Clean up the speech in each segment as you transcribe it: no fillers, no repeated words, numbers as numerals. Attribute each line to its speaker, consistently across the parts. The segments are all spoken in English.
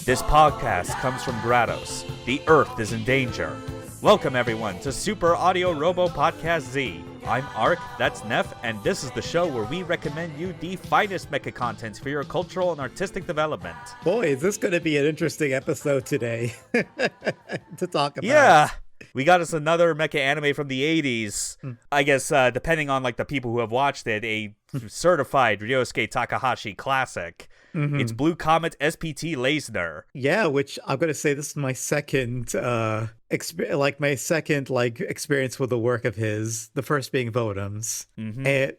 Speaker 1: This podcast comes from Grados. The Earth is in danger. Welcome everyone to Super Audio Robo Podcast Z. I'm Ark, that's Neff, and this is the show where we recommend you the finest mecha content for your cultural and artistic development.
Speaker 2: Boy, is this going to be an interesting episode today to talk about.
Speaker 1: Yeah, we got us another mecha anime from the 80s. I guess, depending on like the people who have watched it, a certified Ryosuke Takahashi classic. It's Blue Comet SPT Layzner.
Speaker 2: Yeah, which I'm going to say this is my second experience with the work of his, the first being Votem's. And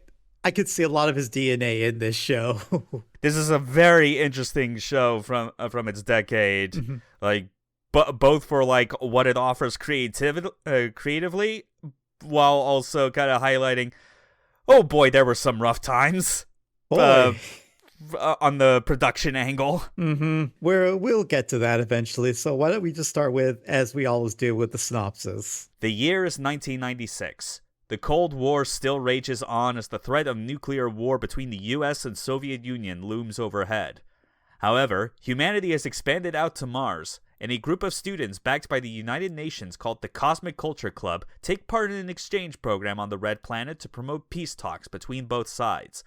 Speaker 2: I could see a lot of his DNA in this show.
Speaker 1: This is a very interesting show from its decade. Like, both for like what it offers creatively, while also kind of highlighting, oh boy, there were some rough times. On the production angle.
Speaker 2: We'll get to that eventually. So why don't we just start with, as we always do, with the synopsis.
Speaker 1: The year is 1996. The Cold War still rages on as the threat of nuclear war between the US and Soviet Union looms overhead. However, humanity has expanded out to Mars, and a group of students backed by the United Nations called the Cosmic Culture Club take part in an exchange program on the Red Planet to promote peace talks between both sides.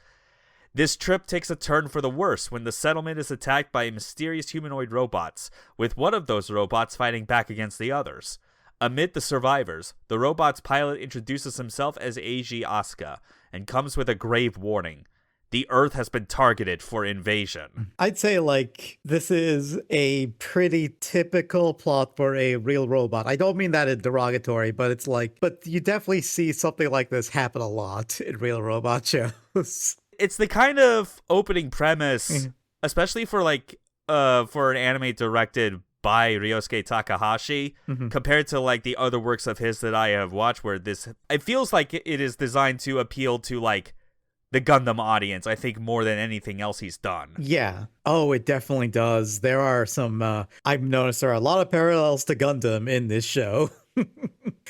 Speaker 1: This trip takes a turn for the worse when the settlement is attacked by mysterious humanoid robots, with one of those robots fighting back against the others. Amid the survivors, the robot's pilot introduces himself as Eiji Asuka, and comes with a grave warning. The Earth has been targeted for invasion.
Speaker 2: I'd say, this is a pretty typical plot for a real robot. I don't mean that in derogatory, but but you definitely see something like this happen a lot in real robot shows.
Speaker 1: It's the kind of opening premise, especially for for an anime directed by Ryosuke Takahashi, compared to the other works of his that I have watched, where it feels like it is designed to appeal to the Gundam audience, I think, more than anything else he's done.
Speaker 2: Yeah. Oh, it definitely does. There are some, I've noticed there are a lot of parallels to Gundam in this show.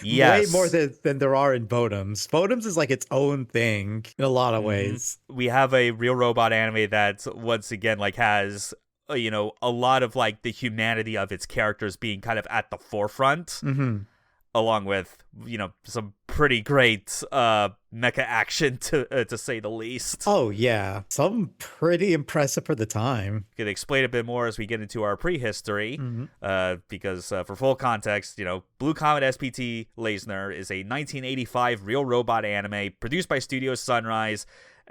Speaker 1: Yes.
Speaker 2: Way more than there are in Votem's. Votem's is its own thing in a lot of ways.
Speaker 1: We have a real robot anime that, once again, has, a lot of, the humanity of its characters being kind of at the forefront. Along with, some pretty great mecha action, to say the least.
Speaker 2: Oh, yeah. Some pretty impressive for the time.
Speaker 1: Could explain a bit more as we get into our prehistory, because for full context, Blue Comet SPT Layzner is a 1985 real robot anime produced by Studio Sunrise.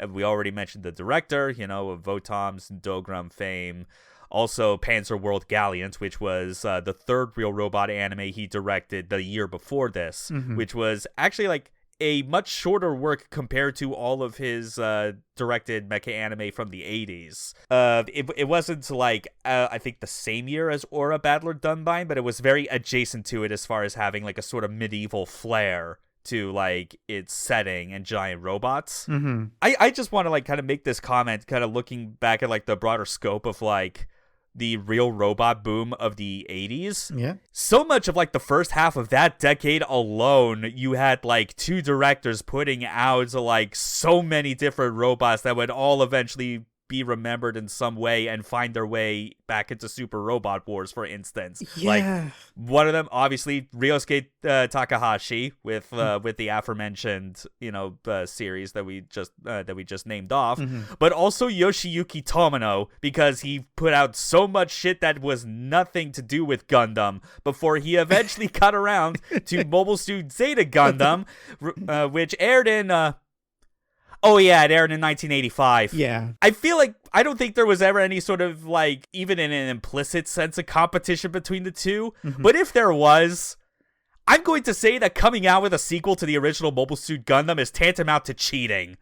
Speaker 1: We already mentioned the director, of Votom's Dogram fame. Also, Panzer World Gallant, which was the third real robot anime he directed the year before this, which was actually a much shorter work compared to all of his directed mecha anime from the 80s. It wasn't I think the same year as Aura Battler Dunbine, but it was very adjacent to it as far as having a sort of medieval flair to its setting and giant robots. I just want to kind of make this comment, kind of looking back at the broader scope of the real robot boom of the 80s.
Speaker 2: Yeah.
Speaker 1: So much of the first half of that decade alone, you had two directors putting out so many different robots that would all eventually be remembered in some way and find their way back into Super Robot Wars, for instance.
Speaker 2: Yeah.
Speaker 1: One of them, obviously, Ryosuke Takahashi with the aforementioned, series that we just named off, but also Yoshiyuki Tomino, because he put out so much shit that was nothing to do with Gundam before he eventually got around to Mobile Suit Zeta Gundam, which aired in oh yeah, it aired in 1985.
Speaker 2: Yeah.
Speaker 1: I feel I don't think there was ever any sort of even in an implicit sense of competition between the two. But if there was, I'm going to say that coming out with a sequel to the original Mobile Suit Gundam is tantamount to cheating.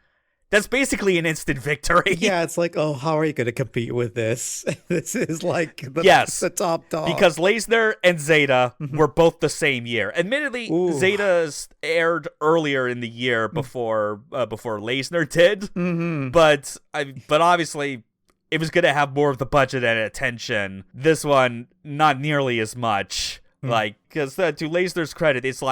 Speaker 1: That's basically an instant victory.
Speaker 2: Yeah, it's oh, how are you going to compete with this? This is the top dog.
Speaker 1: Because Layzner and Zeta were both the same year. Admittedly, Zeta's aired earlier in the year before Layzner did. But obviously, it was going to have more of the budget and attention. This one, not nearly as much. Because to Layzner's credit, it's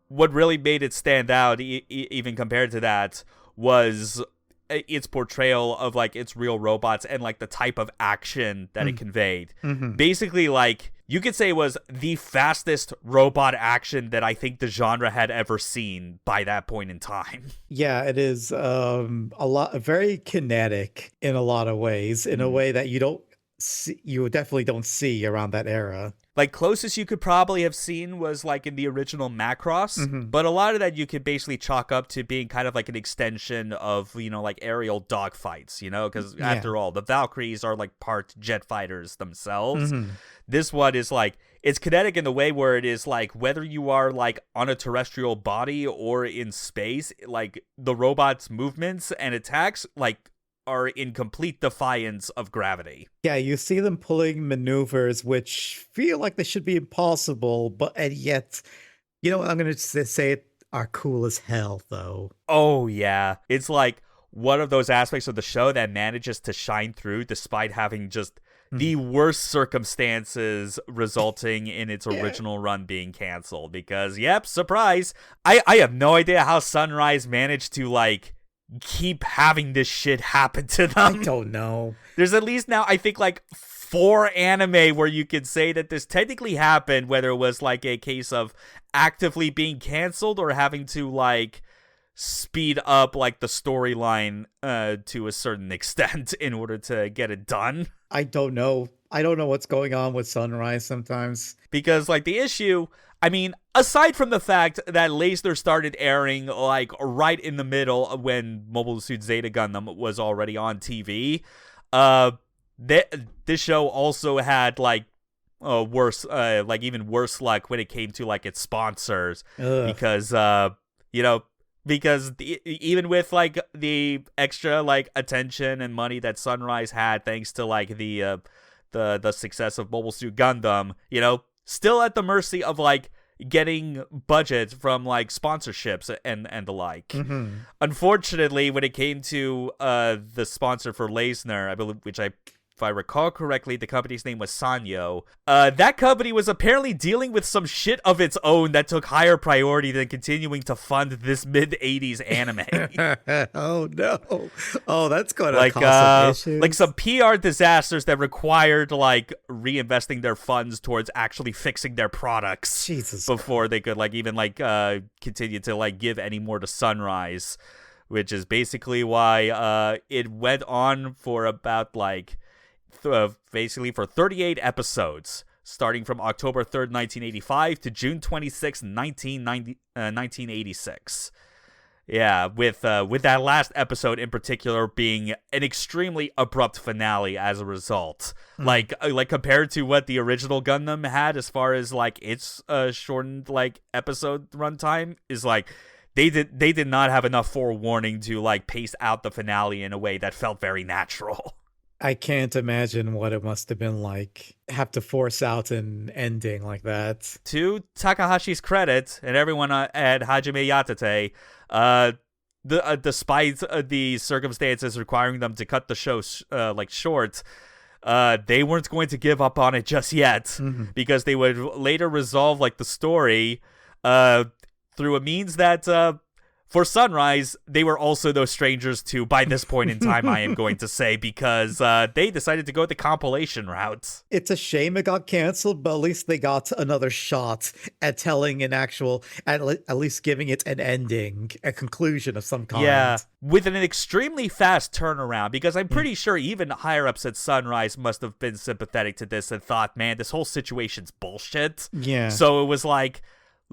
Speaker 1: what really made it stand out, even compared to that, was its portrayal of like its real robots and like the type of action that it conveyed. Basically, like you could say it was the fastest robot action that I think the genre had ever seen by that point in time.
Speaker 2: Yeah, it is very kinetic in a lot of ways, in a way that you definitely don't see around that era.
Speaker 1: Like, closest you could probably have seen was like in the original Macross, but a lot of that you could basically chalk up to being kind of like an extension of, you know, like aerial dogfights, you know, because after all, the Valkyries are like part jet fighters themselves. This one is like, it's kinetic in the way where it is like, whether you are like on a terrestrial body or in space, like the robot's movements and attacks, like, are in complete defiance of gravity.
Speaker 2: Yeah, you see them pulling maneuvers which feel like they should be impossible, and yet, you know, I'm going to say it are cool as hell, though.
Speaker 1: Oh, yeah. It's like one of those aspects of the show that manages to shine through despite having just the worst circumstances resulting in its original run being canceled. Because, yep, surprise. I have no idea how Sunrise managed to, like, keep having this shit happen to them.
Speaker 2: I don't know.
Speaker 1: There's at least now, I think, like 4 anime where you could say that this technically happened, whether it was like a case of actively being canceled or having to like speed up like the storyline to a certain extent in order to get it done.
Speaker 2: I don't know. I don't know what's going on with Sunrise sometimes.
Speaker 1: Because like the issue, I mean, aside from the fact that Layzner started airing like right in the middle of when Mobile Suit Zeta Gundam was already on TV, this show also had like even worse luck when it came to like its sponsors. Because even with like the extra like attention and money that Sunrise had thanks to like the success of Mobile Suit Gundam, you know, still at the mercy of like getting budget from like sponsorships and the like. Unfortunately, when it came to the sponsor for Layzner, I believe, if I recall correctly, the company's name was Sanyo. That company was apparently dealing with some shit of its own that took higher priority than continuing to fund this mid-'80s anime.
Speaker 2: Oh no! Oh, that's going to cause some issues.
Speaker 1: Like some PR disasters that required like reinvesting their funds towards actually fixing their products before they could like even like continue to like give any more to Sunrise, which is basically why it went on for about like. Basically for 38 episodes, starting from October 3rd, 1985 to June 26th, 1986. Yeah, with that last episode in particular being an extremely abrupt finale as a result. Like compared to what the original Gundam had as far as like its shortened like episode runtime is like they did not have enough forewarning to like pace out the finale in a way that felt very natural.
Speaker 2: I can't imagine what it must have been like, have to force out an ending like that.
Speaker 1: To Takahashi's credit, and everyone at Hajime Yatate, despite the circumstances requiring them to cut the show short, they weren't going to give up on it just yet, because they would later resolve like the story through a means that... For Sunrise, they were also no strangers to by this point in time, I am going to say, because they decided to go the compilation route.
Speaker 2: It's a shame it got canceled, but at least they got another shot at telling an actual, at least giving it an ending, a conclusion of some kind.
Speaker 1: Yeah, with an extremely fast turnaround, because I'm pretty sure even higher-ups at Sunrise must have been sympathetic to this and thought, man, this whole situation's bullshit.
Speaker 2: Yeah.
Speaker 1: So it was like...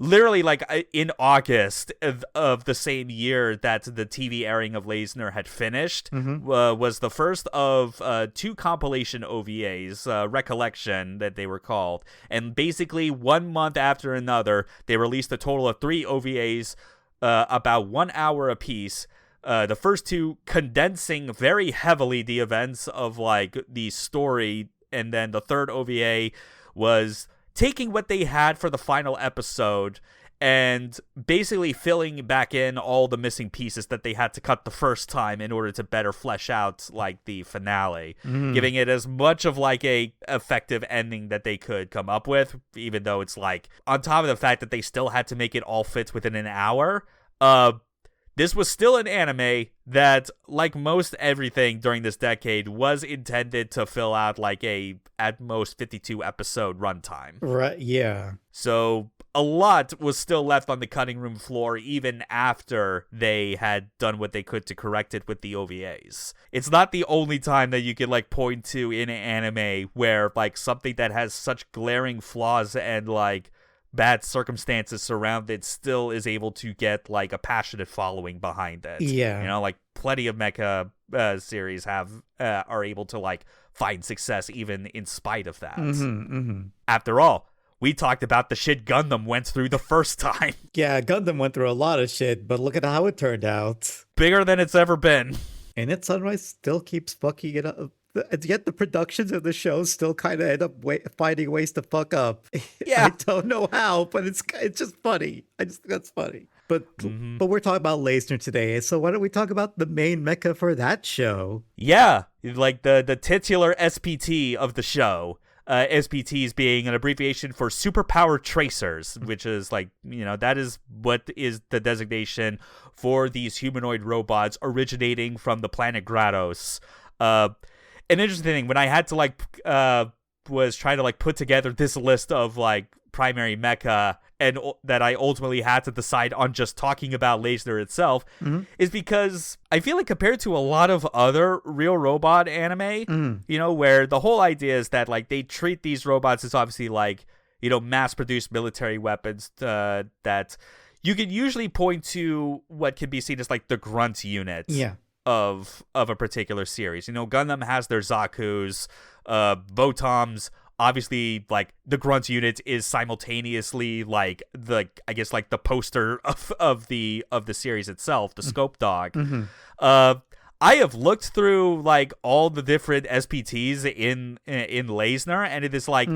Speaker 1: Literally, like, in August of the same year that the TV airing of Layzner had finished, was the first of 2 compilation OVAs, Recollection, that they were called. And basically, 1 month after another, they released a total of 3 OVAs, about 1 hour apiece. The first 2 condensing very heavily the events of, like, the story, and then the third OVA was... taking what they had for the final episode and basically filling back in all the missing pieces that they had to cut the first time in order to better flesh out like the finale, giving it as much of like a effective ending that they could come up with, even though it's like on top of the fact that they still had to make it all fit within an hour. this was still an anime that, like most everything during this decade, was intended to fill out like a, at most, 52 episode runtime.
Speaker 2: Right, yeah.
Speaker 1: So a lot was still left on the cutting room floor even after they had done what they could to correct it with the OVAs. It's not the only time that you could like point to in an anime where like something that has such glaring flaws and like bad circumstances surround it still is able to get like a passionate following behind it.
Speaker 2: Yeah.
Speaker 1: You know, like plenty of mecha series are able to like find success even in spite of that. After all, we talked about the shit Gundam went through the first time.
Speaker 2: Yeah, Gundam went through a lot of shit, but look at how it turned out.
Speaker 1: Bigger than it's ever been.
Speaker 2: And yet Sunrise still keeps fucking it up. And yet the productions of the show still kind of end up finding ways to fuck up.
Speaker 1: Yeah.
Speaker 2: I don't know how, but it's just funny. I just think that's funny. But we're talking about Layzner today, so why don't we talk about the main mecha for that show?
Speaker 1: Yeah, like the titular SPT of the show. SPTs being an abbreviation for Superpower Tracers, which is like, you know, that is what is the designation for these humanoid robots originating from the planet Grados. An interesting thing, when I had to like, was trying to like put together this list of like primary mecha and that I ultimately had to decide on just talking about Layzner itself, is because I feel like compared to a lot of other real robot anime, you know, where the whole idea is that like they treat these robots as obviously like, you know, mass-produced military weapons that you can usually point to what can be seen as like the grunt unit.
Speaker 2: Yeah.
Speaker 1: Of a particular series. You know, Gundam has their Zakus, Votoms. Obviously, like the grunt unit is simultaneously like the, I guess, like the poster of the series itself, the Scope Dog. I have looked through like all the different SPTs in Layzner, and it is like.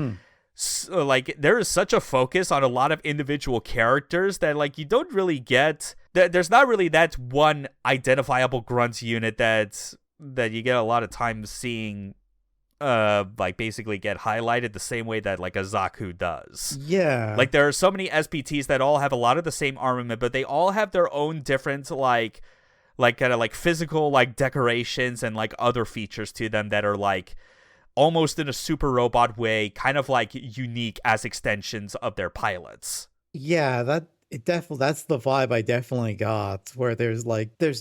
Speaker 1: Like there is such a focus on a lot of individual characters that like you don't really get there's not really that one identifiable grunt unit that you get a lot of times seeing like basically get highlighted the same way that like a Zaku does.
Speaker 2: Yeah.
Speaker 1: Like there are so many SPTs that all have a lot of the same armament, but they all have their own different like kind of like physical like decorations and like other features to them that are like almost in a super robot way, kind of like unique as extensions of their pilots.
Speaker 2: Yeah, that's the vibe I definitely got, where there's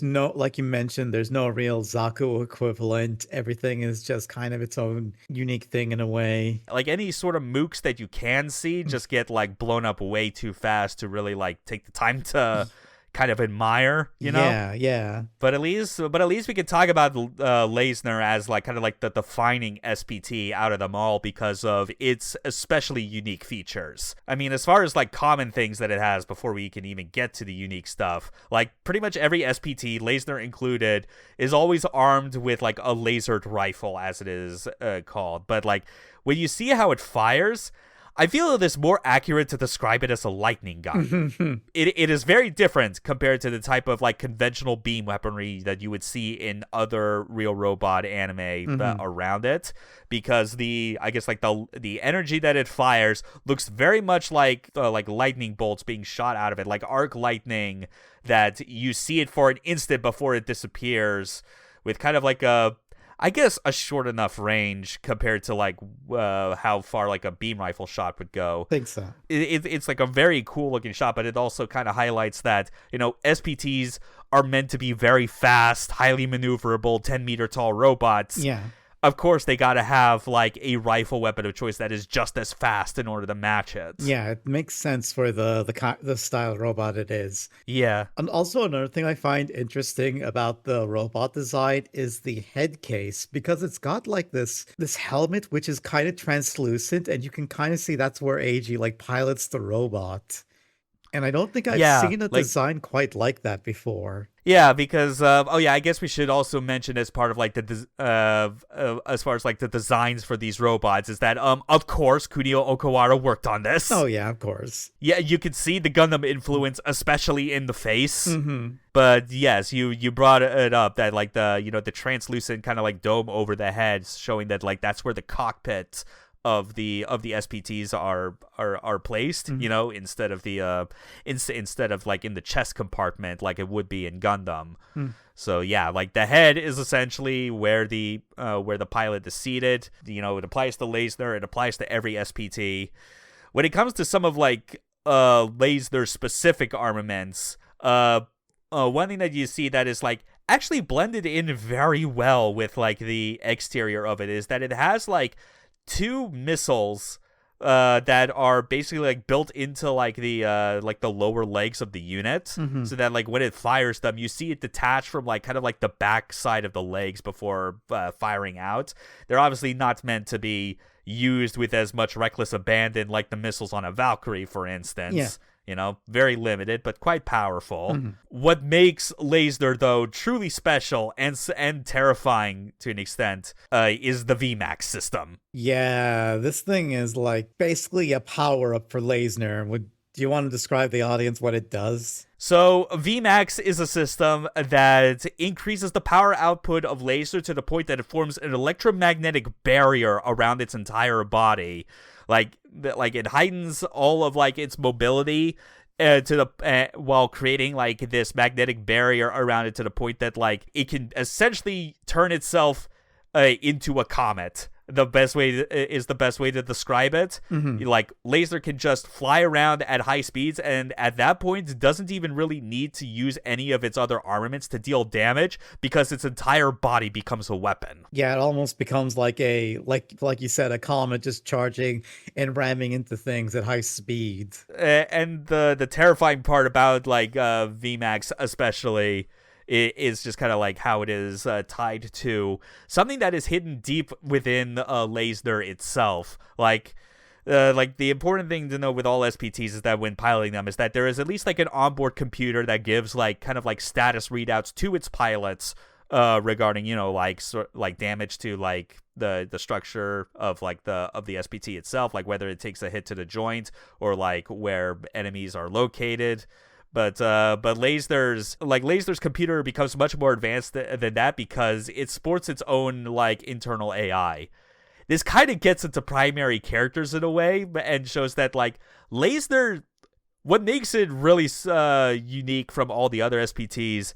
Speaker 2: no, like you mentioned, there's no real Zaku equivalent. Everything is just kind of its own unique thing in a way.
Speaker 1: Like any sort of mooks that you can see just get like blown up way too fast to really like take the time to kind of admire, you know?
Speaker 2: Yeah.
Speaker 1: But at least we can talk about Layzner as like kind of like the defining SPT out of them all because of its especially unique features. I mean, as far as like common things that it has before we can even get to the unique stuff, like pretty much every SPT, Layzner included, is always armed with like a lasered rifle, as it is called. But like when you see how it fires, I feel it is more accurate to describe it as a lightning gun. It is very different compared to the type of like conventional beam weaponry that you would see in other real robot anime around it, because the energy that it fires looks very much like lightning bolts being shot out of it, like arc lightning that you see it for an instant before it disappears, with kind of like a short enough range compared to like how far like a beam rifle shot would go.
Speaker 2: I think so.
Speaker 1: It's like a very cool looking shot, but it also kind of highlights that, you know, SPTs are meant to be very fast, highly maneuverable, 10-meter tall robots.
Speaker 2: Yeah.
Speaker 1: Of course, they got to have like a rifle weapon of choice that is just as fast in order to match it.
Speaker 2: Yeah, it makes sense for the style robot it is.
Speaker 1: Yeah.
Speaker 2: And also another thing I find interesting about the robot design is the head case, because it's got like this helmet which is kind of translucent, and you can kind of see that's where AG like pilots the robot. And I don't think I've seen a design quite like that before.
Speaker 1: Yeah, because I guess we should also mention as part of like as far as like the designs for these robots is that of course Kunio Okawara worked on this.
Speaker 2: Oh yeah, of course.
Speaker 1: Yeah, you could see the Gundam influence, especially in the face. But yes, you brought it up that like the translucent kind of like dome over the head, showing that like that's where the cockpit of the SPTs are placed, instead of the instead of like in the chest compartment like it would be in Gundam. So yeah, like the head is essentially where the pilot is seated. It applies to Layzner, it applies to every SPT. When it comes to some of like Layzner specific armaments, one thing that you see that is like actually blended in very well with like the exterior of it is that it has like 2 missiles that are basically like built into like the lower legs of the unit, so that like when it fires them, you see it detach from like kind of like the back side of the legs before firing out. They're obviously not meant to be used with as much reckless abandon like the missiles on a Valkyrie, for instance.
Speaker 2: Yeah.
Speaker 1: Very limited, but quite powerful. What makes Layzner, though, truly special and terrifying to an extent is the VMAX system.
Speaker 2: Yeah, this thing is like basically a power-up for Layzner. Do you want to describe the audience what it does?
Speaker 1: So, VMAX is a system that increases the power output of Layzner to the point that it forms an electromagnetic barrier around its entire body. Like it heightens all of like its mobility while creating like this magnetic barrier around it to the point that like it can essentially turn itself into a comet. The best way to describe it. Like Layzner can just fly around at high speeds, and at that point doesn't even really need to use any of its other armaments to deal damage because its entire body becomes a weapon.
Speaker 2: Yeah, it almost becomes like like you said, a comet just charging and ramming into things at high speed.
Speaker 1: And the terrifying part about like VMAX especially is just kind of like how it is tied to something that is hidden deep within Layzner itself. Like the important thing to know with all SPTs is that when piloting them is that there is at least like an onboard computer that gives like kind of like status readouts to its pilots regarding like damage to like the structure of like the SPT itself, like whether it takes a hit to the joint or like where enemies are located. But Layzner's computer becomes much more advanced than that because it sports its own like internal AI. This kind of gets into primary characters in a way and shows that like Layzner, what makes it really unique from all the other SPTs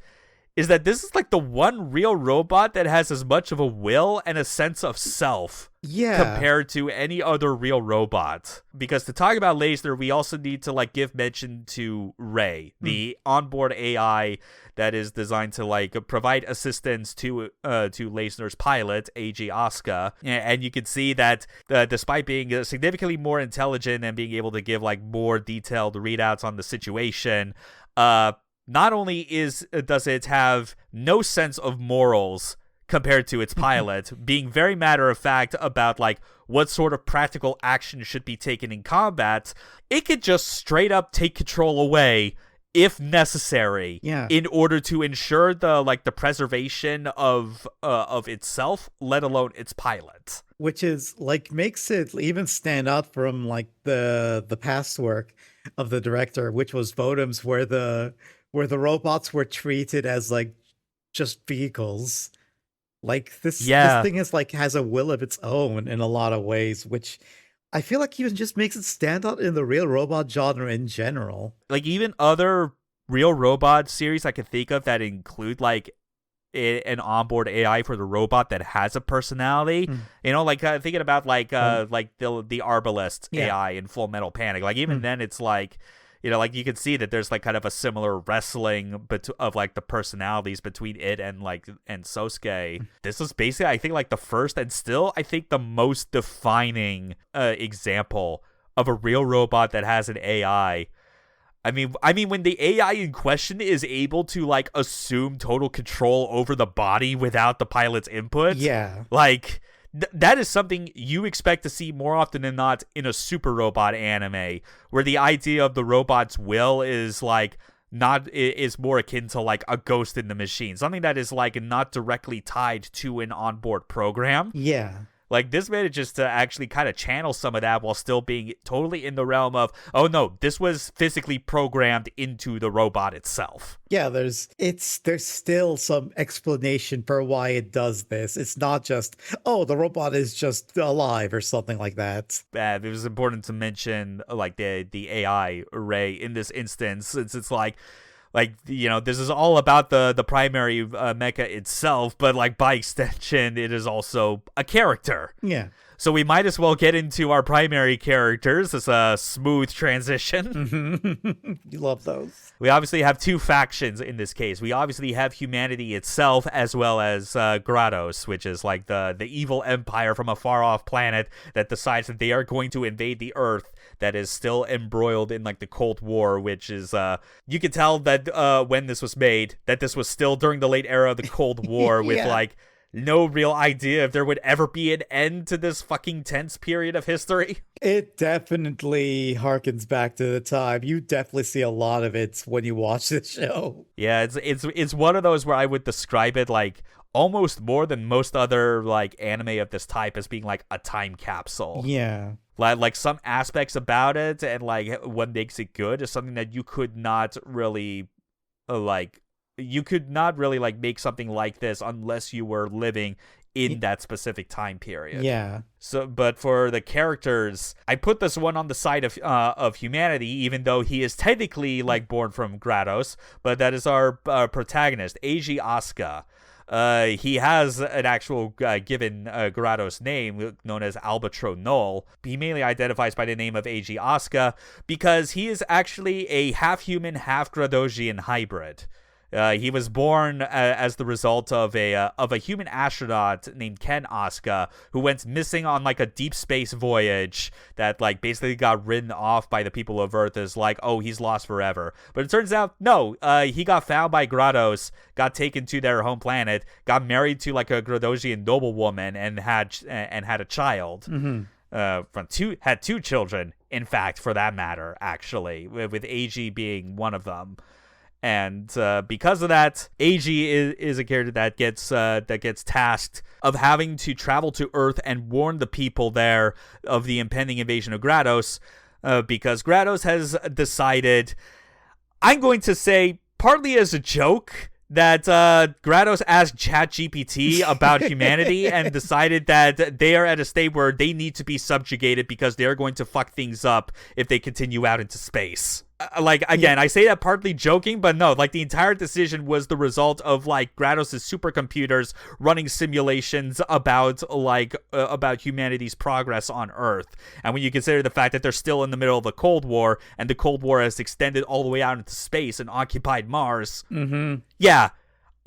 Speaker 1: is that this is like the one real robot that has as much of a will and a sense of self compared to any other real robot. Because to talk about Layzner, we also need to like give mention to Ray, the onboard AI that is designed to like provide assistance to Layzner's pilot, AG Asuka. And you can see that despite being significantly more intelligent and being able to give like more detailed readouts on the situation, not only does it have no sense of morals compared to its pilot, being very matter of fact about like what sort of practical action should be taken in combat, it could just straight up take control away if necessary in order to ensure the preservation of itself, let alone its pilot.
Speaker 2: Which is like makes it even stand out from like the past work of the director, which was Votoms, where the robots were treated as like just vehicles. Like this thing is like has a will of its own in a lot of ways, which I feel like even just makes it stand out in the real robot genre in general.
Speaker 1: Like even other real robot series I could think of that include like an onboard AI for the robot that has a personality. Like thinking about like the Arbalest AI in Full Metal Panic. Like even then it's like, like you can see that there's like kind of a similar wrestling of like the personalities between it and Sosuke. This was basically, I think, like the first and still, I think, the most defining example of a real robot that has an AI. I mean, when the AI in question is able to like assume total control over the body without the pilot's input, like. That is something you expect to see more often than not in a super robot anime, where the idea of the robot's will is like is more akin to like a ghost in the machine, something that is like not directly tied to an onboard program. Like, this manages to actually kind of channel some of that while still being totally in the realm of, oh no, this was physically programmed into the robot itself.
Speaker 2: Yeah, there's still some explanation for why it does this. It's not just, oh, the robot is just alive or something like that.
Speaker 1: It was important to mention, like, the AI array in this instance, since it's like, this is all about the primary mecha itself, but, like, by extension, it is also a character.
Speaker 2: Yeah.
Speaker 1: So we might as well get into our primary characters. It's a smooth transition.
Speaker 2: You love those.
Speaker 1: We obviously have two factions in this case. We obviously have humanity itself, as well as Grados, which is like the evil empire from a far-off planet that decides that they are going to invade the Earth that is still embroiled in, like, the Cold War, which is, you can tell that when this was made, that this was still during the late era of the Cold War with, like, no real idea if there would ever be an end to this fucking tense period of history.
Speaker 2: It definitely harkens back to the time. You definitely see a lot of it when you watch the show.
Speaker 1: Yeah, it's one of those where I would describe it, like, almost more than most other, like, anime of this type as being, like, a time capsule.
Speaker 2: Yeah.
Speaker 1: Like some aspects about it and, like, what makes it good is something that you could not really, like, make something like this unless you were living in that specific time period.
Speaker 2: Yeah.
Speaker 1: So, but for the characters, I put this one on the side of humanity, even though he is technically, like, born from Grados, but that is our protagonist, Eiji Asuka. He has an actual given Grados name known as Albatro Null. He mainly identifies by the name of Eiji Asuka because he is actually a half-human, half-Gradosian hybrid. He was born as the result of a human astronaut named Ken Asuka, who went missing on, like, a deep space voyage that, like, basically got written off by the people of Earth as, like, oh, he's lost forever. But it turns out, no, he got found by Grados, got taken to their home planet, got married to, like, a Gradosian noblewoman, and had a child. Mm-hmm. Had two children, in fact, for that matter, actually, with Eiji being one of them. And because of that, Eiji is a character that gets tasked of having to travel to Earth and warn the people there of the impending invasion of Grados, because Grados has decided, I'm going to say, partly as a joke, that Grados asked ChatGPT about humanity and decided that they are at a state where they need to be subjugated because they're going to fuck things up if they continue out into space. Like, again, I say that partly joking, but no, like, the entire decision was the result of, like, Grados' supercomputers running simulations about humanity's progress on Earth. And when you consider the fact that they're still in the middle of the Cold War, and the Cold War has extended all the way out into space and occupied Mars, yeah,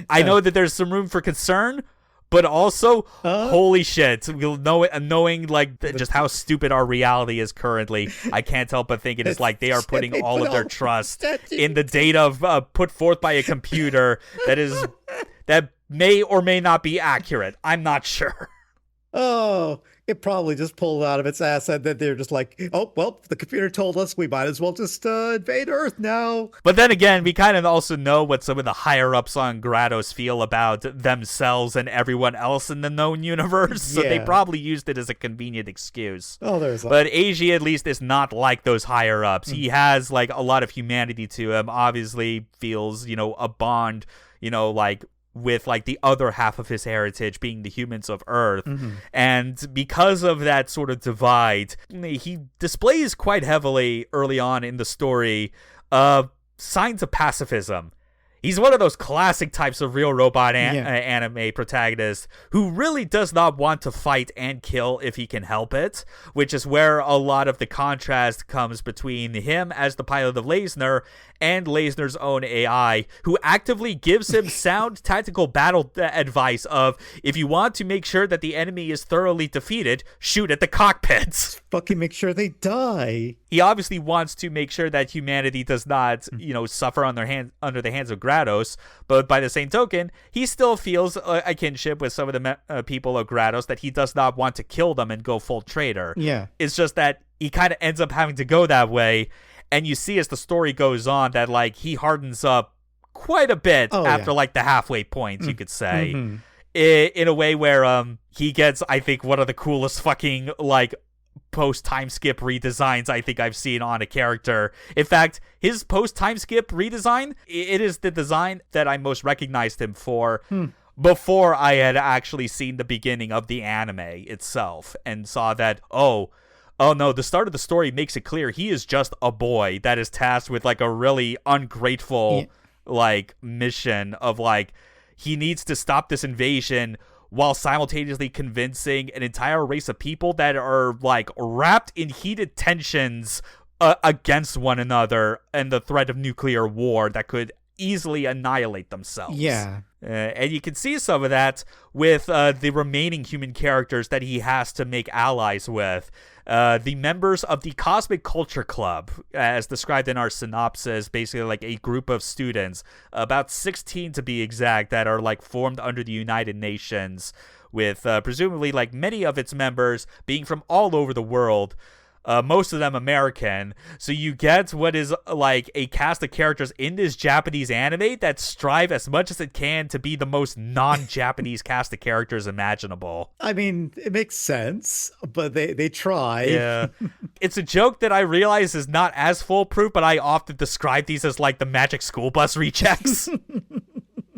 Speaker 1: I know that there's some room for concern, but also, holy shit, we'll know it, knowing, like, just how stupid our reality is currently, I can't help but think it is like they are putting all of their trust in the data put forth by a computer that may or may not be accurate. I'm not sure.
Speaker 2: Oh, it probably just pulled out of its ass, and then they're just like, oh, well, the computer told us we might as well just invade Earth now.
Speaker 1: But then again, we kind of also know what some of the higher-ups on Grados feel about themselves and everyone else in the known universe, so they probably used it as a convenient excuse.
Speaker 2: Oh, there's
Speaker 1: But Eiji, at least, is not like those higher-ups. He has, like, a lot of humanity to him, obviously feels, a bond, like, with, like, the other half of his heritage being the humans of Earth. And because of that sort of divide, he displays quite heavily early on in the story signs of pacifism. He's one of those classic types of real robot anime protagonists who really does not want to fight and kill if he can help it, which is where a lot of the contrast comes between him as the pilot of Layzner and Layzner's own AI, who actively gives him sound tactical battle advice of, if you want to make sure that the enemy is thoroughly defeated, shoot at the cockpits.
Speaker 2: Fucking make sure they die.
Speaker 1: He obviously wants to make sure that humanity does not, suffer under the hands of Grados, but by the same token, he still feels a kinship with some of the people of Grados that he does not want to kill them and go full traitor.
Speaker 2: Yeah.
Speaker 1: It's just that he kind of ends up having to go that way, and you see as the story goes on that, like, he hardens up quite a bit after like the halfway point, you could say. in a way where he gets, I think, one of the coolest fucking like post time skip redesigns I think I've seen on a character. In fact, his post time skip redesign, it is the design that I most recognized him for before I had actually seen the beginning of the anime itself and saw that, oh no, the start of the story makes it clear he is just a boy that is tasked with like a really ungrateful like mission of like he needs to stop this invasion while simultaneously convincing an entire race of people that are like wrapped in heated tensions against one another and the threat of nuclear war that could easily annihilate themselves.
Speaker 2: Yeah.
Speaker 1: And you can see some of that with the remaining human characters that he has to make allies with. The members of the Cosmic Culture Club, as described in our synopsis, basically like a group of students, about 16 to be exact, that are like formed under the United Nations, with presumably like many of its members being from all over the world. Most of them American, so you get what is like a cast of characters in this Japanese anime that strive as much as it can to be the most non-Japanese cast of characters imaginable.
Speaker 2: I mean, it makes sense, but they try.
Speaker 1: Yeah. It's a joke that I realize is not as foolproof, but I often describe these as like the Magic School Bus rechecks.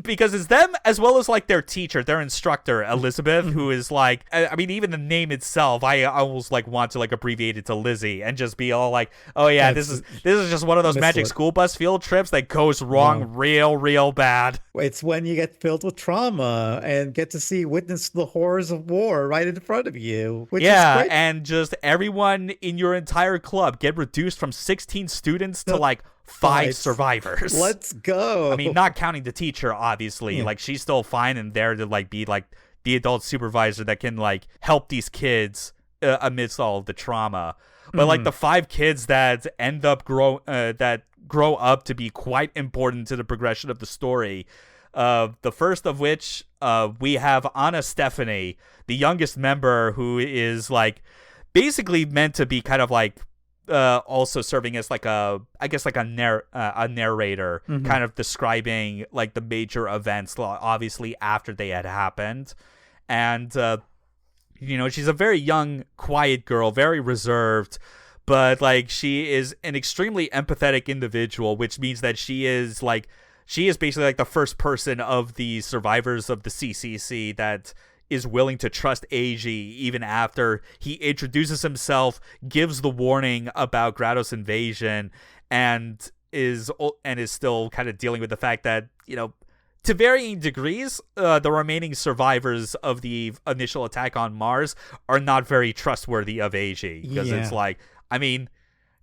Speaker 1: Because it's them as well as like their teacher, their instructor, Elizabeth, who is like, I mean, even the name itself, I almost like want to like abbreviate it to Lizzie and just be all like, oh yeah, this is just one of those Magic School Bus field trips that goes wrong real bad.
Speaker 2: It's when you get filled with trauma and get to witness the horrors of war right in front of you. Which is great.
Speaker 1: And just everyone in your entire club get reduced from 16 students to like 5 survivors.
Speaker 2: Let's go.
Speaker 1: I mean, not counting the teacher, obviously. Yeah. Like, she's still fine and there to like be like the adult supervisor that can like help these kids amidst all of the trauma. But like the 5 kids that end up grow up to be quite important to the progression of the story. The first of which we have Anna Stephanie, the youngest member, who is like basically meant to be kind of like also serving as like a narrator, kind of describing like the major events, obviously after they had happened. And she's a very young, quiet girl, very reserved, but like she is an extremely empathetic individual, which means that she is basically like the first person of the survivors of the CCC that is willing to trust Eiji even after he introduces himself, gives the warning about Grato's invasion, and is still kind of dealing with the fact that, to varying degrees, the remaining survivors of the initial attack on Mars are not very trustworthy of Eiji. Because it's like, I mean,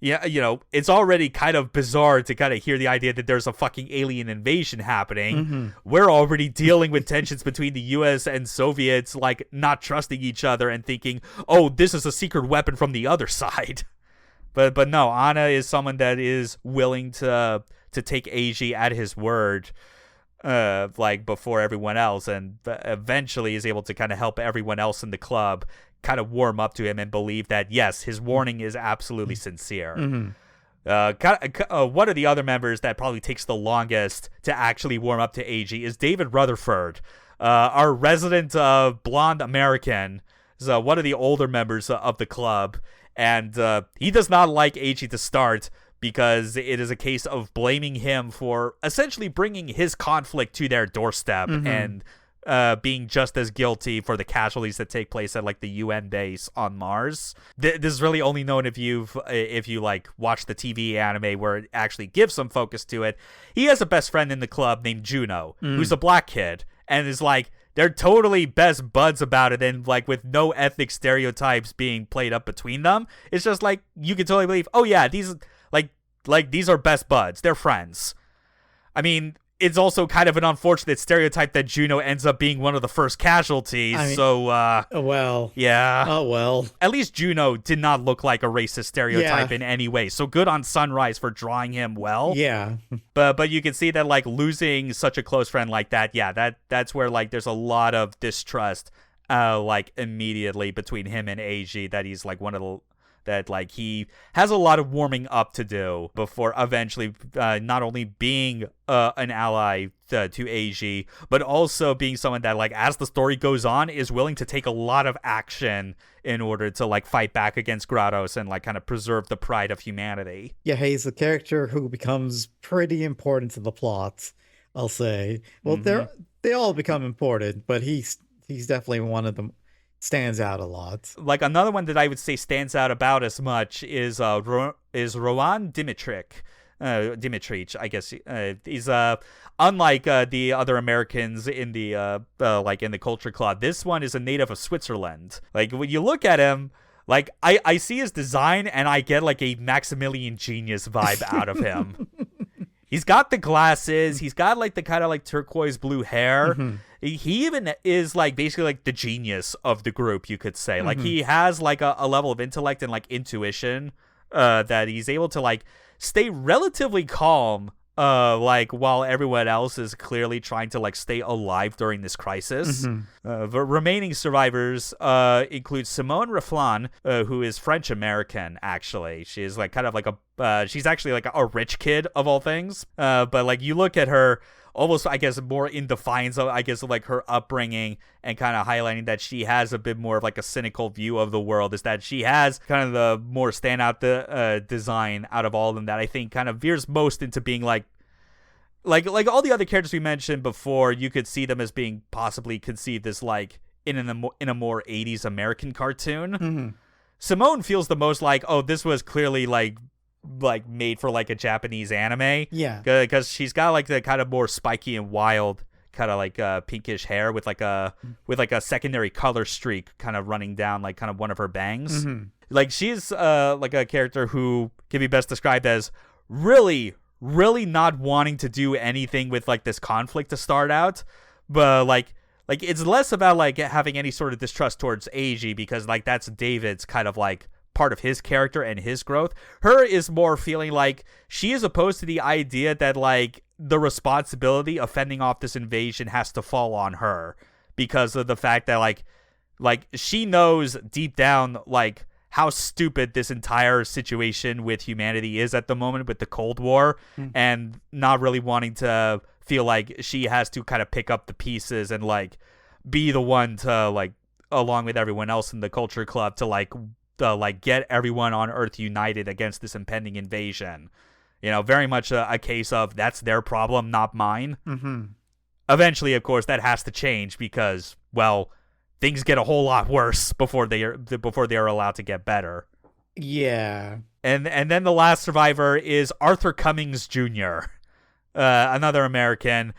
Speaker 1: yeah, it's already kind of bizarre to kind of hear the idea that there's a fucking alien invasion happening. We're already dealing with tensions between the US and Soviets, like not trusting each other and thinking, oh, this is a secret weapon from the other side. But no, Anna is someone that is willing to take Eiji at his word, like before everyone else, and eventually is able to kind of help everyone else in the club kind of warm up to him and believe that, yes, his warning is absolutely sincere. One of the other members that probably takes the longest to actually warm up to Eiji is David Rutherford, our resident blonde American. So one of the older members of the club, and he does not like Eiji to start because it is a case of blaming him for essentially bringing his conflict to their doorstep and being just as guilty for the casualties that take place at like the UN base on Mars. This is really only known if you like watch the TV anime where it actually gives some focus to it. He has a best friend in the club named Juno, who's a black kid, and is like, they're totally best buds about it, and like with no ethnic stereotypes being played up between them. It's just like you can totally believe, oh yeah, these these are best buds. They're friends. I mean, it's also kind of an unfortunate stereotype that Juno ends up being one of the first casualties. At least Juno did not look like a racist stereotype in any way. So good on Sunrise for drawing him well.
Speaker 2: Yeah.
Speaker 1: But you can see that like losing such a close friend like that, that's where like there's a lot of distrust like immediately between him and Eiji, that he's like that like he has a lot of warming up to do before eventually not only being an ally to Eiji, but also being someone that like as the story goes on is willing to take a lot of action in order to like fight back against Grados and like kind of preserve the pride of humanity.
Speaker 2: Yeah, he's a character who becomes pretty important to the plot, I'll say. Well, they all become important, but he's definitely one of them. Stands out a lot.
Speaker 1: Like another one that I would say stands out about as much is Rowan Dimitrich. Dimitrich, I guess. He's unlike the other Americans in the like in the Culture Club. This one is a native of Switzerland. Like when you look at him, like I see his design and I get like a Maximilian Genius vibe out of him. He's got the glasses. He's got like the kind of like turquoise blue hair. He even is like basically like the genius of the group, you could say. Like he has like a level of intellect and like intuition that he's able to like stay relatively calm like while everyone else is clearly trying to like stay alive during this crisis. The remaining survivors include Simone Reflan, who is French American. Actually, she is like kind of like she's actually like a rich kid of all things. But like you look at her, almost I guess more in defiance of I guess like her upbringing and kind of highlighting that she has a bit more of like a cynical view of the world, is that she has kind of the more standout design out of all of them that I think kind of veers most into being like all the other characters we mentioned before. You could see them as being possibly conceived as like in a more 80s American cartoon. Simone feels the most like, oh, this was clearly like made for like a Japanese anime.
Speaker 2: Yeah,
Speaker 1: because she's got like the kind of more spiky and wild kind of like pinkish hair with like a secondary color streak kind of running down like kind of one of her bangs. Like she's like a character who can be best described as really not wanting to do anything with like this conflict to start out, but like it's less about like having any sort of distrust towards Eiji, because like that's David's kind of like part of his character and his growth. Her is more feeling like she is opposed to the idea that like the responsibility of fending off this invasion has to fall on her, because of the fact that like she knows deep down like how stupid this entire situation with humanity is at the moment with the Cold War, and not really wanting to feel like she has to kind of pick up the pieces and like be the one to like, along with everyone else in the Culture Club, to like get everyone on Earth united against this impending invasion. You know, very much a case of that's their problem, not mine. Eventually, of course, that has to change because, well, things get a whole lot worse before they are allowed to get better.
Speaker 2: Yeah.
Speaker 1: And then the last survivor is Arthur Cummings Jr., another American.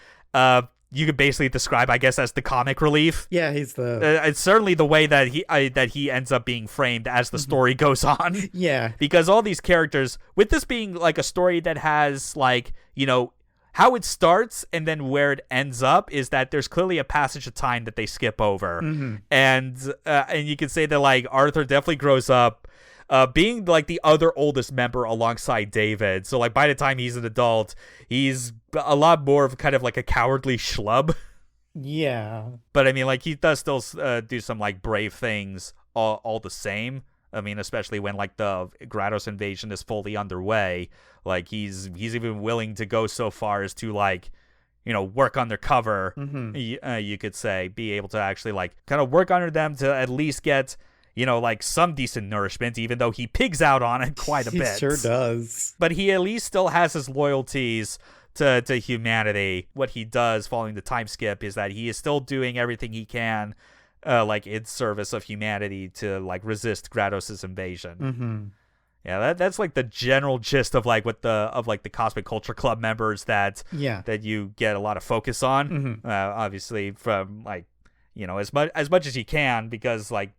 Speaker 1: You could basically describe, I guess, as the comic relief.
Speaker 2: Yeah, he's the...
Speaker 1: it's certainly the way that he ends up being framed as the story goes on.
Speaker 2: Yeah.
Speaker 1: Because all these characters, with this being like a story that has like, you know, how it starts and then where it ends up is that there's clearly a passage of time that they skip over. And you can say that like Arthur definitely grows up being like the other oldest member alongside David. So like by the time he's an adult, he's a lot more of kind of like a cowardly schlub.
Speaker 2: Yeah.
Speaker 1: But I mean, like he does still do some like brave things all the same. I mean, especially when like the Grados invasion is fully underway, like he's even willing to go so far as to like, you know, work undercover. You could say, be able to actually like kind of work under them to at least get, you know, like some decent nourishment, even though he pigs out on it quite a bit.
Speaker 2: He sure does.
Speaker 1: But he at least still has his loyalties to humanity. What he does following the time skip is that he is still doing everything he can, like in service of humanity, to like resist Grados's invasion. Yeah, that's like the general gist of like what the Cosmic Culture Club members that you get a lot of focus on. Obviously, from like, you know, as much as you can, because like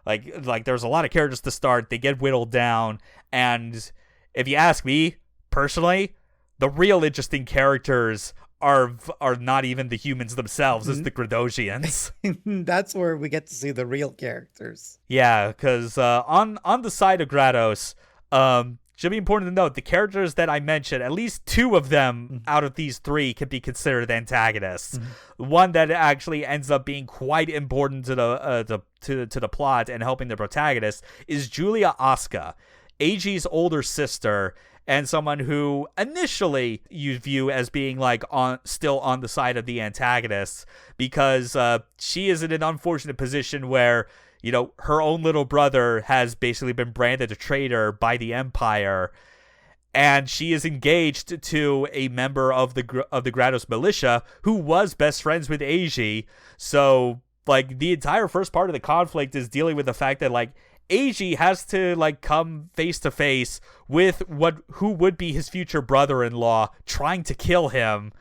Speaker 1: there's a lot of characters to start. They get whittled down, and if you ask me personally, the real interesting characters are not even the humans themselves, it's the Gradosians.
Speaker 2: That's where we get to see the real characters.
Speaker 1: Yeah, because on the side of Grados, should be important to note, the characters that I mentioned, at least 2 of them out of these 3 can be considered antagonists. One that actually ends up being quite important to the plot and helping the protagonist is Julia Asuka, Eiji's older sister, and someone who initially you view as being like still on the side of the antagonists, because she is in an unfortunate position where, you know, her own little brother has basically been branded a traitor by the Empire, and she is engaged to a member of the Grados militia who was best friends with Eiji. So, like, the entire first part of the conflict is dealing with the fact that, like, Eiji has to, like, come face to face with who would be his future brother-in-law trying to kill him,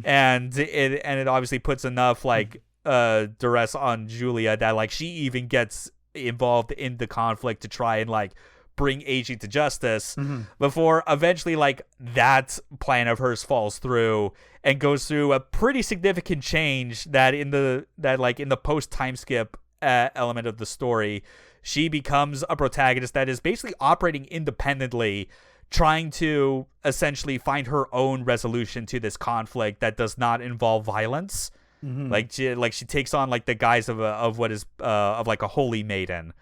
Speaker 1: and it obviously puts enough, like, duress on Julia that, like, she even gets involved in the conflict to try and, like, bring Eiji to justice before eventually, like, that plan of hers falls through and goes through a pretty significant change that in the post time skip element of the story, she becomes a protagonist that is basically operating independently, trying to essentially find her own resolution to this conflict that does not involve violence. Like she takes on, like, the guise of what is like a holy maiden,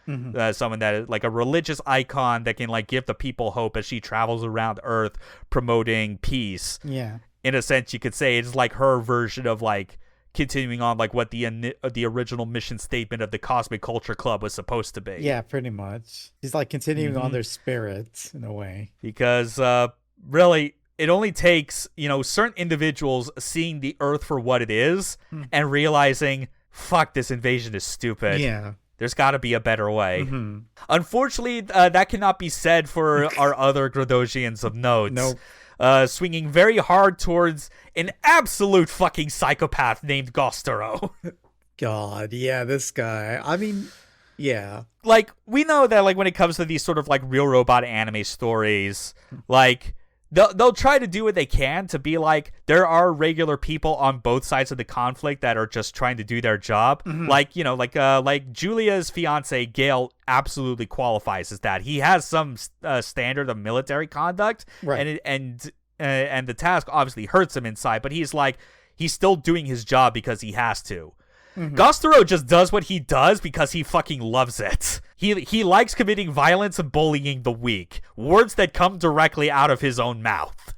Speaker 1: someone that is like a religious icon that can, like, give the people hope as she travels around Earth promoting peace.
Speaker 2: Yeah,
Speaker 1: in a sense, you could say it's like her version of, like, continuing on, like, what the original mission statement of the Cosmic Culture Club was supposed to be.
Speaker 2: Yeah, pretty much. She's, like, continuing on their spirits in a way.
Speaker 1: Because really, it only takes, you know, certain individuals seeing the Earth for what it is and realizing, fuck, this invasion is stupid.
Speaker 2: Yeah.
Speaker 1: There's got to be a better way. Unfortunately, that cannot be said for our other Gradosians of note.
Speaker 2: Nope.
Speaker 1: Swinging very hard towards an absolute fucking psychopath named Gostoro.
Speaker 2: God, yeah, this guy. I mean, yeah.
Speaker 1: Like, we know that, like, when it comes to these sort of, like, real robot anime stories, like, they'll try to do what they can to be like, there are regular people on both sides of the conflict that are just trying to do their job. Like, you know, like Julia's fiance, Gale, absolutely qualifies as that. He has some standard of military conduct,
Speaker 2: right.
Speaker 1: and the task obviously hurts him inside, but he's still doing his job because he has to. Gostoro just does what he does because he fucking loves it. He likes committing violence and bullying the weak. Words that come directly out of his own mouth.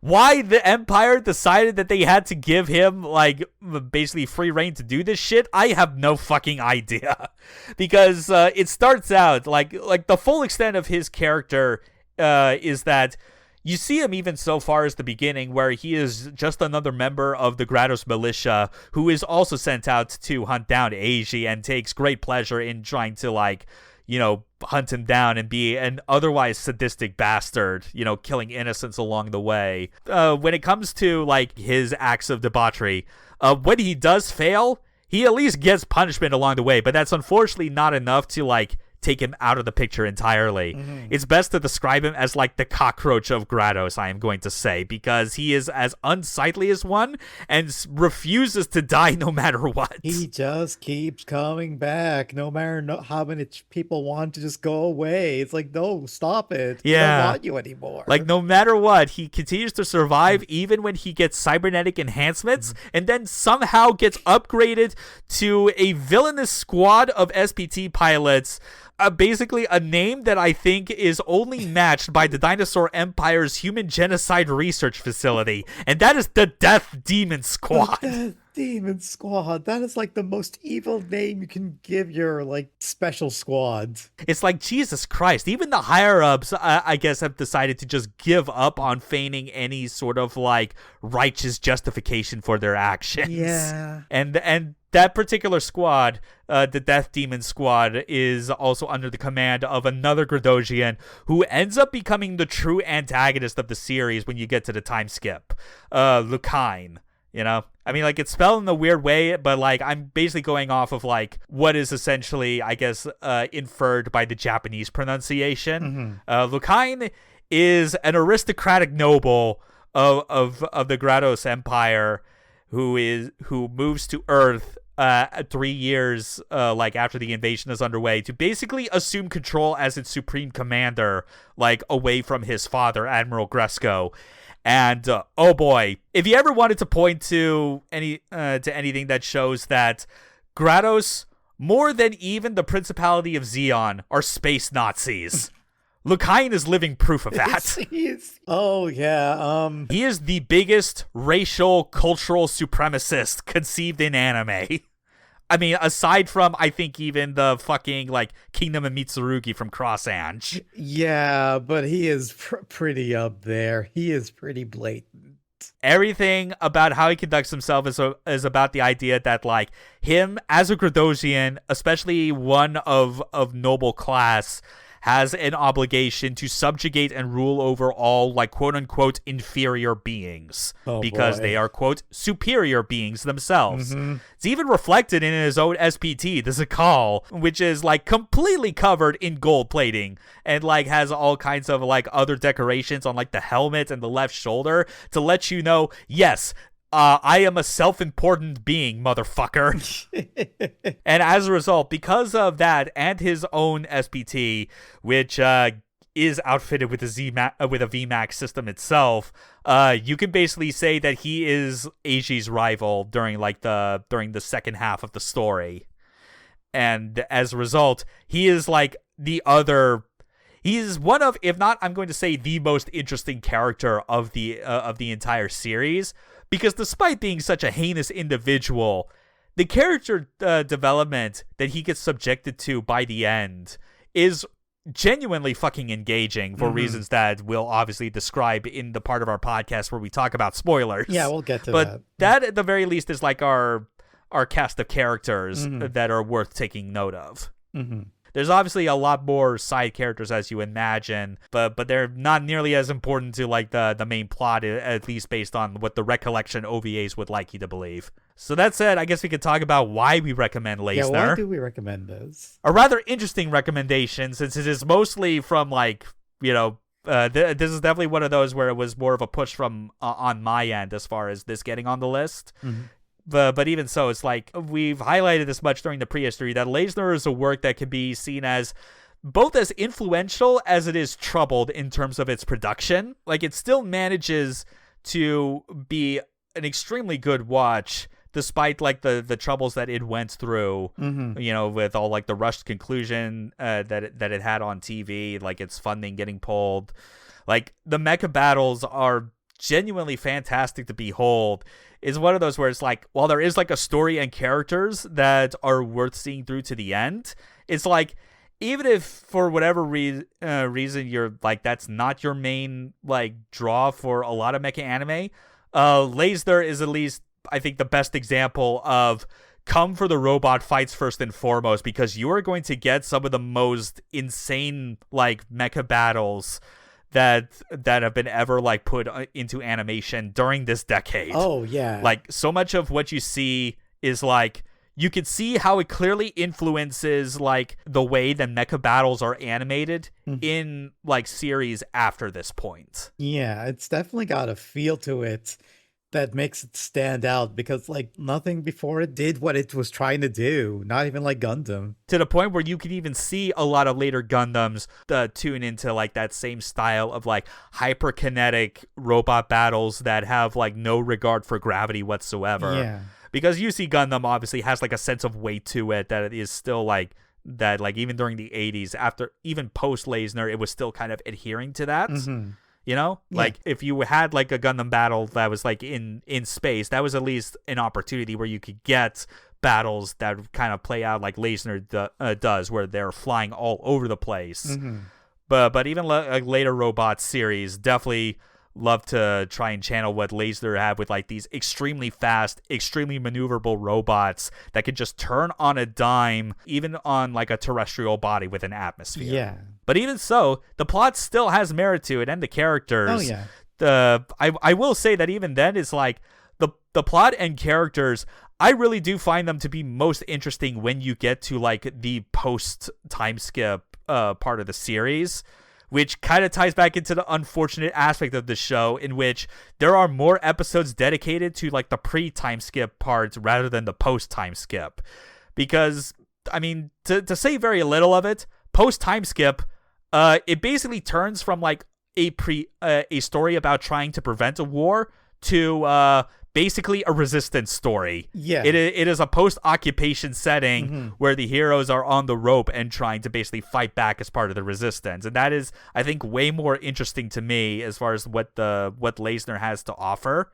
Speaker 1: Why the Empire decided that they had to give him, like, basically free reign to do this shit, I have no fucking idea. Because it starts out, like the full extent of his character is that you see him even so far as the beginning, where he is just another member of the Grados militia who is also sent out to hunt down Eiji and takes great pleasure in trying to, like, you know, hunt him down and be an otherwise sadistic bastard, you know, killing innocents along the way. When it comes to, like, his acts of debauchery, when he does fail, he at least gets punishment along the way, but that's unfortunately not enough to, like, take him out of the picture entirely. It's best to describe him as, like, the cockroach of Grados, I am going to say, because he is as unsightly as one and refuses to die no matter what.
Speaker 2: He just keeps coming back no matter how many people want to just go away. It's like, no, stop it.
Speaker 1: Yeah.
Speaker 2: I don't want you anymore.
Speaker 1: Like, no matter what, he continues to survive even when he gets cybernetic enhancements and then somehow gets upgraded to a villainous squad of SPT pilots. Basically a name that I think is only matched by the Dinosaur Empire's Human Genocide Research Facility, and that is the Death Demon Squad.
Speaker 2: The Death Demon Squad. That is, like, the most evil name you can give your, like, special squad.
Speaker 1: It's like, Jesus Christ, even the higher-ups, I guess, have decided to just give up on feigning any sort of, like, righteous justification for their actions.
Speaker 2: Yeah.
Speaker 1: And that particular squad, the Death Demon Squad, is also under the command of another Gradosian who ends up becoming the true antagonist of the series when you get to the time skip. Lukine, you know? I mean, like, it's spelled in a weird way, but, like, I'm basically going off of, like, what is essentially, I guess, inferred by the Japanese pronunciation. Lukine is an aristocratic noble of the Grados Empire who moves to Earth 3 years like after the invasion is underway to basically assume control as its supreme commander, like away from his father, Admiral Gresco. And oh boy, if you ever wanted to point to anything that shows that Grados, more than even the Principality of Zeon, are space Nazis, Lucain is living proof of that.
Speaker 2: Oh yeah,
Speaker 1: he is the biggest racial cultural supremacist conceived in anime. I mean, aside from, I think, even the fucking, like, Kingdom of Mitsurugi from Cross Ange.
Speaker 2: Yeah, but he is pretty up there. He is pretty blatant.
Speaker 1: Everything about how he conducts himself is about the idea that, like, him as a Gradosian, especially one of noble class, has an obligation to subjugate and rule over all, like, quote-unquote inferior beings, because they are, quote, superior beings themselves. It's even reflected in his own SPT, the Zakal, which is, like, completely covered in gold plating and, like, has all kinds of, like, other decorations on, like, the helmet and the left shoulder to let you know, yes, I am a self-important being, motherfucker. And as a result, because of that and his own SPT, which is outfitted with a VMAX system itself, you can basically say that he is Eiji's rival during the second half of the story. And as a result, he is like he is one of, if not, I'm going to say the most interesting character of the entire series. Because despite being such a heinous individual, the character development that he gets subjected to by the end is genuinely fucking engaging for reasons that we'll obviously describe in the part of our podcast where we talk about spoilers.
Speaker 2: Yeah, we'll get to
Speaker 1: that.
Speaker 2: But
Speaker 1: that, at the very least, is like our cast of characters that are worth taking note of. There's obviously a lot more side characters, as you imagine, but they're not nearly as important to, like, the main plot, at least based on what the recollection OVAs would like you to believe. So that said, I guess we could talk about why we recommend Layzner.
Speaker 2: Yeah, why do we recommend this?
Speaker 1: A rather interesting recommendation, since it is mostly from, like, you know, this is definitely one of those where it was more of a push from on my end as far as this getting on the list. But even so, it's like we've highlighted this much during the prehistory that Layzner is a work that can be seen as both as influential as it is troubled in terms of its production. Like, it still manages to be an extremely good watch despite, like, the troubles that it went through, you know, with all, like, the rushed conclusion that it had on TV, like its funding getting pulled. Like, the mecha battles are genuinely fantastic to behold. Is one of those where it's like, while there is, like, a story and characters that are worth seeing through to the end, it's like, even if for whatever reason you're like, that's not your main, like, draw for a lot of mecha anime, Layzner is at least, I think, the best example of come for the robot fights first and foremost, because you are going to get some of the most insane, like, mecha battles that have been ever, like, put into animation during this decade.
Speaker 2: Oh yeah,
Speaker 1: like, so much of what you see is, like, you can see how it clearly influences, like, the way that mecha battles are animated in, like, series after this point.
Speaker 2: Yeah, it's definitely got a feel to it that makes it stand out, because, like, nothing before it did what it was trying to do, not even, like, Gundam.
Speaker 1: To the point where you can even see a lot of later Gundams tune into, like, that same style of, like, hyperkinetic robot battles that have, like, no regard for gravity whatsoever.
Speaker 2: Yeah.
Speaker 1: Because UC Gundam obviously has, like, a sense of weight to it that it is still, like, that, like, even during the 80s, after, even post Layzner, it was still kind of adhering to that. You know, like, if you had, like, a Gundam battle that was, like, in space, that was at least an opportunity where you could get battles that kind of play out like Layzner does, where they're flying all over the place. But even later robot series definitely love to try and channel what Layzner have with, like, these extremely fast, extremely maneuverable robots that can just turn on a dime, even on, like, a terrestrial body with an atmosphere.
Speaker 2: Yeah.
Speaker 1: But even so, the plot still has merit to it, and the characters.
Speaker 2: Oh yeah.
Speaker 1: I will say that even then, it's like the plot and characters, I really do find them to be most interesting when you get to, like, the post time skip part of the series, which kind of ties back into the unfortunate aspect of the show in which there are more episodes dedicated to like the pre-time skip parts rather than the post-time skip. Because, I mean, to say very little of it, post-time skip, it basically turns from like a story about trying to prevent a war to basically a resistance story.
Speaker 2: Yeah.
Speaker 1: It is a post-occupation setting where the heroes are on the rope and trying to basically fight back as part of the resistance. And that is, I think, way more interesting to me as far as what Layzner has to offer.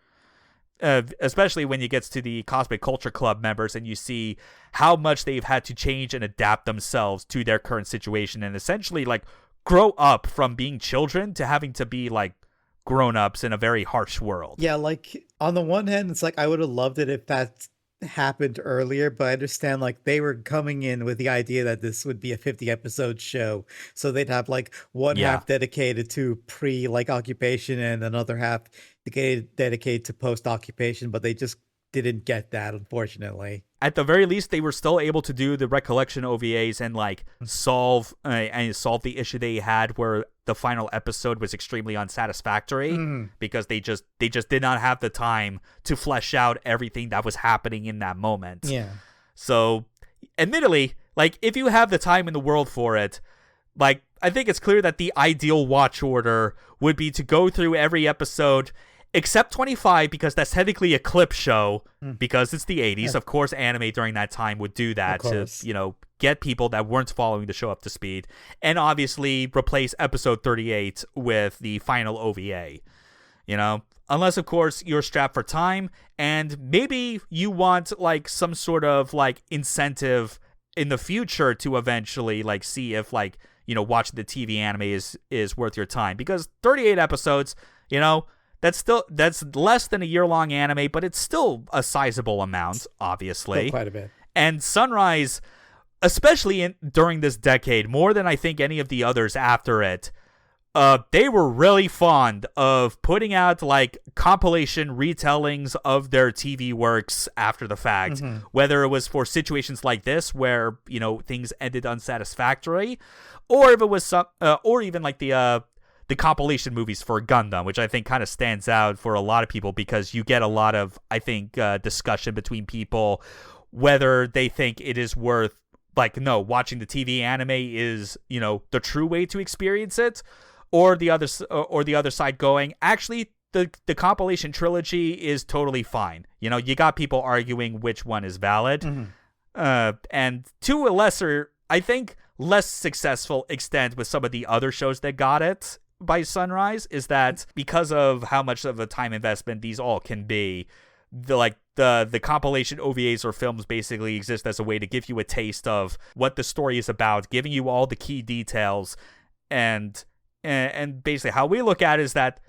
Speaker 1: Especially when you get to the Cosmic Culture Club members and you see how much they've had to change and adapt themselves to their current situation and essentially like grow up from being children to having to be like grown-ups in a very harsh world.
Speaker 2: Yeah, like on the one hand, it's like I would have loved it if that happened earlier, but I understand like they were coming in with the idea that this would be a 50 episode show, so they'd have like one half dedicated to pre like occupation and another half dedicated to post occupation, but they just didn't get that, unfortunately.
Speaker 1: At the very least, they were still able to do the recollection OVAs and like solve the issue they had where the final episode was extremely unsatisfactory because they just did not have the time to flesh out everything that was happening in that moment.
Speaker 2: Yeah.
Speaker 1: So, admittedly, like if you have the time in the world for it, like I think it's clear that the ideal watch order would be to go through every episode except 25 because that's technically a clip show because it's the 80s. Of course, anime during that time would do that to, you know, get people that weren't following the show up to speed. And obviously replace episode 38 with the final OVA, you know, unless, of course, you're strapped for time and maybe you want like some sort of like incentive in the future to eventually like see if like, you know, watching the TV anime is worth your time because 38 episodes, you know, that's less than a year-long anime, but it's still a sizable amount, obviously.
Speaker 2: Still quite a bit.
Speaker 1: And Sunrise, especially during this decade, more than I think any of the others after it, they were really fond of putting out like compilation retellings of their TV works after the fact, whether it was for situations like this where, you know, things ended unsatisfactory, or if it was or even like the compilation movies for Gundam, which I think kind of stands out for a lot of people because you get a lot of, I think, discussion between people whether they think it is worth, like, no, watching the TV anime is, you know, the true way to experience it, or the other side going, actually, the compilation trilogy is totally fine. You know, you got people arguing which one is valid, and to a lesser, I think, less successful extent with some of the other shows that got it by Sunrise is that because of how much of a time investment these all can be, the compilation OVAs or films basically exist as a way to give you a taste of what the story is about, giving you all the key details, and basically how we look at it is that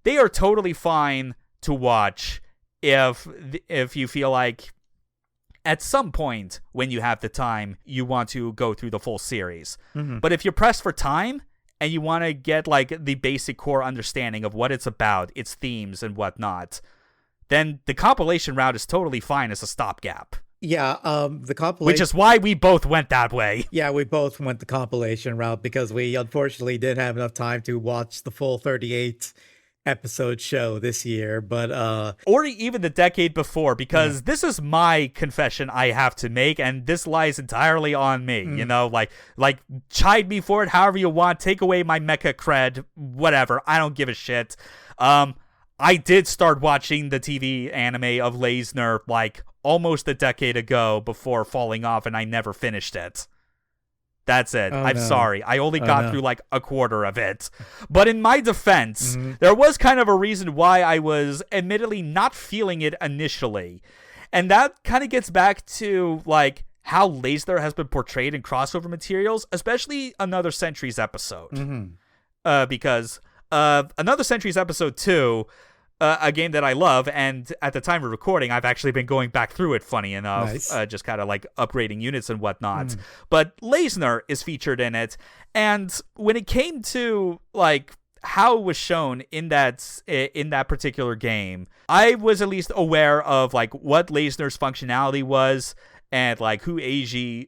Speaker 1: they are totally fine to watch if you feel like at some point when you have the time you want to go through the full series. But if you're pressed for time and you want to get like the basic core understanding of what it's about, its themes and whatnot, then the compilation route is totally fine as a stopgap.
Speaker 2: Yeah, the compilation...
Speaker 1: Which is why we both went that way.
Speaker 2: Yeah, we both went the compilation route because we unfortunately didn't have enough time to watch the full 38 episode show this year, but
Speaker 1: or even the decade before, because this is my confession I have to make, and this lies entirely on me. You know, like chide me for it however you want, take away my mecha cred, whatever, I don't give a shit. I did start watching the TV anime of Layzner like almost a decade ago before falling off, and I never finished it. That's it. I'm sorry. I only got through like a quarter of it. But in my defense, there was kind of a reason why I was admittedly not feeling it initially. And that kind of gets back to like how Layzner has been portrayed in crossover materials, especially Another Century's episode. Because Another Century's episode 2, a game that I love, and at the time of recording, I've actually been going back through it, funny enough, just kind of like upgrading units and whatnot. But Layzner is featured in it, and when it came to like how it was shown in that particular game, I was at least aware of like what Layzner's functionality was, and like who Eiji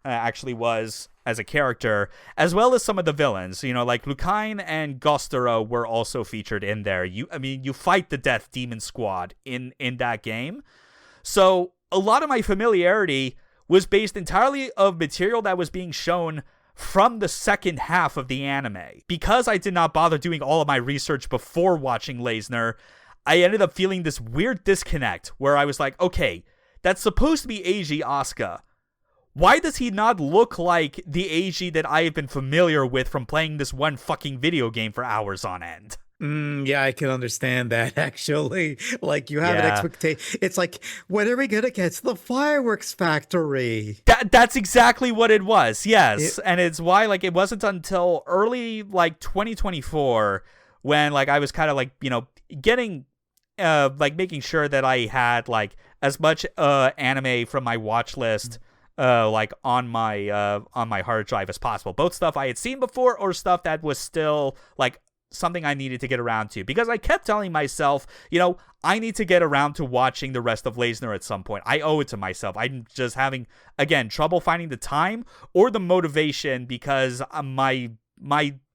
Speaker 1: actually was. as a character, as well as some of the villains. You know, like Lukine and Gostoro were also featured in there. You fight the Death Demon Squad in that game. So a lot of my familiarity was based entirely of material that was being shown from the second half of the anime. Because I did not bother doing all of my research before watching Layzner, I ended up feeling this weird disconnect where I was like, okay, that's supposed to be Eiji Asuka. Why does he not look like the Eiji that I have been familiar with from playing this one fucking video game for hours on end?
Speaker 2: Yeah, I can understand that, actually. Like, you have an expectation. It's like, when are we going to get to the fireworks factory?
Speaker 1: That's exactly what it was, yes. And it's why, like, it wasn't until early, like, 2024 when, like, I was kind of, like, you know, getting, like, making sure that I had, like, as much anime from my watch list like on my hard drive as possible. Both stuff I had seen before or stuff that was still, like, something I needed to get around to, because I kept telling myself, you know, I need to get around to watching the rest of Layzner at some point. I owe it to myself. I'm just having, again, trouble finding the time or the motivation, because my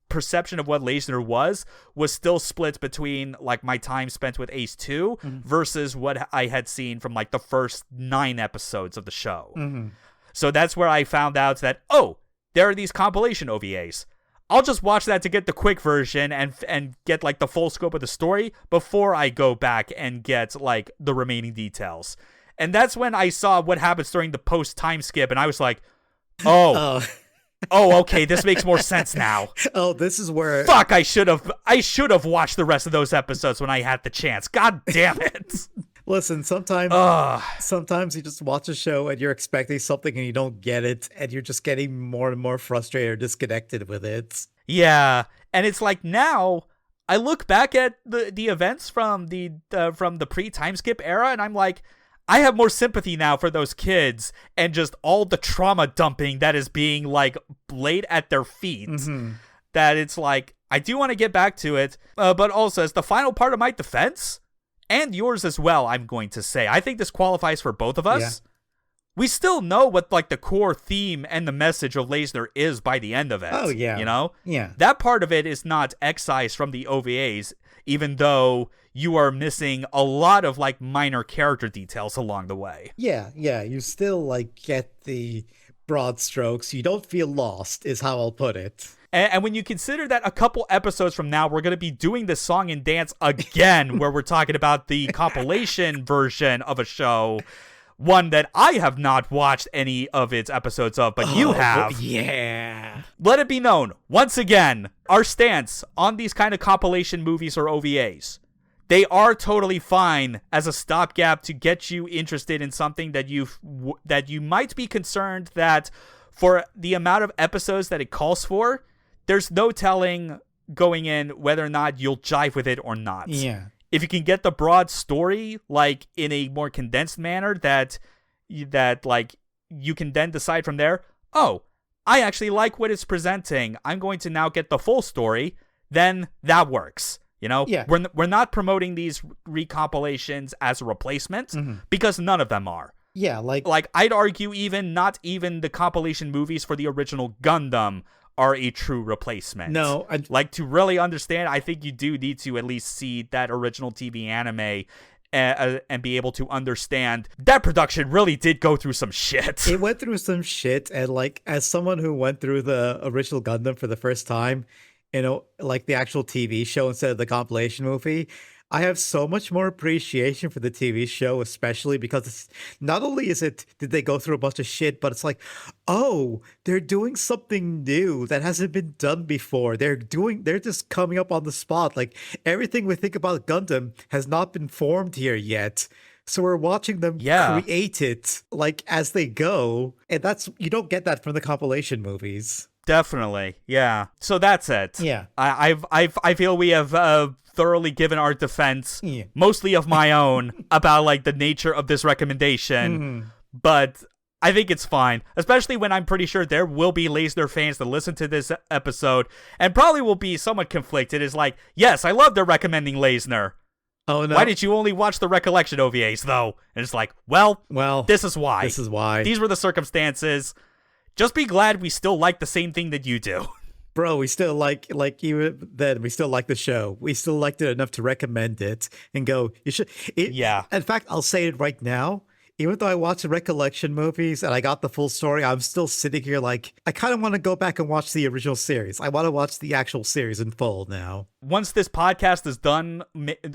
Speaker 1: perception of what Layzner was still split between, like, my time spent with Ace 2 versus what I had seen from, like, the first 9 episodes of the show. So that's where I found out that, oh, there are these compilation OVAs. I'll just watch that to get the quick version and get, like, the full scope of the story before I go back and get, like, the remaining details. And that's when I saw what happens during the post-time skip, and I was like, oh, okay, this makes more sense now.
Speaker 2: Oh, this is where...
Speaker 1: Fuck, I should have watched the rest of those episodes when I had the chance. God damn it.
Speaker 2: Listen, sometimes you just watch a show and you're expecting something and you don't get it, and you're just getting more and more frustrated or disconnected with it.
Speaker 1: Yeah, and it's like, now I look back at the events from the pre-time skip era, and I'm like, I have more sympathy now for those kids and just all the trauma dumping that is being, like, laid at their feet. That it's like, I do want to get back to it, but also, as the final part of my defense, and yours as well, I'm going to say, I think this qualifies for both of us. Yeah. We still know what, like, the core theme and the message of Layzner is by the end of it.
Speaker 2: Oh, yeah.
Speaker 1: You know?
Speaker 2: Yeah.
Speaker 1: That part of it is not excised from the OVAs, even though you are missing a lot of, like, minor character details along the way.
Speaker 2: Yeah. You still, like, get the broad strokes. You don't feel lost, is how I'll put it.
Speaker 1: And when you consider that a couple episodes from now, we're going to be doing this song and dance again, where we're talking about the compilation version of a show, one that I have not watched any of its episodes of, but you have.
Speaker 2: Yeah.
Speaker 1: Let it be known, once again, our stance on these kind of compilation movies or OVAs. They are totally fine as a stopgap to get you interested in something that you might be concerned that, for the amount of episodes that it calls for, there's no telling going in whether or not you'll jive with it or not.
Speaker 2: Yeah.
Speaker 1: If you can get the broad story, like, in a more condensed manner that like, you can then decide from there, oh, I actually like what it's presenting, I'm going to now get the full story, then that works. You know,
Speaker 2: yeah.
Speaker 1: We're not promoting these recompilations as a replacement, because none of them are.
Speaker 2: Yeah, like
Speaker 1: I'd argue not even the compilation movies for the original Gundam are a true replacement.
Speaker 2: No,
Speaker 1: like, to really understand, I think you do need to at least see that original TV anime and be able to understand that production really did go through some shit.
Speaker 2: It went through some shit, and, like, as someone who went through the original Gundam for the first time, you know, like, the actual TV show instead of the compilation movie, I have so much more appreciation for the TV show, especially because it's not only did they go through a bunch of shit, but it's like, oh, they're doing something new that hasn't been done before. They're just coming up on the spot. Like, everything we think about Gundam has not been formed here yet. So we're watching them create it, like, as they go. And you don't get that from the compilation movies.
Speaker 1: Definitely. Yeah. So that's it.
Speaker 2: Yeah.
Speaker 1: I feel we have thoroughly given our defense, mostly of my own, about, like, the nature of this recommendation. But I think it's fine, especially when I'm pretty sure there will be Layzner fans that listen to this episode and probably will be somewhat conflicted. It's like, yes, I love they're recommending Layzner.
Speaker 2: Oh, no.
Speaker 1: Why did you only watch the recollection OVAs, though? And it's like, well, this is why.
Speaker 2: This is why.
Speaker 1: These were the circumstances. just be glad we still like the same thing that you do.
Speaker 2: Bro, we still like even then, we still like the show. We still liked it enough to recommend it and go, you should.
Speaker 1: Yeah.
Speaker 2: In fact, I'll say it right now. Even though I watched the recollection movies and I got the full story, I'm still sitting here like, I kind of want to go back and watch the original series. I want to watch the actual series in full now.
Speaker 1: Once this podcast is done,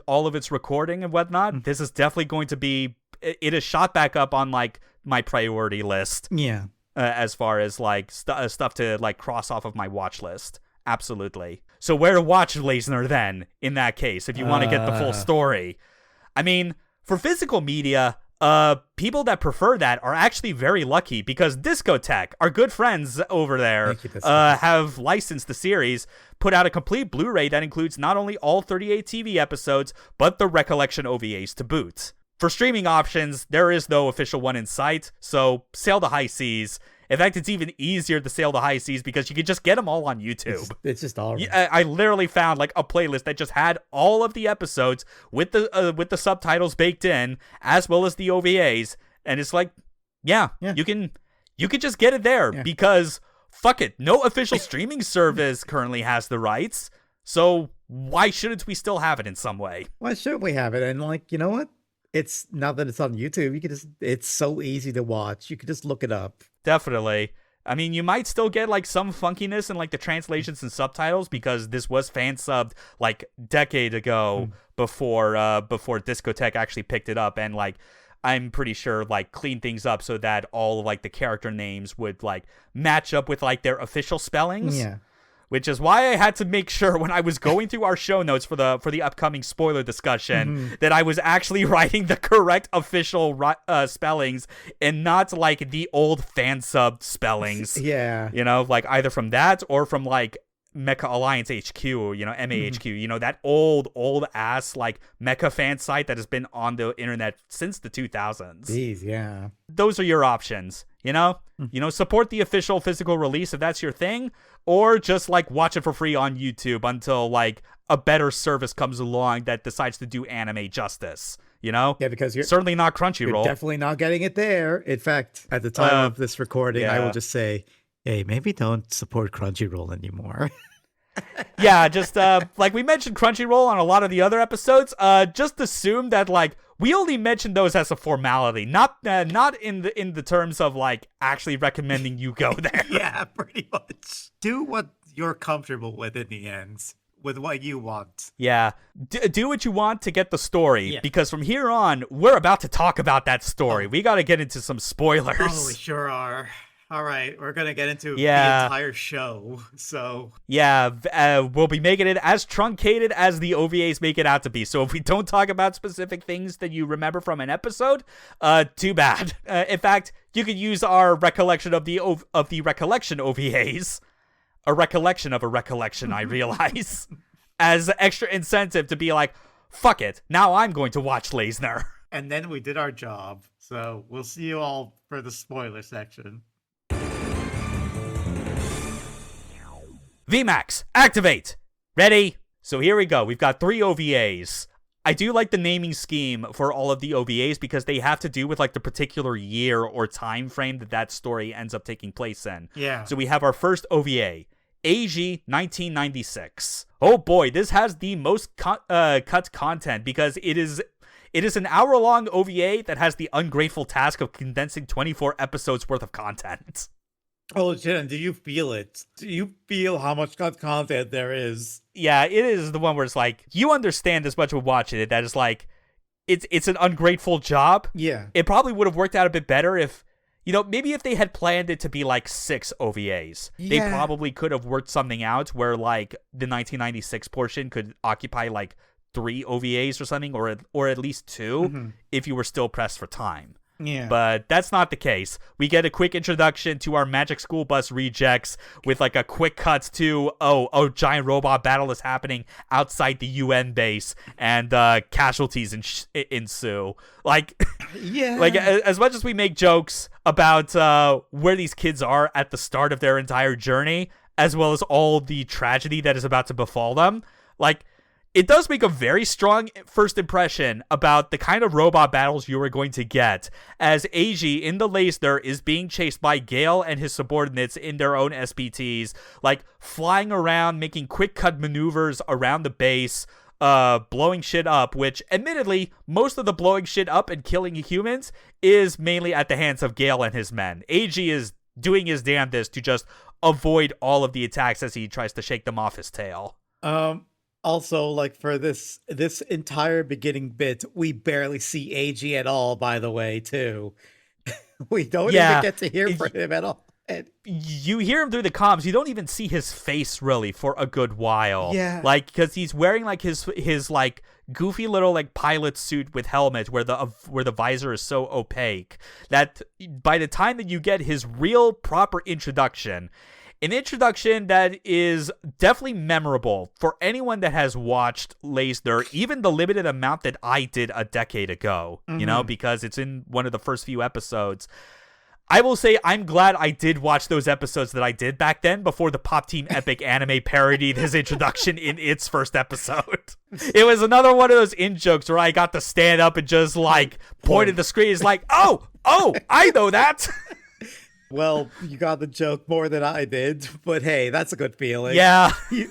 Speaker 1: all of its recording and whatnot, this is definitely going to be, it is shot back up on like my priority list.
Speaker 2: Yeah.
Speaker 1: As far as like stuff to like cross off of my watch list. Absolutely. So where to watch Layzner then, in that case, if you want to get the full story? I mean, for physical media, people that prefer that are actually very lucky because Discotech, our good friends over there, have licensed the series, put out a complete Blu-ray that includes not only all 38 TV episodes, but the Recollection OVAs to boot. For streaming options, there is no official one in sight, so sail the high seas. In fact, it's even easier to sail the high seas because you can just get them all on YouTube.
Speaker 2: It's just all right.
Speaker 1: I literally found like a playlist that just had all of the episodes with the subtitles baked in, as well as the OVAs, and it's like, yeah. you can just get it there because fuck it, no official streaming service currently has the rights, so why shouldn't we still have it in some way?
Speaker 2: Why shouldn't we have it? And like, you know what? It's now that it's on YouTube, you can just, it's so easy to watch. You can just look it up.
Speaker 1: Definitely. I mean, you might still get like some funkiness in like the translations and subtitles because this was fan subbed like decade ago before Discotech actually picked it up, and like I'm pretty sure like cleaned things up so that all of like the character names would like match up with like their official spellings.
Speaker 2: Yeah.
Speaker 1: Which is why I had to make sure when I was going through our show notes for the upcoming spoiler discussion that I was actually writing the correct official spellings and not like the old fan sub spellings.
Speaker 2: Yeah.
Speaker 1: You know, like either from that or from like Mecha Alliance HQ, you know, MAHQ, you know, that old ass like mecha fan site that has been on the internet since the 2000s.
Speaker 2: Jeez, yeah.
Speaker 1: Those are your options, you know? You know, support the official physical release if that's your thing, or just like watch it for free on YouTube until like a better service comes along that decides to do anime justice, you know?
Speaker 2: Yeah, because you're
Speaker 1: certainly not Crunchyroll.
Speaker 2: You're definitely not getting it there. In fact, at the time of this recording, I will just say, hey, maybe don't support Crunchyroll anymore.
Speaker 1: Yeah, just like we mentioned Crunchyroll on a lot of the other episodes, just assume that like we only mention those as a formality, not in the terms of like actually recommending you go there.
Speaker 2: Yeah, pretty much. Do what you're comfortable with in the end, with what you want.
Speaker 1: Yeah, do what you want to get the story, because from here on, we're about to talk about that story. We got to get into some spoilers.
Speaker 2: Oh, we sure are. All right, we're going to get into the entire show, so...
Speaker 1: Yeah, we'll be making it as truncated as the OVAs make it out to be, so if we don't talk about specific things that you remember from an episode, too bad. In fact, you could use our recollection of the recollection OVAs, a recollection of a recollection, I realize, as extra incentive to be like, fuck it, now I'm going to watch Layzner.
Speaker 2: And then we did our job, so we'll see you all for the spoiler section.
Speaker 1: VMAX, activate! Ready? So here we go. We've got 3 OVAs. I do like the naming scheme for all of the OVAs because they have to do with like the particular year or time frame that story ends up taking place in.
Speaker 2: Yeah.
Speaker 1: So we have our first OVA, AG 1996. Oh boy, this has the most cut content because it is an hour-long OVA that has the ungrateful task of condensing 24 episodes worth of content.
Speaker 2: Oh, Jen, do you feel it? Do you feel how much content there is?
Speaker 1: Yeah, it is the one where it's like, you understand as much of watching it that it's like, it's an ungrateful job.
Speaker 2: Yeah.
Speaker 1: It probably would have worked out a bit better if, you know, maybe if they had planned it to be like 6 OVAs. They probably could have worked something out where like the 1996 portion could occupy like 3 OVAs or something, or at least 2 if you were still pressed for time.
Speaker 2: Yeah.
Speaker 1: But that's not the case. We get a quick introduction to our Magic School Bus rejects with like a quick cut to, giant robot battle is happening outside the UN base and casualties ensue. Like, like as much as we make jokes about where these kids are at the start of their entire journey, as well as all the tragedy that is about to befall them, like, it does make a very strong first impression about the kind of robot battles you are going to get, as Eiji in the Layzner is being chased by Gale and his subordinates in their own SPTs, like flying around, making quick cut maneuvers around the base, blowing shit up, which admittedly, most of the blowing shit up and killing humans is mainly at the hands of Gale and his men. Eiji is doing his damnedest to just avoid all of the attacks as he tries to shake them off his tail.
Speaker 2: Also, like, for this entire beginning bit, we barely see Eiji at all, by the way, too. We don't even get to hear from him at all.
Speaker 1: You hear him through the comms. You don't even see his face, really, for a good while.
Speaker 2: Yeah.
Speaker 1: Like, because he's wearing, like, his like, goofy little, like, pilot suit with helmet where the visor is so opaque that by the time that you get his real, proper introduction, an introduction that is definitely memorable for anyone that has watched Layzner, even the limited amount that I did a decade ago, you know, because it's in one of the first few episodes. I will say I'm glad I did watch those episodes that I did back then before the Pop Team Epic anime parodied his introduction in its first episode. It was another one of those in-jokes where I got to stand up and just, like, point at the screen. It's like, oh, I know that.
Speaker 2: Well, you got the joke more than I did, but hey, that's a good feeling.
Speaker 1: Yeah.
Speaker 2: You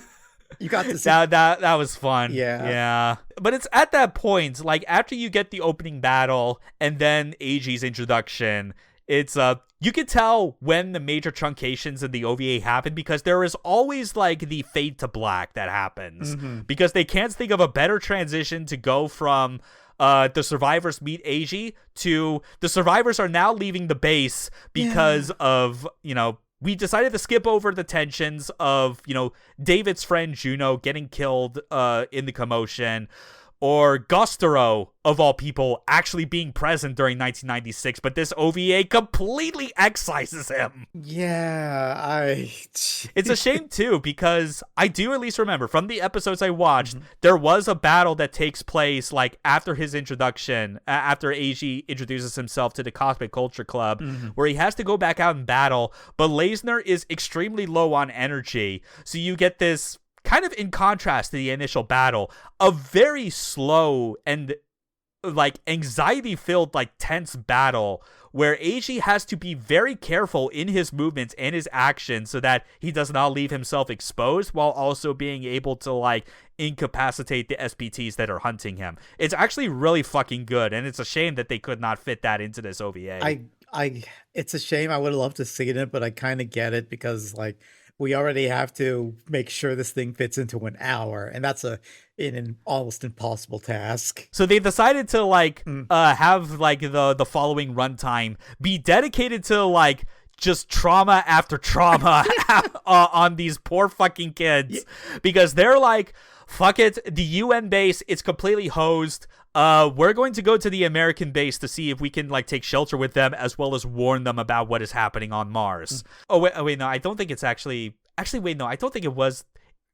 Speaker 2: got to see
Speaker 1: that was fun.
Speaker 2: Yeah.
Speaker 1: But it's at that point, like, after you get the opening battle and then Eiji's introduction, it's you can tell when the major truncations in the OVA happen because there is always, like, the fade to black that happens because they can't think of a better transition to go from the survivors meet Eiji to the survivors are now leaving the base because of, you know, we decided to skip over the tensions of, you know, David's friend Juno getting killed in the commotion, or Gostoro, of all people, actually being present during 1996, but this OVA completely excises him.
Speaker 2: Yeah,
Speaker 1: It's a shame, too, because I do at least remember, from the episodes I watched, there was a battle that takes place, like, after his introduction, after Eiji introduces himself to the Cosmic Culture Club, where he has to go back out and battle, but Layzner is extremely low on energy, so you get this, kind of in contrast to the initial battle, a very slow and, like, anxiety-filled, like, tense battle where Eiji has to be very careful in his movements and his actions so that he does not leave himself exposed while also being able to, like, incapacitate the SPTs that are hunting him. It's actually really fucking good, and it's a shame that they could not fit that into this OVA.
Speaker 2: It's a shame. I would have loved to see it, but I kind of get it because, like, we already have to make sure this thing fits into an hour, and that's an almost impossible task.
Speaker 1: So they decided to, like, have, like, the following runtime be dedicated to, like, just trauma after trauma on these poor fucking kids, because they're like, fuck it, the UN base, it's completely hosed. We're going to go to the American base to see if we can, like, take shelter with them as well as warn them about what is happening on Mars. Oh, wait, no, I don't think it's actually, wait, no, I don't think it was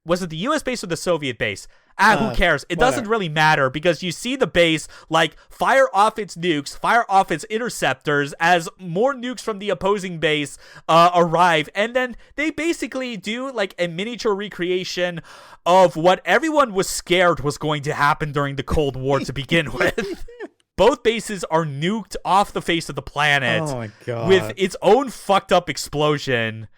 Speaker 1: it the US base or the Soviet base? Who cares? It doesn't really matter because you see the base, like, fire off its nukes, fire off its interceptors as more nukes from the opposing base arrive. And then they basically do, like, a miniature recreation of what everyone was scared was going to happen during the Cold War to begin with. Both bases are nuked off the face of the planet.
Speaker 2: Oh my God.
Speaker 1: With its own fucked up explosion.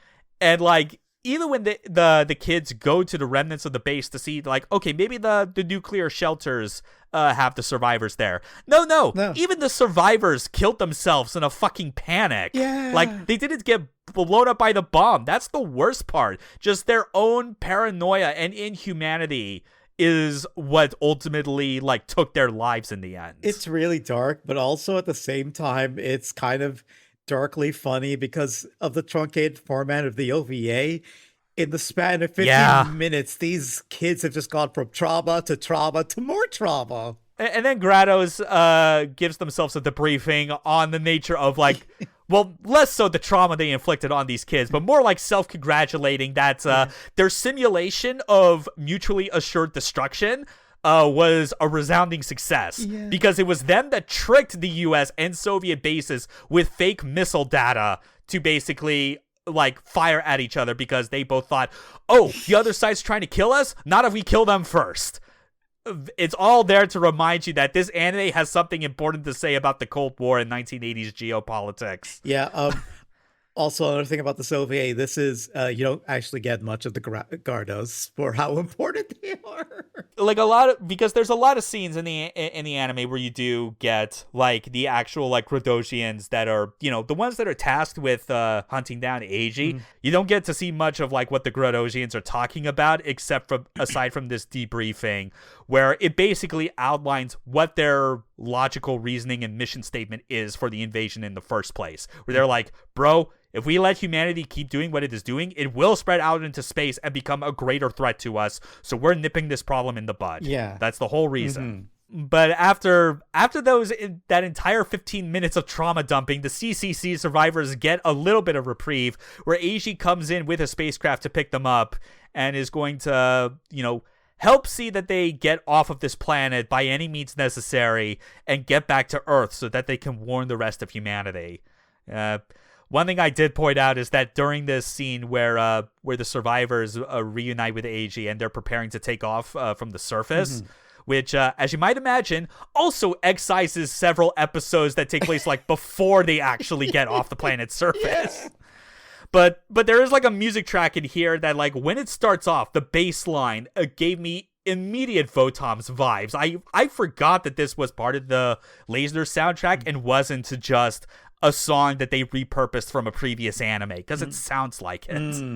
Speaker 1: And, like, even when the kids go to the remnants of the base to see, like, okay, maybe the nuclear shelters have the survivors there. No. Even the survivors killed themselves in a fucking panic.
Speaker 2: Yeah.
Speaker 1: Like, they didn't get blown up by the bomb. That's the worst part. Just their own paranoia and inhumanity is what ultimately, like, took their lives in the end.
Speaker 2: It's really dark, but also at the same time, it's kind of darkly funny because of the truncated format of the OVA. In the span of 15 minutes, these kids have just gone from trauma to more trauma.
Speaker 1: And then Grados gives themselves a debriefing on the nature of, like, well, less so the trauma they inflicted on these kids, but more like self-congratulating that their simulation of mutually assured destruction was a resounding success because it was them that tricked the US and Soviet bases with fake missile data to basically, like, fire at each other because they both thought, oh, the other side's trying to kill us? Not if we kill them first. it's all there to remind you that this anime has something important to say about the Cold War and 1980s geopolitics.
Speaker 2: Yeah. Also, another thing about this OVA, this is you don't actually get much of the Gardos for how important they are.
Speaker 1: Like because there's a lot of scenes in the anime where you do get like the actual like Gradosians that are, you know, the ones that are tasked with hunting down Eiji. You don't get to see much of like what the Gradosians are talking about, except from aside from this debriefing where it basically outlines what their logical reasoning and mission statement is for the invasion in the first place. Where they're like, bro, if we let humanity keep doing what it is doing, it will spread out into space and become a greater threat to us. So we're nipping this problem in the bud.
Speaker 2: Yeah.
Speaker 1: That's the whole reason. But after that entire 15 minutes of trauma dumping, the CCC survivors get a little bit of reprieve where Eiji comes in with a spacecraft to pick them up and is going to, you know, help see that they get off of this planet by any means necessary and get back to Earth so that they can warn the rest of humanity. One thing I did point out is that during this scene where the survivors reunite with Eiji and they're preparing to take off from the surface, which, as you might imagine, also excises several episodes that take place like before they actually get off the planet's surface.
Speaker 2: Yeah.
Speaker 1: But there is like a music track in here that like when it starts off, the bass line gave me immediate Votom's vibes. I forgot that this was part of the Layzner soundtrack and wasn't just a song that they repurposed from a previous anime, because it sounds like it.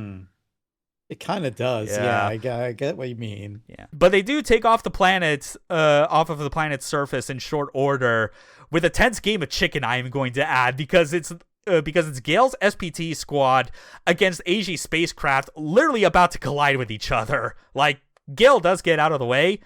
Speaker 2: It kind of does. Yeah, I get what you mean.
Speaker 1: Yeah, but they do take off the planet, off of the planet's surface in short order with a tense game of chicken. I am going to add because it's Gale's SPT squad against Eiji's spacecraft, literally about to collide with each other. Like Gale does get out of the way,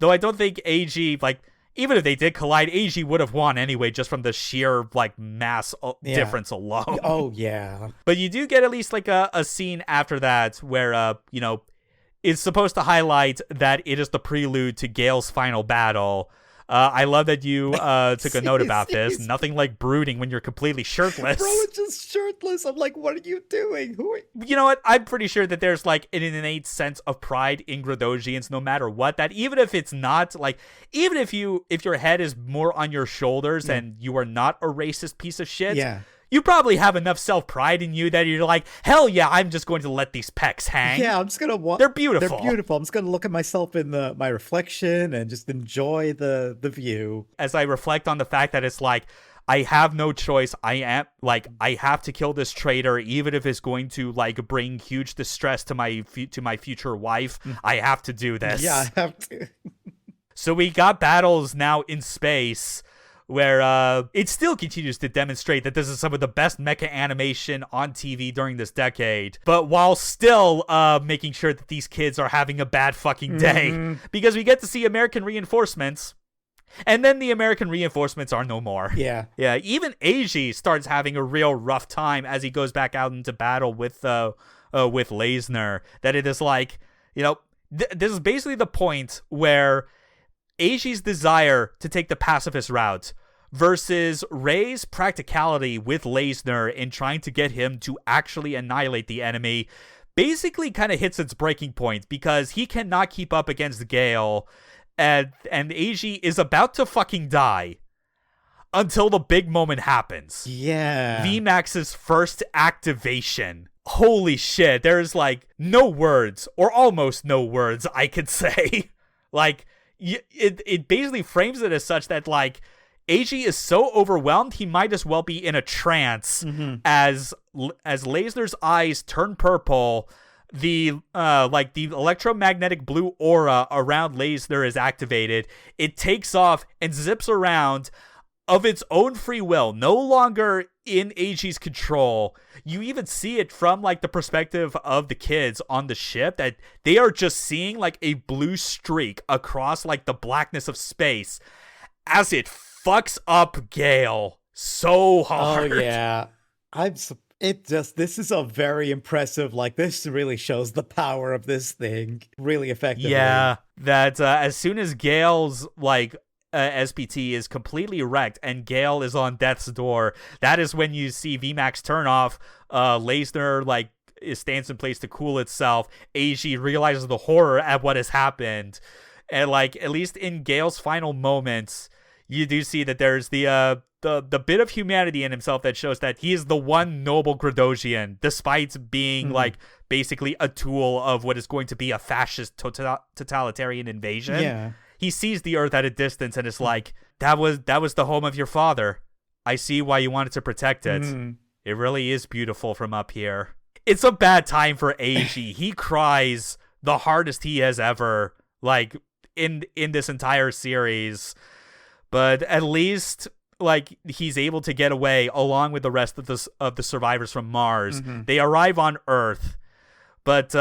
Speaker 1: though I don't think Eiji like. Even if they did collide, Eiji would have won anyway, just from the sheer like mass difference alone.
Speaker 2: Oh yeah.
Speaker 1: But you do get at least like a scene after that where you know, it's supposed to highlight that it is the prelude to Gale's final battle. I love that you took a note about this. Nothing like brooding when you're completely shirtless.
Speaker 2: Bro, it's just shirtless. I'm like, what are you doing? Who are
Speaker 1: you know what? I'm pretty sure that there's like an innate sense of pride in Gradosians, no matter what. That even if it's not like, even if your head is more on your shoulders and you are not a racist piece of shit.
Speaker 2: Yeah.
Speaker 1: You probably have enough self-pride in you that you're like, hell yeah, I'm just going to let these pecs hang.
Speaker 2: Yeah, I'm just going to
Speaker 1: They're beautiful.
Speaker 2: They're beautiful. I'm just going to look at myself in my reflection and just enjoy the view.
Speaker 1: As I reflect on the fact that it's like, I have no choice. I have to kill this traitor, even if it's going to like bring huge distress to my future wife. I have to do this.
Speaker 2: Yeah, I have to.
Speaker 1: So we got battles now in space, where it still continues to demonstrate that this is some of the best mecha animation on TV during this decade, but while still making sure that these kids are having a bad fucking day, because we get to see American reinforcements, and then the American reinforcements are no more.
Speaker 2: Yeah.
Speaker 1: Yeah, even Eiji starts having a real rough time as he goes back out into battle with Layzner, that it is like, you know, this is basically the point where Eiji's desire to take the pacifist route versus Rei's practicality with Layzner in trying to get him to actually annihilate the enemy basically kind of hits its breaking point, because he cannot keep up against Gale, and Eiji is about to fucking die until the big moment happens.
Speaker 2: Yeah.
Speaker 1: VMAX's first activation. Holy shit, there's like no words, or almost no words I could say. Like, it basically frames it as such that like Eiji is so overwhelmed he might as well be in a trance as Layzner's eyes turn purple. The electromagnetic blue aura around Layzner is activated. It takes off and zips around of its own free will, no longer in Eiji's control. You even see it from like the perspective of the kids on the ship, that they are just seeing like a blue streak across like the blackness of space as it fucks up Gale so hard.
Speaker 2: Oh yeah. This is a very impressive, like, this really shows the power of this thing really effectively.
Speaker 1: Yeah, that as soon as Gale's like SPT is completely wrecked and Gale is on death's door, that is when you see VMAX turn off. Layzner like stands in place to cool itself. Eiji realizes the horror at what has happened, And like at least in Gale's final moments, you do see that there's the bit of humanity in himself that shows that he is the one noble Gradosian, despite being like basically a tool of what is going to be a fascist totalitarian invasion.
Speaker 2: Yeah.
Speaker 1: He sees the Earth at a distance and is like, that was the home of your father. I see why you wanted to protect it. It really is beautiful from up here. It's a bad time for Eiji. He cries the hardest he has ever, like, in this entire series. But at least, like, he's able to get away along with the rest of the survivors from Mars. They arrive on Earth. But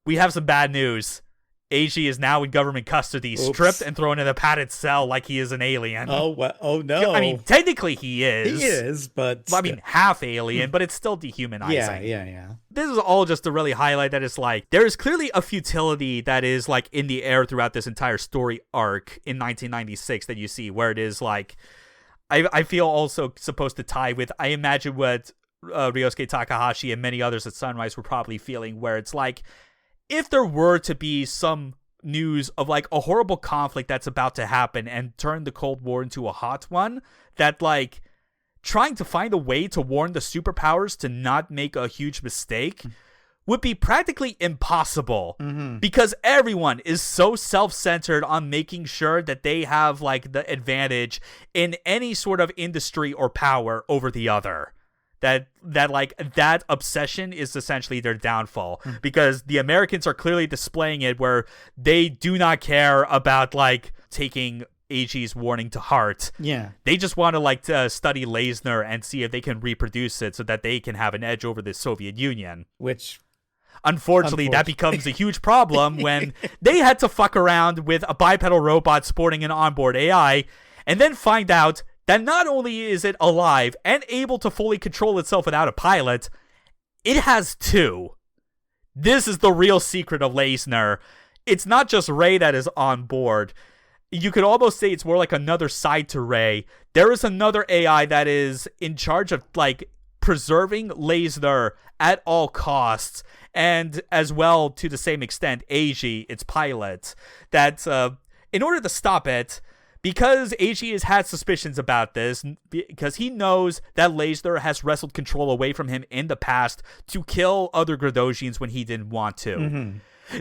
Speaker 1: we have some bad news. Eiji is now in government custody, stripped and thrown in a padded cell like he is an alien.
Speaker 2: Oh, well, oh no.
Speaker 1: I mean, technically he is.
Speaker 2: He is, but...
Speaker 1: I mean, half alien, but it's still dehumanizing.
Speaker 2: Yeah.
Speaker 1: This is all just to really highlight that it's like, there is clearly a futility that is like in the air throughout this entire story arc in 1996 that you see, where it is like, I feel also supposed to tie with, I imagine what Ryosuke Takahashi and many others at Sunrise were probably feeling, where it's like, if there were to be some news of like a horrible conflict that's about to happen and turn the Cold War into a hot one, that like trying to find a way to warn the superpowers to not make a huge mistake would be practically impossible because everyone is so self-centered on making sure that they have like the advantage in any sort of industry or power over the other. That obsession is essentially their downfall, because the Americans are clearly displaying it where they do not care about like taking Eiji's warning to heart.
Speaker 2: Yeah.
Speaker 1: They just want to like to study Layzner and see if they can reproduce it so that they can have an edge over the Soviet Union.
Speaker 2: Which
Speaker 1: Unfortunately, that becomes a huge problem when they had to fuck around with a bipedal robot sporting an onboard AI and then find out that not only is it alive and able to fully control itself without a pilot, it has two. This is the real secret of Layzner. It's not just Ray that is on board. You could almost say it's more like another side to Ray. There is another AI that is in charge of like preserving Layzner at all costs, and as well to the same extent Eiji, its pilot, that in order to stop it, because Eiji has had suspicions about this, because he knows that Layzner has wrestled control away from him in the past to kill other Gradosians when he didn't want to.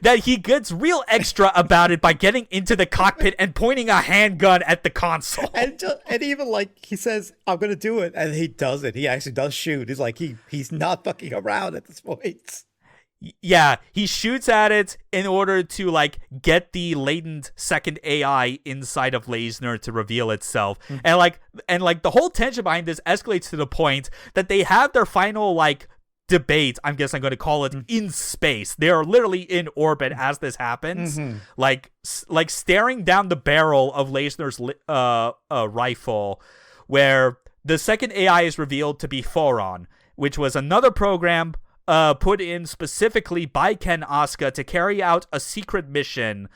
Speaker 1: That he gets real extra about it by getting into the cockpit and pointing a handgun at the console.
Speaker 2: And even like he says, I'm going to do it. And he does it. He actually does shoot. He's like, he's not fucking around at this point.
Speaker 1: Yeah, he shoots at it in order to like get the latent second AI inside of Layzner to reveal itself. And the whole tension behind this escalates to the point that they have their final like debate, I guess I'm going to call it, in space. They are literally in orbit as this happens, like staring down the barrel of Layzner's rifle, where the second AI is revealed to be Foron, which was another program put in specifically by Ken Asuka to carry out a secret mission,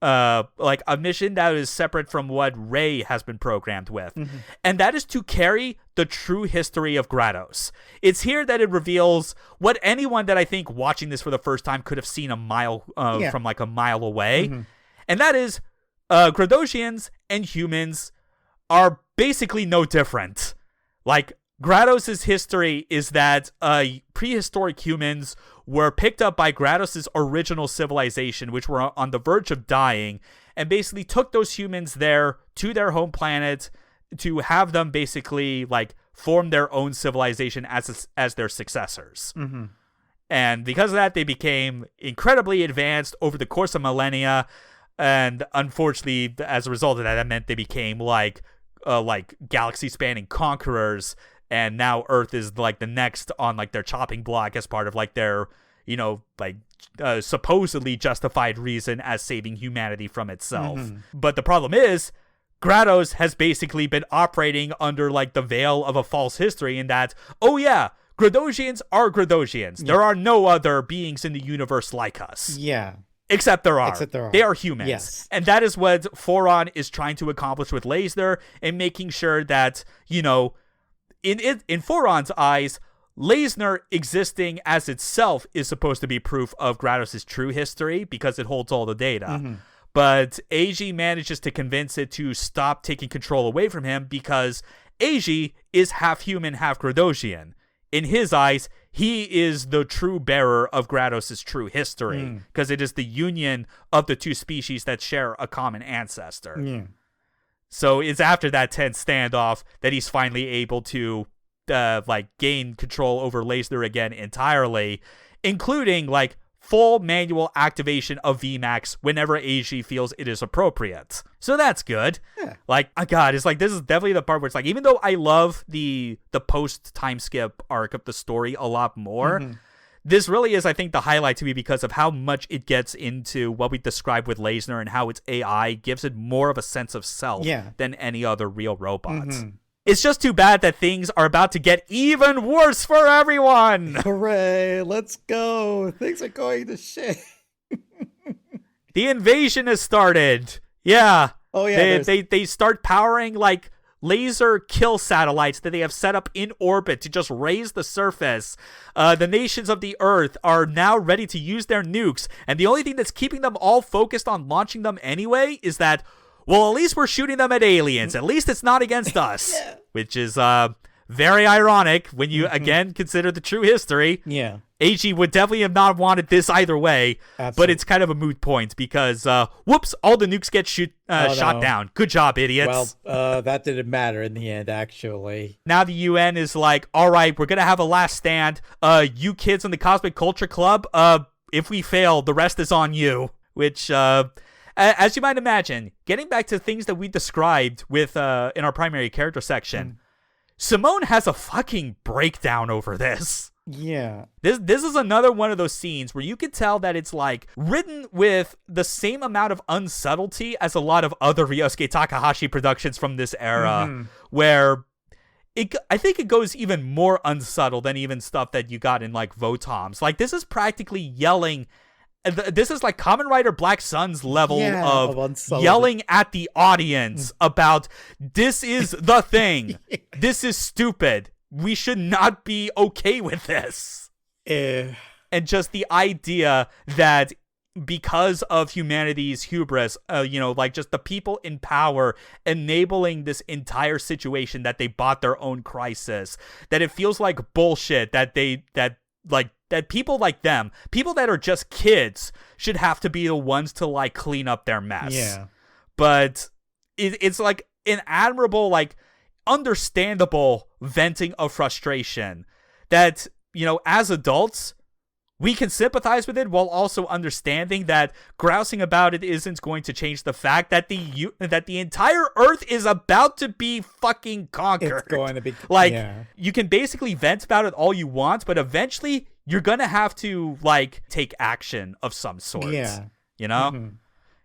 Speaker 1: like a mission that is separate from what Ray has been programmed with. And that is to carry the true history of Grados. It's here that it reveals what anyone that I think watching this for the first time could have seen from like a mile away. And that is Gradosians and humans are basically no different. Like, Grados' history is that prehistoric humans were picked up by Grados' original civilization, which were on the verge of dying, and basically took those humans there to their home planet to have them basically like form their own civilization as their successors. And because of that, they became incredibly advanced over the course of millennia, and unfortunately, as a result of that meant they became like galaxy-spanning conquerors. And now Earth is like the next on like their chopping block as part of like their, supposedly justified reason as saving humanity from itself. But the problem is, Grados has basically been operating under like the veil of a false history in that, oh yeah, Gradosians are Gradosians. There are no other beings in the universe like us.
Speaker 2: Yeah.
Speaker 1: Except there are. They are humans.
Speaker 2: Yes.
Speaker 1: And that is what Foron is trying to accomplish with Layzner, and making sure that, in Foron's eyes, Layzner existing as itself is supposed to be proof of Grados' true history because it holds all the data. But Eiji manages to convince it to stop taking control away from him because Eiji is half human, half Gradosian. In his eyes, he is the true bearer of Grados' true history because it is the union of the two species that share a common ancestor.
Speaker 2: Yeah.
Speaker 1: So it's after that tense standoff that he's finally able to gain control over Layzner again entirely, including like full manual activation of VMAX whenever Eiji feels it is appropriate. So that's good.
Speaker 2: Yeah.
Speaker 1: Like, oh God, it's like, this is definitely the part where it's like, even though I love the post time skip arc of the story a lot more, this really is, I think, the highlight to me because of how much it gets into what we described with Layzner and how its AI gives it more of a sense of self than any other real robot. It's just too bad that things are about to get even worse for everyone.
Speaker 2: Hooray, let's go. Things are going to shit.
Speaker 1: The invasion has started. Yeah.
Speaker 2: Oh, yeah.
Speaker 1: They start powering like laser kill satellites that they have set up in orbit to just raise the surface. The nations of the Earth are now ready to use their nukes. And the only thing that's keeping them all focused on launching them anyway is that, well, at least we're shooting them at aliens. At least it's not against us. Which is very ironic when you, again, consider the true history.
Speaker 2: Yeah.
Speaker 1: Eiji would definitely have not wanted this either way.
Speaker 2: Absolutely.
Speaker 1: But it's kind of a moot point because, whoops, all the nukes get shot down. Good job, idiots.
Speaker 2: Well, that didn't matter in the end, actually.
Speaker 1: Now the UN is like, all right, we're going to have a last stand. You kids in the Cosmic Culture Club, if we fail, the rest is on you. Which... as you might imagine, getting back to things that we described with in our primary character section, Simone has a fucking breakdown over this.
Speaker 2: Yeah.
Speaker 1: This is another one of those scenes where you can tell that it's like written with the same amount of unsubtlety as a lot of other Ryosuke Takahashi productions from this era, where I think it goes even more unsubtle than even stuff that you got in like Votoms. Like this is practically yelling. This is like Kamen Rider Black Sun's level of yelling at the audience about this is the thing. This is stupid. We should not be okay with this. And just the idea that because of humanity's hubris, like just the people in power enabling this entire situation that they bought their own crisis, that it feels like bullshit that that people like them, people that are just kids, should have to be the ones to like clean up their mess.
Speaker 2: Yeah.
Speaker 1: But it's like an admirable, like understandable venting of frustration that, as adults, we can sympathize with it while also understanding that grousing about it isn't going to change the fact that the entire Earth is about to be fucking conquered.
Speaker 2: It's going to be
Speaker 1: you can basically vent about it all you want, but eventually you're gonna have to like take action of some sort.
Speaker 2: Yeah.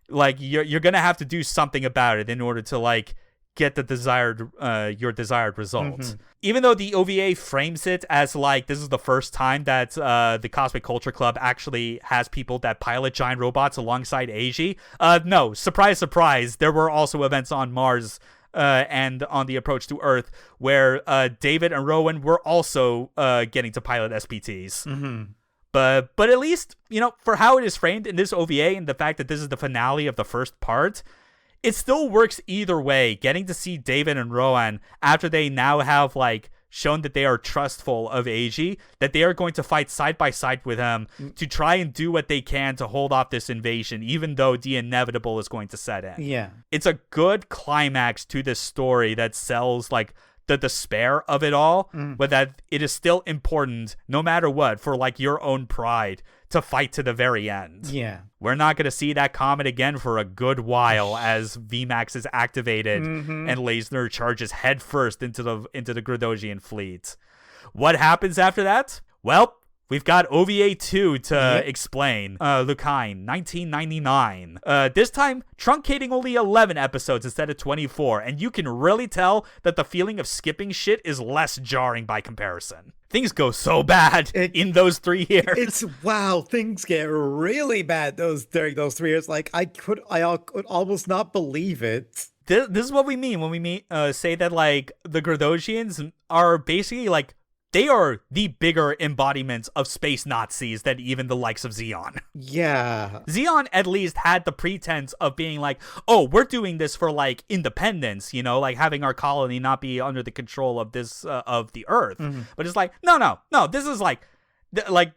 Speaker 1: Like you're gonna have to do something about it in order to like get the your desired result. Even though the OVA frames it as like this is the first time that the Cosmic Culture Club actually has people that pilot giant robots alongside Eiji. No, surprise, surprise. There were also events on Mars and on the approach to Earth where David and Rowan were also getting to pilot SPTs. But at least, for how it is framed in this OVA and the fact that this is the finale of the first part, it still works either way. Getting to see David and Rowan after they now have like shown that they are trustful of Eiji, that they are going to fight side by side with him to try and do what they can to hold off this invasion, even though the inevitable is going to set in.
Speaker 2: Yeah.
Speaker 1: It's a good climax to this story that sells like the despair of it all, but that it is still important, no matter what, for like your own pride to fight to the very end.
Speaker 2: Yeah.
Speaker 1: We're not going to see that comet again for a good while as VMAX is activated and Layzner charges headfirst into the Gradosian fleet. What happens after that? Well, we've got OVA 2 to explain. Lukine, 1999. This time, truncating only 11 episodes instead of 24, and you can really tell that the feeling of skipping shit is less jarring by comparison. Things go so bad in those 3 years.
Speaker 2: Things get really bad during those 3 years. Like, I could almost not believe it.
Speaker 1: This is what we mean when we say that, like, the Gradosians are basically, like, they are the bigger embodiments of space Nazis than even the likes of Xeon.
Speaker 2: Yeah.
Speaker 1: Xeon at least had the pretense of being like, oh, we're doing this for like independence, you know, like having our colony not be under the control of this of the Earth. But it's like, no, this is like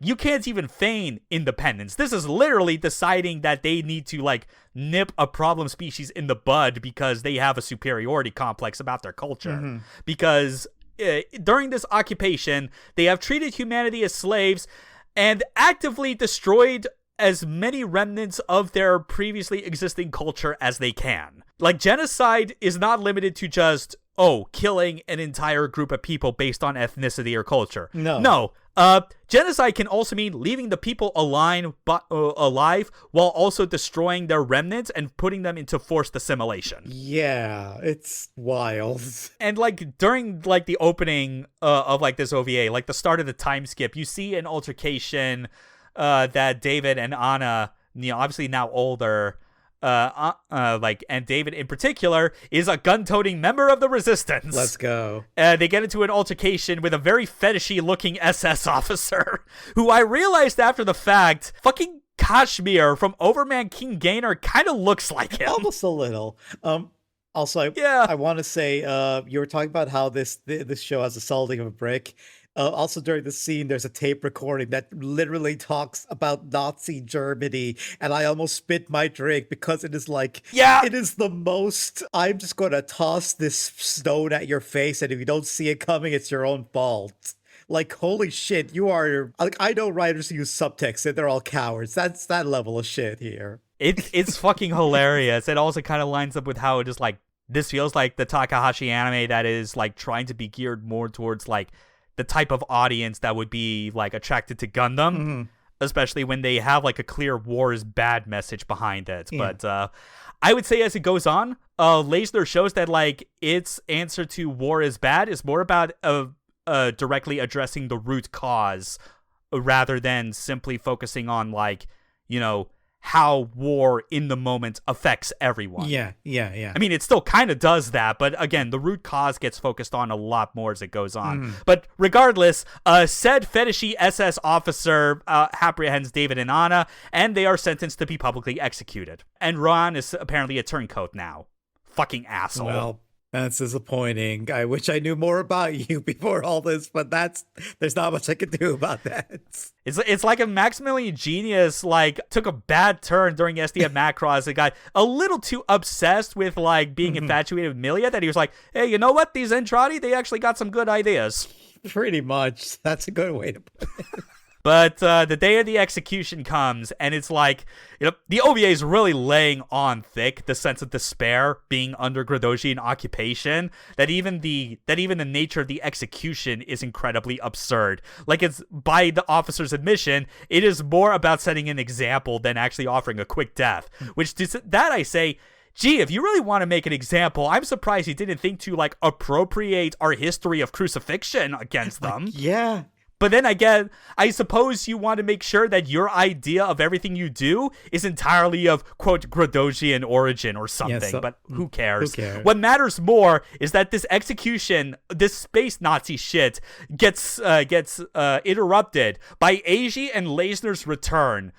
Speaker 1: you can't even feign independence. This is literally deciding that they need to like nip a problem species in the bud because they have a superiority complex about their culture. Because during this occupation, they have treated humanity as slaves and actively destroyed as many remnants of their previously existing culture as they can. Like, genocide is not limited to just, killing an entire group of people based on ethnicity or culture. No. Genocide can also mean leaving the people alive while also destroying their remnants and putting them into forced assimilation.
Speaker 2: Yeah, it's wild.
Speaker 1: And like during like the opening of like this OVA, like the start of the time skip, you see an altercation that David and Anna, you know, obviously now older, and David in particular is a gun-toting member of the resistance.
Speaker 2: Let's go.
Speaker 1: They get into an altercation with a very fetishy-looking SS officer, who I realized after the fact, fucking Kashmir from Overman King Gainer kind of looks like him.
Speaker 2: Almost a little. Also, I want to say, you were talking about how this show has a soliding of a brick. Also, during the scene, there's a tape recording that literally talks about Nazi Germany, and I almost spit my drink because it is like, it is the most, I'm just going to toss this stone at your face, and if you don't see it coming, it's your own fault. Like, holy shit, you are, like, I know writers use subtext, and they're all cowards. That's that level of shit here.
Speaker 1: It's fucking hilarious. It also kind of lines up with how it is like, this feels like the Takahashi anime that is, like, trying to be geared more towards, like, the type of audience that would be like attracted to Gundam, especially when they have like a clear war is bad message behind it. But I would say as it goes on, Layzner shows that like its answer to war is bad is more about directly addressing the root cause rather than simply focusing on like, you know, how war in the moment affects everyone.
Speaker 2: Yeah.
Speaker 1: I mean, it still kind of does that, but again, the root cause gets focused on a lot more as it goes on. But regardless, said fetishy SS officer apprehends David and Anna, and they are sentenced to be publicly executed. And Ron is apparently a turncoat now. Fucking asshole.
Speaker 2: Well, that's disappointing. I wish I knew more about you before all this, but there's not much I can do about that.
Speaker 1: It's like a Maximilian Genius like took a bad turn during SDM Macross and got a little too obsessed with like being infatuated with Milia that he was like, hey, you know what? These Entrati, they actually got some good ideas.
Speaker 2: Pretty much. That's a good way to put it.
Speaker 1: But the day of the execution comes, and it's like, you know, the OVA is really laying on thick the sense of despair being under Gradosian occupation, that even the nature of the execution is incredibly absurd. Like, it's by the officer's admission, it is more about setting an example than actually offering a quick death. Which that I say, gee, if you really want to make an example, I'm surprised he didn't think to like appropriate our history of crucifixion against them.
Speaker 2: Yeah.
Speaker 1: But then I suppose you want to make sure that your idea of everything you do is entirely of, quote, Gradosian origin or something. But who cares? What matters more is that this execution, this space Nazi shit, gets interrupted by Eiji and Layzner's return.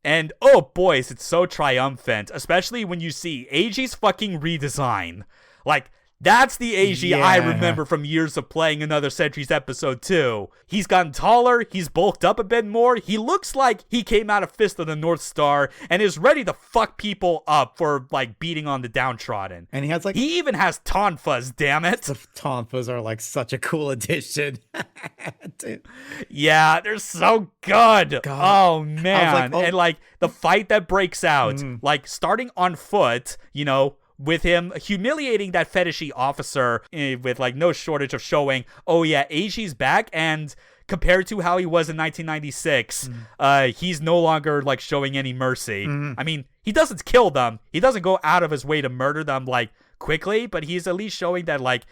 Speaker 1: And, oh boys, it's so triumphant, especially when you see Eiji's fucking redesign. Like, that's the Eiji I remember from years of playing Another Century's episode 2. He's gotten taller, he's bulked up a bit more, he looks like he came out of Fist of the North Star and is ready to fuck people up for, like, beating on the downtrodden.
Speaker 2: And
Speaker 1: he even has tonfas, damn it.
Speaker 2: The tonfas are, like, such a cool addition.
Speaker 1: Yeah, they're so good. God. Oh, man. And, like, the fight that breaks out, like, starting on foot, you know, with him humiliating that fetishy officer with like no shortage of showing, oh yeah, Eiji's back, and compared to how he was in 1996, he's no longer like showing any mercy. I mean, he doesn't kill them. He doesn't go out of his way to murder them like quickly, but he's at least showing that like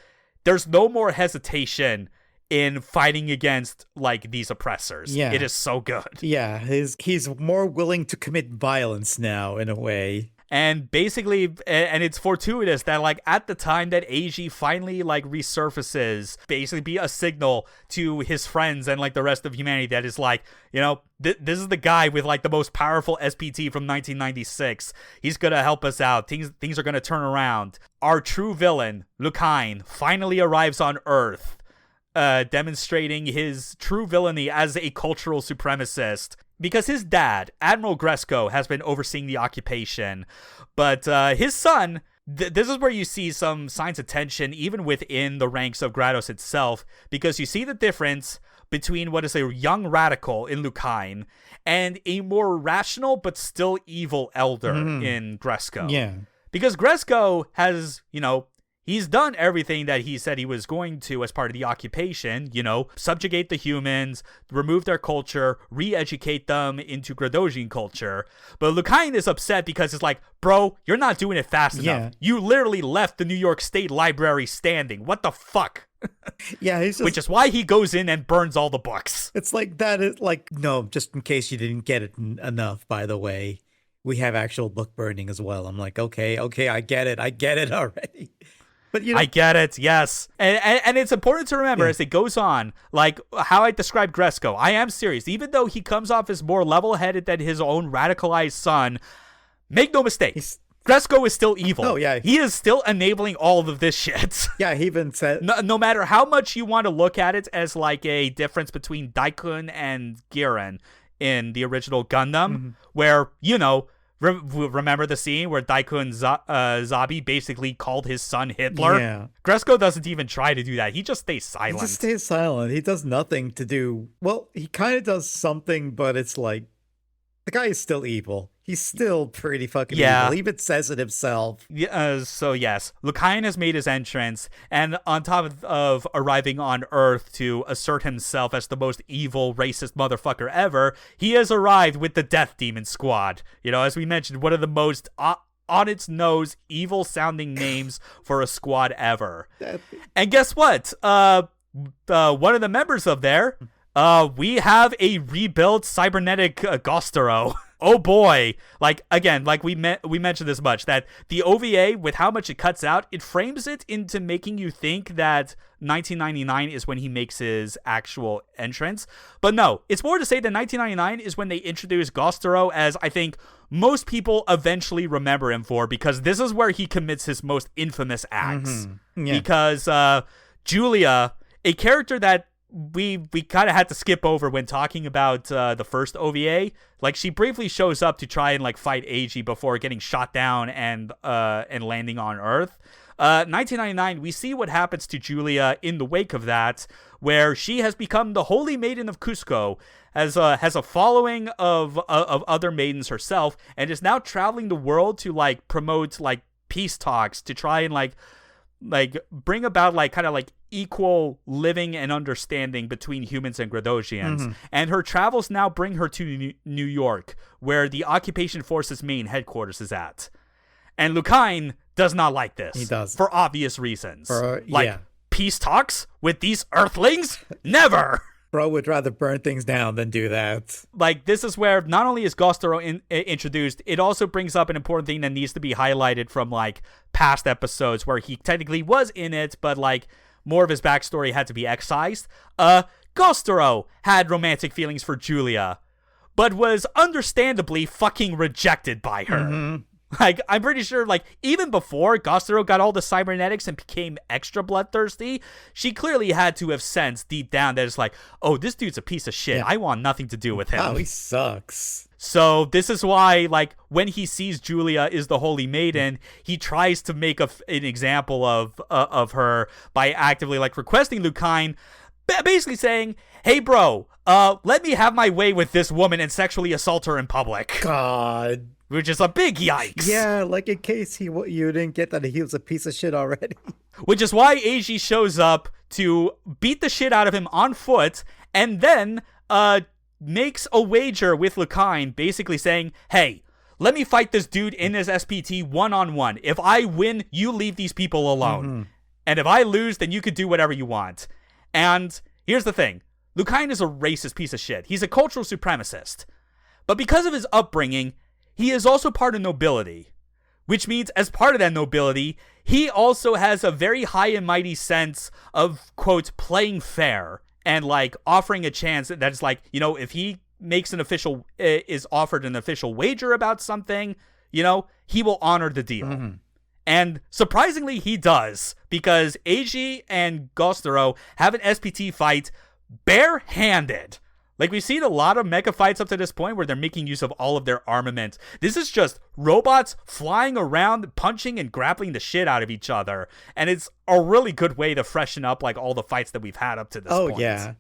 Speaker 1: there's no more hesitation in fighting against like these oppressors. It is so good.
Speaker 2: Yeah, he's more willing to commit violence now in a way.
Speaker 1: And basically, and it's fortuitous that like at the time that Eiji finally like resurfaces, basically be a signal to his friends and like the rest of humanity that is like, this is the guy with like the most powerful SPT from 1996. He's gonna help us out. Things are gonna turn around. Our true villain, Lucain, finally arrives on Earth, demonstrating his true villainy as a cultural supremacist. Because his dad, Admiral Gresco, has been overseeing the occupation, but his son, this is where you see some signs of tension even within the ranks of Grados itself, because you see the difference between what is a young radical in Lucain and a more rational but still evil elder in Gresco.
Speaker 2: Yeah.
Speaker 1: Because Gresco has, he's done everything that he said he was going to as part of the occupation, subjugate the humans, remove their culture, re-educate them into Gradosian culture. But Lucain is upset because it's like, bro, you're not doing it fast enough. You literally left the New York State Library standing. What the fuck?
Speaker 2: Yeah, he's just,
Speaker 1: which is why he goes in and burns all the books.
Speaker 2: It's like that is like, no, just in case you didn't get it enough, by the way. We have actual book burning as well. I'm like, okay, I get it already. But
Speaker 1: I get it, yes. And it's important to remember as it goes on, like how I described Gresco. I am serious. Even though he comes off as more level-headed than his own radicalized son, make no mistake, Gresco is still evil.
Speaker 2: Oh, yeah.
Speaker 1: He is still enabling all of this shit.
Speaker 2: Yeah, he even said...
Speaker 1: No matter how much you want to look at it as like a difference between Daikun and Giran in the original Gundam, where, remember the scene where Daikun Zabi basically called his son Hitler?
Speaker 2: Yeah.
Speaker 1: Gresco doesn't even try to do that. He just stays silent.
Speaker 2: He just stays silent. He does nothing to do... Well, he kind of does something, but it's like... The guy is still evil. He's still pretty fucking evil. He even says it himself.
Speaker 1: So yes, Lucain has made his entrance, and on top of arriving on Earth to assert himself as the most evil, racist motherfucker ever, he has arrived with the Death Demon Squad. As we mentioned, one of the most on its nose, evil-sounding names for a squad ever. And guess what? One of the members of there, we have a rebuilt cybernetic Gostero. Oh boy. Like, again, like we mentioned this much, that the OVA, with how much it cuts out, it frames it into making you think that 1999 is when he makes his actual entrance. But no, it's more to say that 1999 is when they introduce Gostero, as I think most people eventually remember him for, because this is where he commits his most infamous acts.
Speaker 2: Yeah.
Speaker 1: Because Julia, a character that we kind of had to skip over when talking about the first OVA. Like, she briefly shows up to try and like fight Eiji before getting shot down and landing on Earth. 1999, we see what happens to Julia in the wake of that, where she has become the Holy Maiden of Cusco, has a following of other maidens herself, and is now traveling the world to like promote like peace talks to try and like bring about like kind of like equal living and understanding between humans and Gradosians. And her travels now bring her to New York, where the occupation force's main headquarters is at. And Lucain does not like this.
Speaker 2: He does.
Speaker 1: For obvious reasons.
Speaker 2: Yeah.
Speaker 1: Peace talks with these earthlings? Never!
Speaker 2: Bro would rather burn things down than do that.
Speaker 1: Like, this is where not only is Gostero introduced, it also brings up an important thing that needs to be highlighted from, like, past episodes where he technically was in it, but, like, more of his backstory had to be excised. Gostero had romantic feelings for Julia, but was understandably fucking rejected by her. Like, I'm pretty sure, like, even before Gostero got all the cybernetics and became extra bloodthirsty, she clearly had to have sensed deep down that it's like, oh, this dude's a piece of shit. Yeah. I want nothing to do with him.
Speaker 2: Oh, he sucks.
Speaker 1: So this is why, like, when he sees Julia is the Holy Maiden, he tries to make an example of her by actively, like, requesting Lucain, basically saying, hey, bro, let me have my way with this woman and sexually assault her in public.
Speaker 2: God.
Speaker 1: Which is a big yikes.
Speaker 2: Yeah, like in case you didn't get that he was a piece of shit already.
Speaker 1: Which is why Eiji shows up to beat the shit out of him on foot, and then makes a wager with Lucain, basically saying, hey, let me fight this dude in his SPT one-on-one. If I win, you leave these people alone. And if I lose, then you could do whatever you want. And here's the thing. Lucain is a racist piece of shit. He's a cultural supremacist. But because of his upbringing, he is also part of nobility. which means as part of that nobility, he also has a very high and mighty sense of, quote, playing fair and like offering a chance that's like, you know, if he makes is offered an official wager about something, you know, he will honor the deal. Mm-hmm. And surprisingly, he does, because Eiji and Gostoro have an SPT fight barehanded. Like, we've seen a lot of mecha fights up to this point where they're making use of all of their armament. This is just robots flying around, punching and grappling the shit out of each other. And it's a really good way to freshen up, like, all the fights that we've had up to this point.
Speaker 2: Oh, yeah.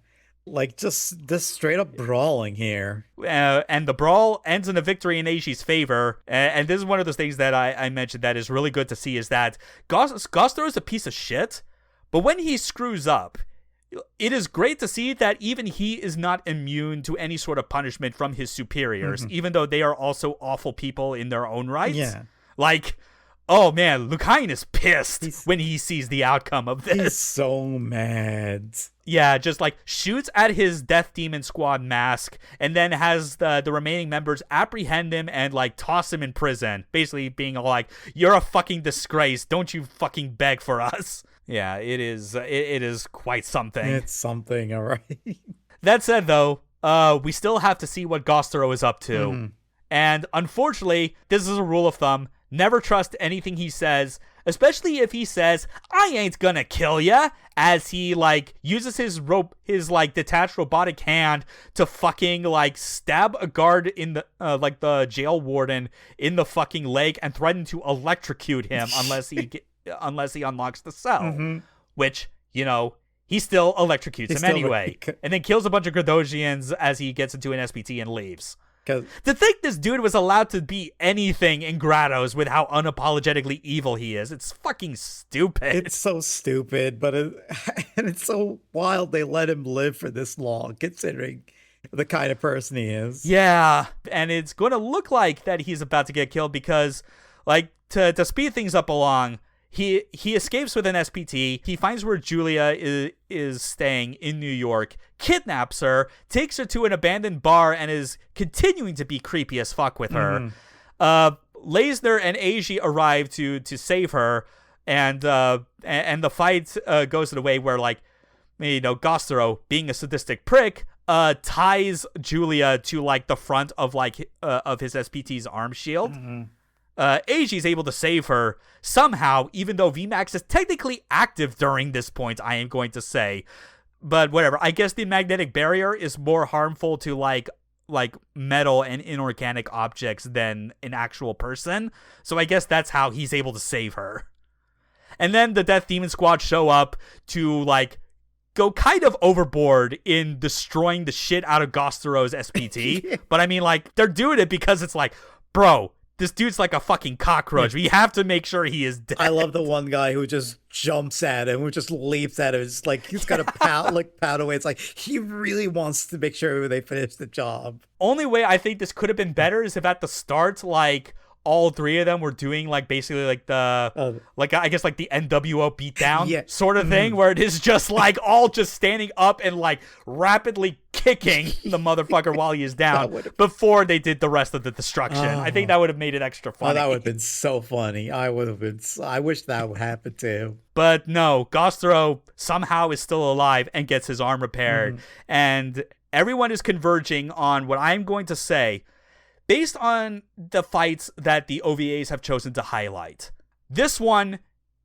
Speaker 2: Like, just this straight up brawling here.
Speaker 1: And the brawl ends in a victory in Eishi's favor. And this is one of those things that I mentioned that is really good to see, is that Gostoro is a piece of shit, but when he screws up, it is great to see that even he is not immune to any sort of punishment from his superiors, even though they are also awful people in their own right.
Speaker 2: Yeah.
Speaker 1: Like, oh man, Lucain is pissed when he sees the outcome of this.
Speaker 2: He's so mad.
Speaker 1: Yeah, just like shoots at his Death Demon Squad mask and then has the remaining members apprehend him and like toss him in prison. Basically being all like, you're a fucking disgrace. Don't you fucking beg for us. Yeah, it is quite something.
Speaker 2: It's something, all right.
Speaker 1: That said, though, we still have to see what Gostoro is up to. And unfortunately, this is a rule of thumb. Never trust anything he says, especially if he says, I ain't gonna kill ya, as he, like, uses his like, detached robotic hand to fucking, like, stab a guard in the, like, the jail warden in the fucking leg and threaten to electrocute him unless he unlocks the cell, which, you know, he still electrocutes him anyway, and then kills a bunch of Gradosians as he gets into an SPT and leaves. To think this dude was allowed to be anything in Grados with how unapologetically evil he is, it's fucking stupid.
Speaker 2: It's so stupid, but and it's so wild they let him live for this long, considering the kind of person he is.
Speaker 1: Yeah, and it's going to look like that he's about to get killed because, like, to speed things up along, He escapes with an SPT. He finds where Julia is staying in New York, kidnaps her, takes her to an abandoned bar, and is continuing to be creepy as fuck with her. Layzner and Eiji arrive to save her, and the fight goes in a way where, like, you know, Gostoro, being a sadistic prick, ties Julia to, like, the front of, like, of his SPT's arm shield. Eiji's able to save her somehow, even though VMAX is technically active during this point, I am going to say. But whatever, I guess the magnetic barrier is more harmful to like metal and inorganic objects than an actual person. So I guess that's how he's able to save her. And then the Death Demon Squad show up to like go kind of overboard in destroying the shit out of Gostoro's SPT. But I mean, like, they're doing it because it's like, bro, this dude's like a fucking cockroach. We have to make sure he is dead.
Speaker 2: I love the one guy who just jumps at him, who just leaps at him. It's like he's gonna pout away. It's like he really wants to make sure they finish the job.
Speaker 1: Only way I think this could have been better is if at the start, like, all three of them were doing like basically like the like I guess like the NWO beatdown sort of thing, where it is just like all just standing up and like rapidly kicking the motherfucker while he is down before they did the rest of the destruction. I think that would have made it extra funny.
Speaker 2: That would have been so funny. I wish that would happen too.
Speaker 1: But no, Gostoro somehow is still alive and gets his arm repaired, and everyone is converging on what I'm going to say. Based on the fights that the OVAs have chosen to highlight, this one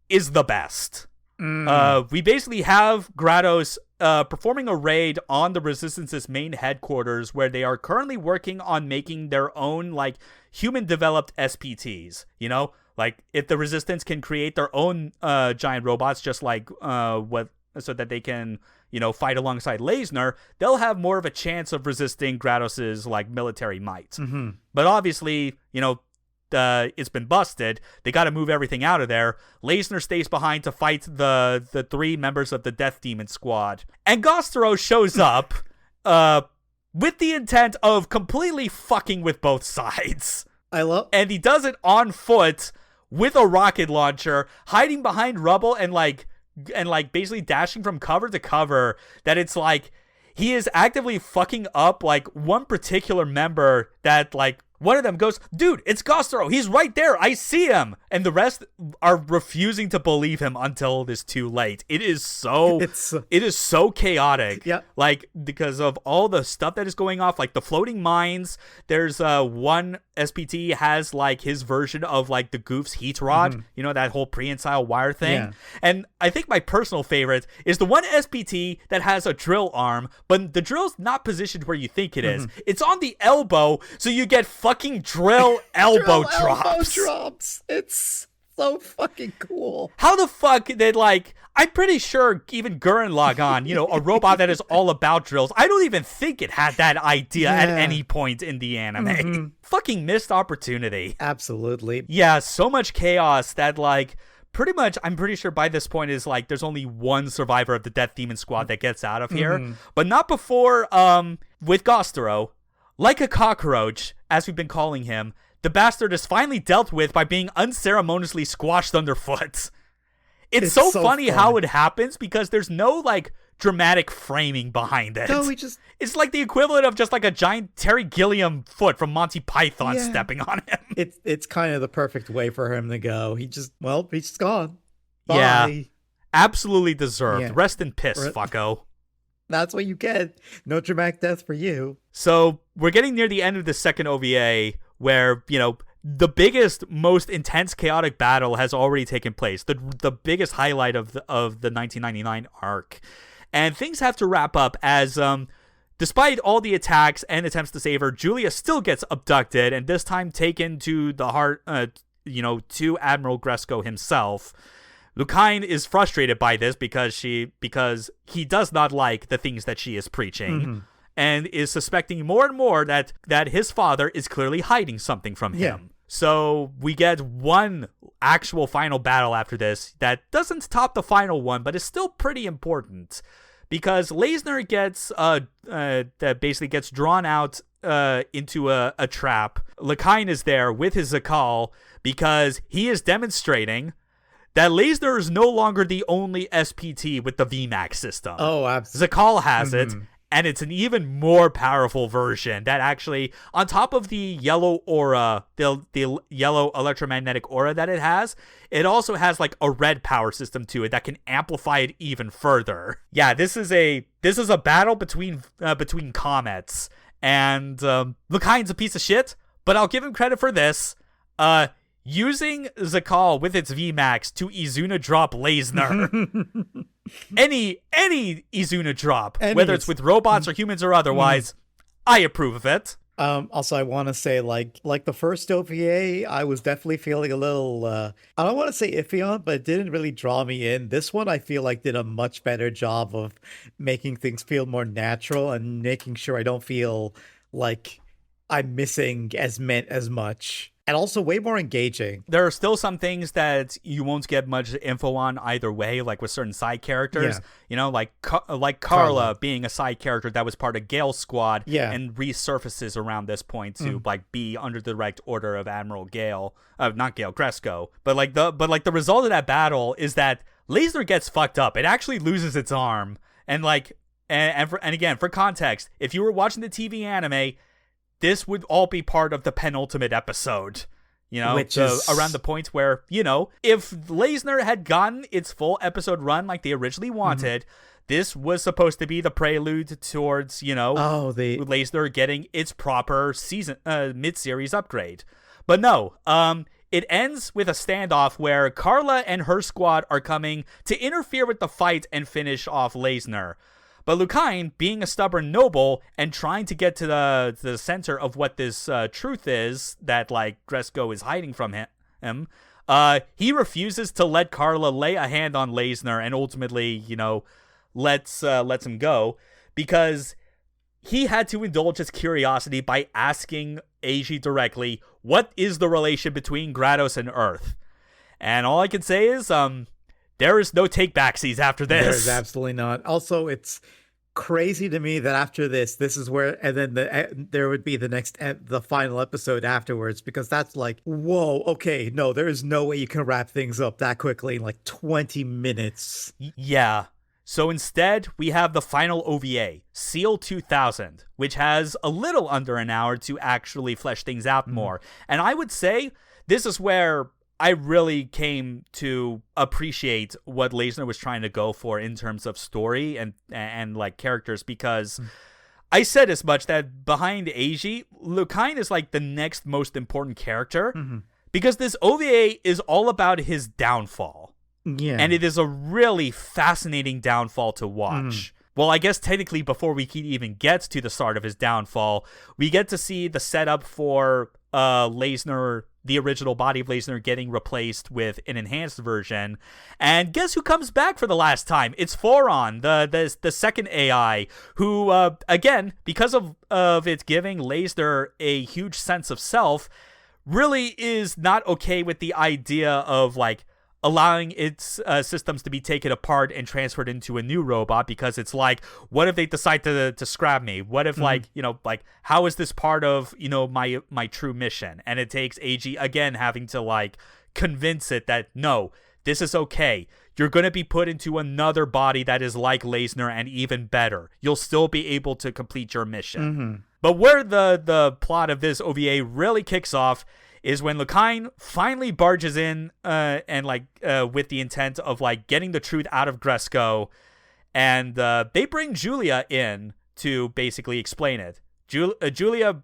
Speaker 1: is the best. We basically have Grados performing a raid on the Resistance's main headquarters, where they are currently working on making their own, like, human-developed SPTs. You know, like, if the Resistance can create their own giant robots, just like so that they can, you know, fight alongside Layzner, they'll have more of a chance of resisting Grados's, like, military might. But obviously, you know, it's been busted. They got to move everything out of there. Layzner stays behind to fight the three members of the Death Demon Squad. And Gostoro shows up with the intent of completely fucking with both sides. And he does it on foot with a rocket launcher, hiding behind rubble and basically dashing from cover to cover, that it's like he is actively fucking up like one particular member that like one of them goes, dude, it's Gostro. He's right there. I see him. And the rest are refusing to believe him until it is too late. It is so chaotic.
Speaker 2: Yeah.
Speaker 1: Like, because of all the stuff that is going off, like the floating mines. There's one SPT has like his version of like the Goof's heat rod, you know, that whole prehensile wire thing.
Speaker 2: Yeah.
Speaker 1: And I think my personal favorite is the one SPT that has a drill arm, but the drill's not positioned where you think it is. It's on the elbow, so you get fucking drill elbow drops.
Speaker 2: It's so fucking cool.
Speaker 1: How the fuck did, like, I'm pretty sure even Gurren Lagann, you know, a robot that is all about drills, I don't even think it had that idea at any point in the anime. Fucking missed opportunity.
Speaker 2: Absolutely.
Speaker 1: Yeah, so much chaos that, like, pretty much, I'm pretty sure by this point is, like, there's only one survivor of the Death Demon Squad that gets out of here. But not before, with Gostro, like a cockroach, as we've been calling him, the bastard is finally dealt with by being unceremoniously squashed underfoot. It's so funny how it happens because there's no, like, dramatic framing behind it.
Speaker 2: No,
Speaker 1: it's like the equivalent of just like a giant Terry Gilliam foot from Monty Python stepping on him.
Speaker 2: It's kind of the perfect way for him to go. He's just gone. Bye.
Speaker 1: Yeah. Absolutely deserved.
Speaker 2: Yeah.
Speaker 1: Rest in piss, fucko.
Speaker 2: That's what you get. No dramatic death for you.
Speaker 1: So we're getting near the end of the second OVA where, you know, the biggest, most intense, chaotic battle has already taken place. The biggest highlight of the 1999 arc. And things have to wrap up as, despite all the attacks and attempts to save her, Julia still gets abducted and this time taken to the heart, to Admiral Gresco himself. Lucain is frustrated by this because he does not like the things that she is preaching. And is suspecting more and more that his father is clearly hiding something from him. So we get one actual final battle after this that doesn't top the final one, but is still pretty important. Because Layzner gets drawn out into a trap. Lucain is there with his Zakal because he is demonstrating that Layzner is no longer the only SPT with the VMAX system.
Speaker 2: Oh, absolutely.
Speaker 1: Zakal has it. And it's an even more powerful version that actually, on top of the yellow aura, the yellow electromagnetic aura that it has, it also has like a red power system to it that can amplify it even further. Yeah, this is a battle between comets, and Lucain's a piece of shit, but I'll give him credit for this. Using Zakal with its VMAX to Izuna drop Layzner. any Izuna drop, whether it's with robots or humans or otherwise, I approve of it.
Speaker 2: Also, I want to say, like the first OVA, I was definitely feeling a little, I don't want to say iffy on, but it didn't really draw me in. This one, I feel like did a much better job of making things feel more natural and making sure I don't feel like I'm missing as much. And also way more engaging.
Speaker 1: There are still some things that you won't get much info on either way, like with certain side characters.
Speaker 2: Yeah.
Speaker 1: You know, like Carla being a side character that was part of Gale's squad and resurfaces around this point to like be under the direct order of Admiral Gale, not Gale, Gresco. But the result of that battle is that Layzner gets fucked up. It actually loses its arm, and again for context, if you were watching the TV anime, this would all be part of the penultimate episode, you know, around the point where, you know, if Layzner had gotten its full episode run like they originally wanted, this was supposed to be the prelude towards, you know, Layzner getting its proper season mid-series upgrade. But no, it ends with a standoff where Carla and her squad are coming to interfere with the fight and finish off Layzner. But Lucain, being a stubborn noble and trying to get to the center of what this truth is that, like, Gresco is hiding from him, he refuses to let Carla lay a hand on Layzner and ultimately, you know, lets him go because he had to indulge his curiosity by asking Eiji directly, what is the relation between Grados and Earth? And all I can say is, there is no take-backsies after this.
Speaker 2: There's absolutely not. Also, it's crazy to me that after this is where, and then there would be the final episode afterwards, because that's like, whoa, okay, no, there is no way you can wrap things up that quickly in like 20 minutes.
Speaker 1: Yeah. So instead, we have the final OVA, Seal 2000, which has a little under an hour to actually flesh things out more. And I would say this is where I really came to appreciate what Layzner was trying to go for in terms of story and like characters, because I said as much that behind Eiji, Lucain is like the next most important character because this OVA is all about his downfall. Yeah. And it is a really fascinating downfall to watch. Well, I guess technically before we can even get to the start of his downfall, we get to see the setup for Layzner, the original body of Layzner, getting replaced with an enhanced version. And guess who comes back for the last time? It's Foron, the second AI, who, again, because of it giving Layzner a huge sense of self, really is not okay with the idea of, like, allowing its systems to be taken apart and transferred into a new robot, because it's like, what if they decide to scrap me? What if, like, you know, like, how is this part of, you know, my true mission? And it takes Eiji, again, having to, like, convince it that, no, this is okay. You're going to be put into another body that is like Layzner and even better. You'll still be able to complete your mission. But where the plot of this OVA really kicks off is when Lucain finally barges in and like with the intent of like getting the truth out of Gresco, and they bring Julia in to basically explain it. Julia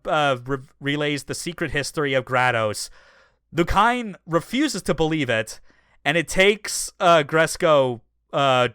Speaker 1: relays the secret history of Grados. Lucain refuses to believe it, and it takes Gresco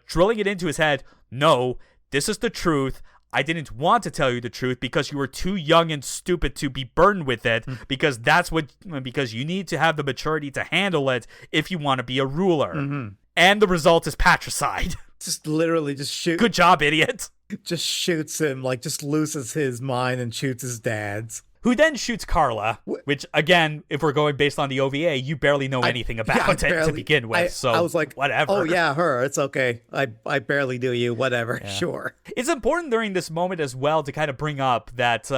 Speaker 1: drilling it into his head. No, this is the truth. I didn't want to tell you the truth because you were too young and stupid to be burned with it, because because you need to have the maturity to handle it if you want to be a ruler. And the result is patricide.
Speaker 2: Just literally just shoot.
Speaker 1: Good job, idiot.
Speaker 2: Just shoots him, like just loses his mind and shoots his dad's.
Speaker 1: Who then shoots Carla, which, again, if we're going based on the OVA, you barely know anything about it to begin with. So I was like, whatever.
Speaker 2: Oh, yeah, her. It's okay. I barely knew you. Whatever. Yeah. Sure.
Speaker 1: It's important during this moment as well to kind of bring up that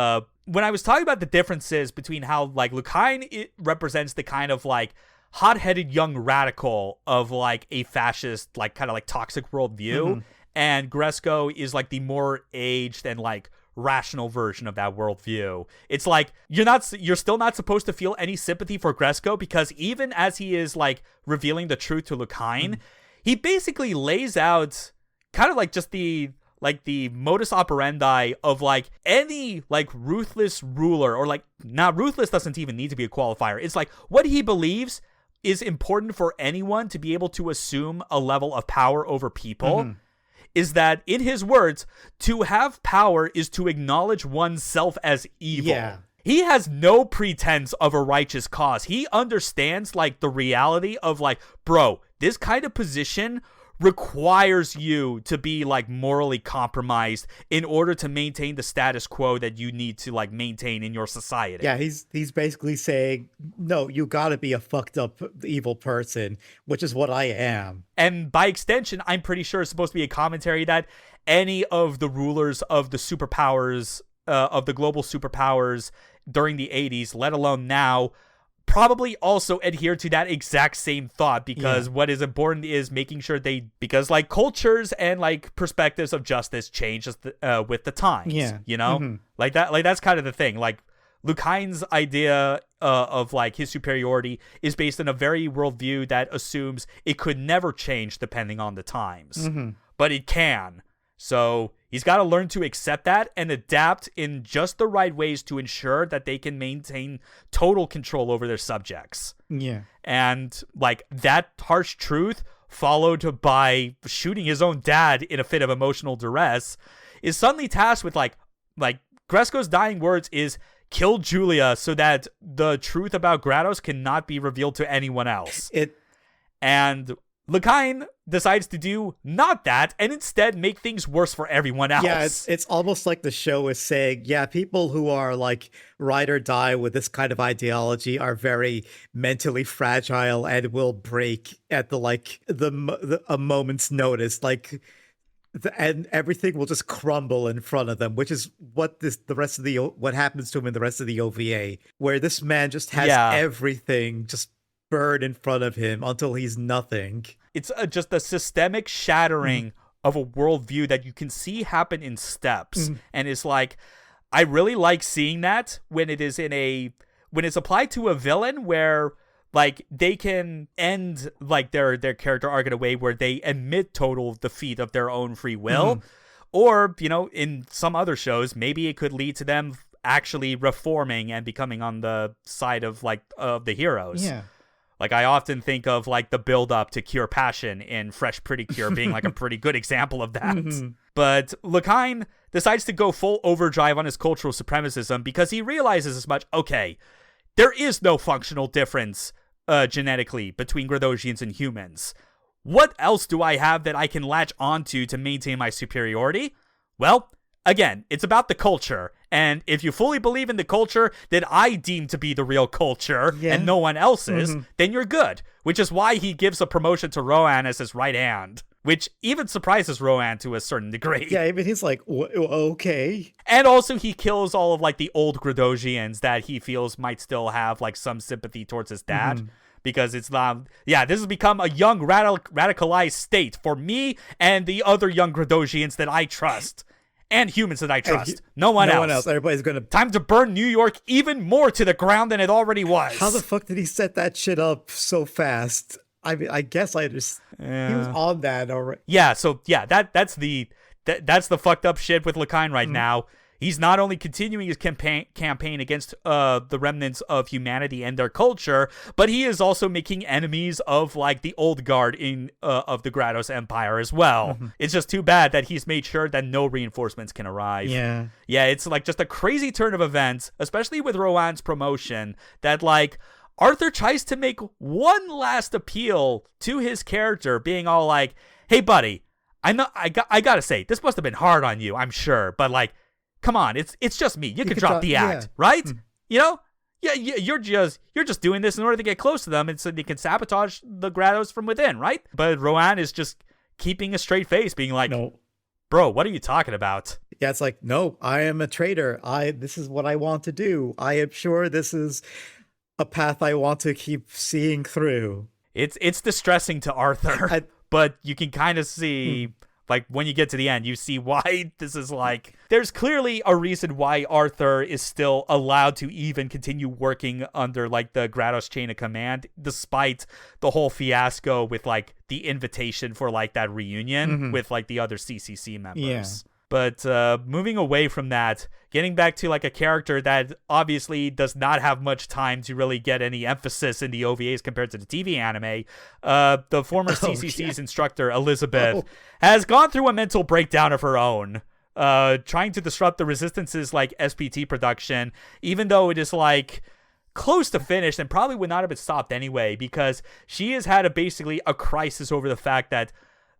Speaker 1: when I was talking about the differences between how, like, Lucain represents the kind of, like, hot-headed young radical of, like, a fascist, like, kind of, like, toxic worldview, and Gresco is, like, the more aged and, like, rational version of that worldview. It's like you're still not supposed to feel any sympathy for Gresco, because even as he is like revealing the truth to Lucain, he basically lays out kind of like just the modus operandi of like any like ruthless ruler, or like, not ruthless doesn't even need to be a qualifier. It's like what he believes is important for anyone to be able to assume a level of power over people. Is that, in his words, to have power is to acknowledge oneself as evil. Yeah. He has no pretense of a righteous cause. He understands, like, the reality of, like, bro, this kind of position requires you to be, like, morally compromised in order to maintain the status quo that you need to, like, maintain in your society.
Speaker 2: Yeah, he's basically saying, no, you gotta be a fucked up evil person, which is what I am.
Speaker 1: And by extension, I'm pretty sure it's supposed to be a commentary that any of the rulers of the superpowers, of the global superpowers during the 80s, let alone now, probably also adhere to that exact same thought, because what is important is making sure because like cultures and like perspectives of justice change with the times, you know, like that's kind of the thing. Like Lucain's idea of like his superiority is based on a very worldview that assumes it could never change depending on the times, but it can. So he's got to learn to accept that and adapt in just the right ways to ensure that they can maintain total control over their subjects. Yeah. And like that harsh truth, followed by shooting his own dad in a fit of emotional duress, is suddenly tasked with like Gresco's dying words is, kill Julia so that the truth about Grados cannot be revealed to anyone else. And Lucain decides to do not that, and instead make things worse for everyone else.
Speaker 2: Yeah, it's almost like the show is saying, yeah, people who are like ride or die with this kind of ideology are very mentally fragile and will break at a moment's notice. Like, and everything will just crumble in front of them, which is what what happens to him in the rest of the OVA, where this man just has everything just burn in front of him until he's nothing.
Speaker 1: It's just a systemic shattering of a worldview that you can see happen in steps. And it's like, I really like seeing that when it is when it's applied to a villain where like they can end like their character arc in a way where they admit total defeat of their own free will. Or, in some other shows, maybe it could lead to them actually reforming and becoming on the side of like of the heroes.
Speaker 2: Yeah.
Speaker 1: Like, I often think of like the build up to Cure Passion in Fresh Pretty Cure being like a pretty good example of that. But Lakine decides to go full overdrive on his cultural supremacism because he realizes as much. Okay, there is no functional difference genetically between Gradosians and humans. What else do I have that I can latch onto to maintain my superiority? Well, again, it's about the culture. And if you fully believe in the culture that I deem to be the real culture and no one else's, then you're good. Which is why he gives a promotion to Rohan as his right hand. Which even surprises Rohan to a certain degree.
Speaker 2: Yeah, even he's like, okay.
Speaker 1: And also he kills all of like the old Gradosians that he feels might still have like some sympathy towards his dad. Because it's not, this has become a young radicalized state for me and the other young Gradosians that I trust. And humans that I trust. No one else.
Speaker 2: Everybody's gonna...
Speaker 1: Time to burn New York even more to the ground than it already was.
Speaker 2: How the fuck did he set that shit up so fast? I mean, I guess I just... He was on that already.
Speaker 1: Yeah, so that's the fucked up shit with Lakine right now. He's not only continuing his campaign against the remnants of humanity and their culture, but he is also making enemies of like the old guard of the Grados Empire as well. It's just too bad that he's made sure that no reinforcements can arrive. Yeah, it's like just a crazy turn of events, especially with Rohan's promotion, that like Arthur tries to make one last appeal to his character, being all like, "Hey, buddy, I gotta say, this must have been hard on you, I'm sure, but like, come on, it's just me. You can drop the act, right? Yeah, you're just doing this in order to get close to them, and so they can sabotage the Grados from within, right?" But Rohan is just keeping a straight face, being like, "No, bro, what are you talking about?"
Speaker 2: Yeah, it's like, no, I am a traitor. This is what I want to do. I am sure this is a path I want to keep seeing through.
Speaker 1: It's distressing to Arthur, but you can kind of see. Like, when you get to the end, you see why this is like... There's clearly a reason why Arthur is still allowed to even continue working under, like, the Grados chain of command, despite the whole fiasco with, like, the invitation for, like, that reunion with, like, the other CCC members. Yeah. But moving away from that, getting back to like a character that obviously does not have much time to really get any emphasis in the OVAs compared to the TV anime, the former CCC's instructor, Elizabeth, has gone through a mental breakdown of her own, trying to disrupt the Resistance's like SPT production, even though it is like close to finished and probably would not have been stopped anyway, because she has had basically a crisis over the fact that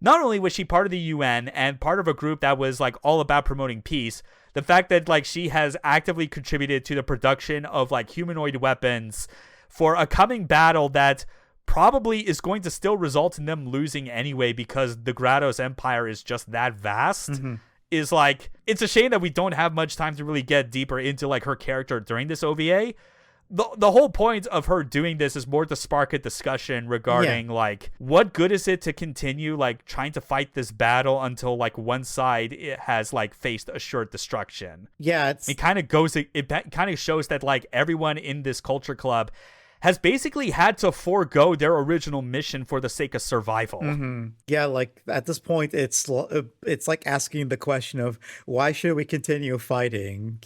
Speaker 1: not only was she part of the UN and part of a group that was like all about promoting peace, the fact that like she has actively contributed to the production of like humanoid weapons for a coming battle that probably is going to still result in them losing anyway because the Grados Empire is just that vast, is like, it's a shame that we don't have much time to really get deeper into like her character during this OVA. The whole point of her doing this is more to spark a discussion regarding like, what good is it to continue like trying to fight this battle until like one side has like faced assured destruction. It kind of shows that like everyone in this culture club has basically had to forego their original mission for the sake of survival.
Speaker 2: Yeah, like at this point, it's like asking the question of why should we continue fighting?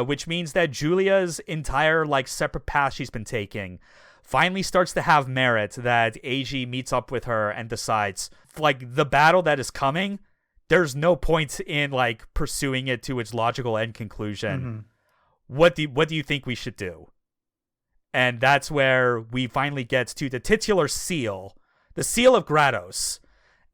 Speaker 1: Which means that Julia's entire like separate path she's been taking finally starts to have merit. That Eiji meets up with her and decides like the battle that is coming, there's no point in like pursuing it to its logical end conclusion. What do you think we should do? And that's where we finally get to the titular seal, the seal of Grados.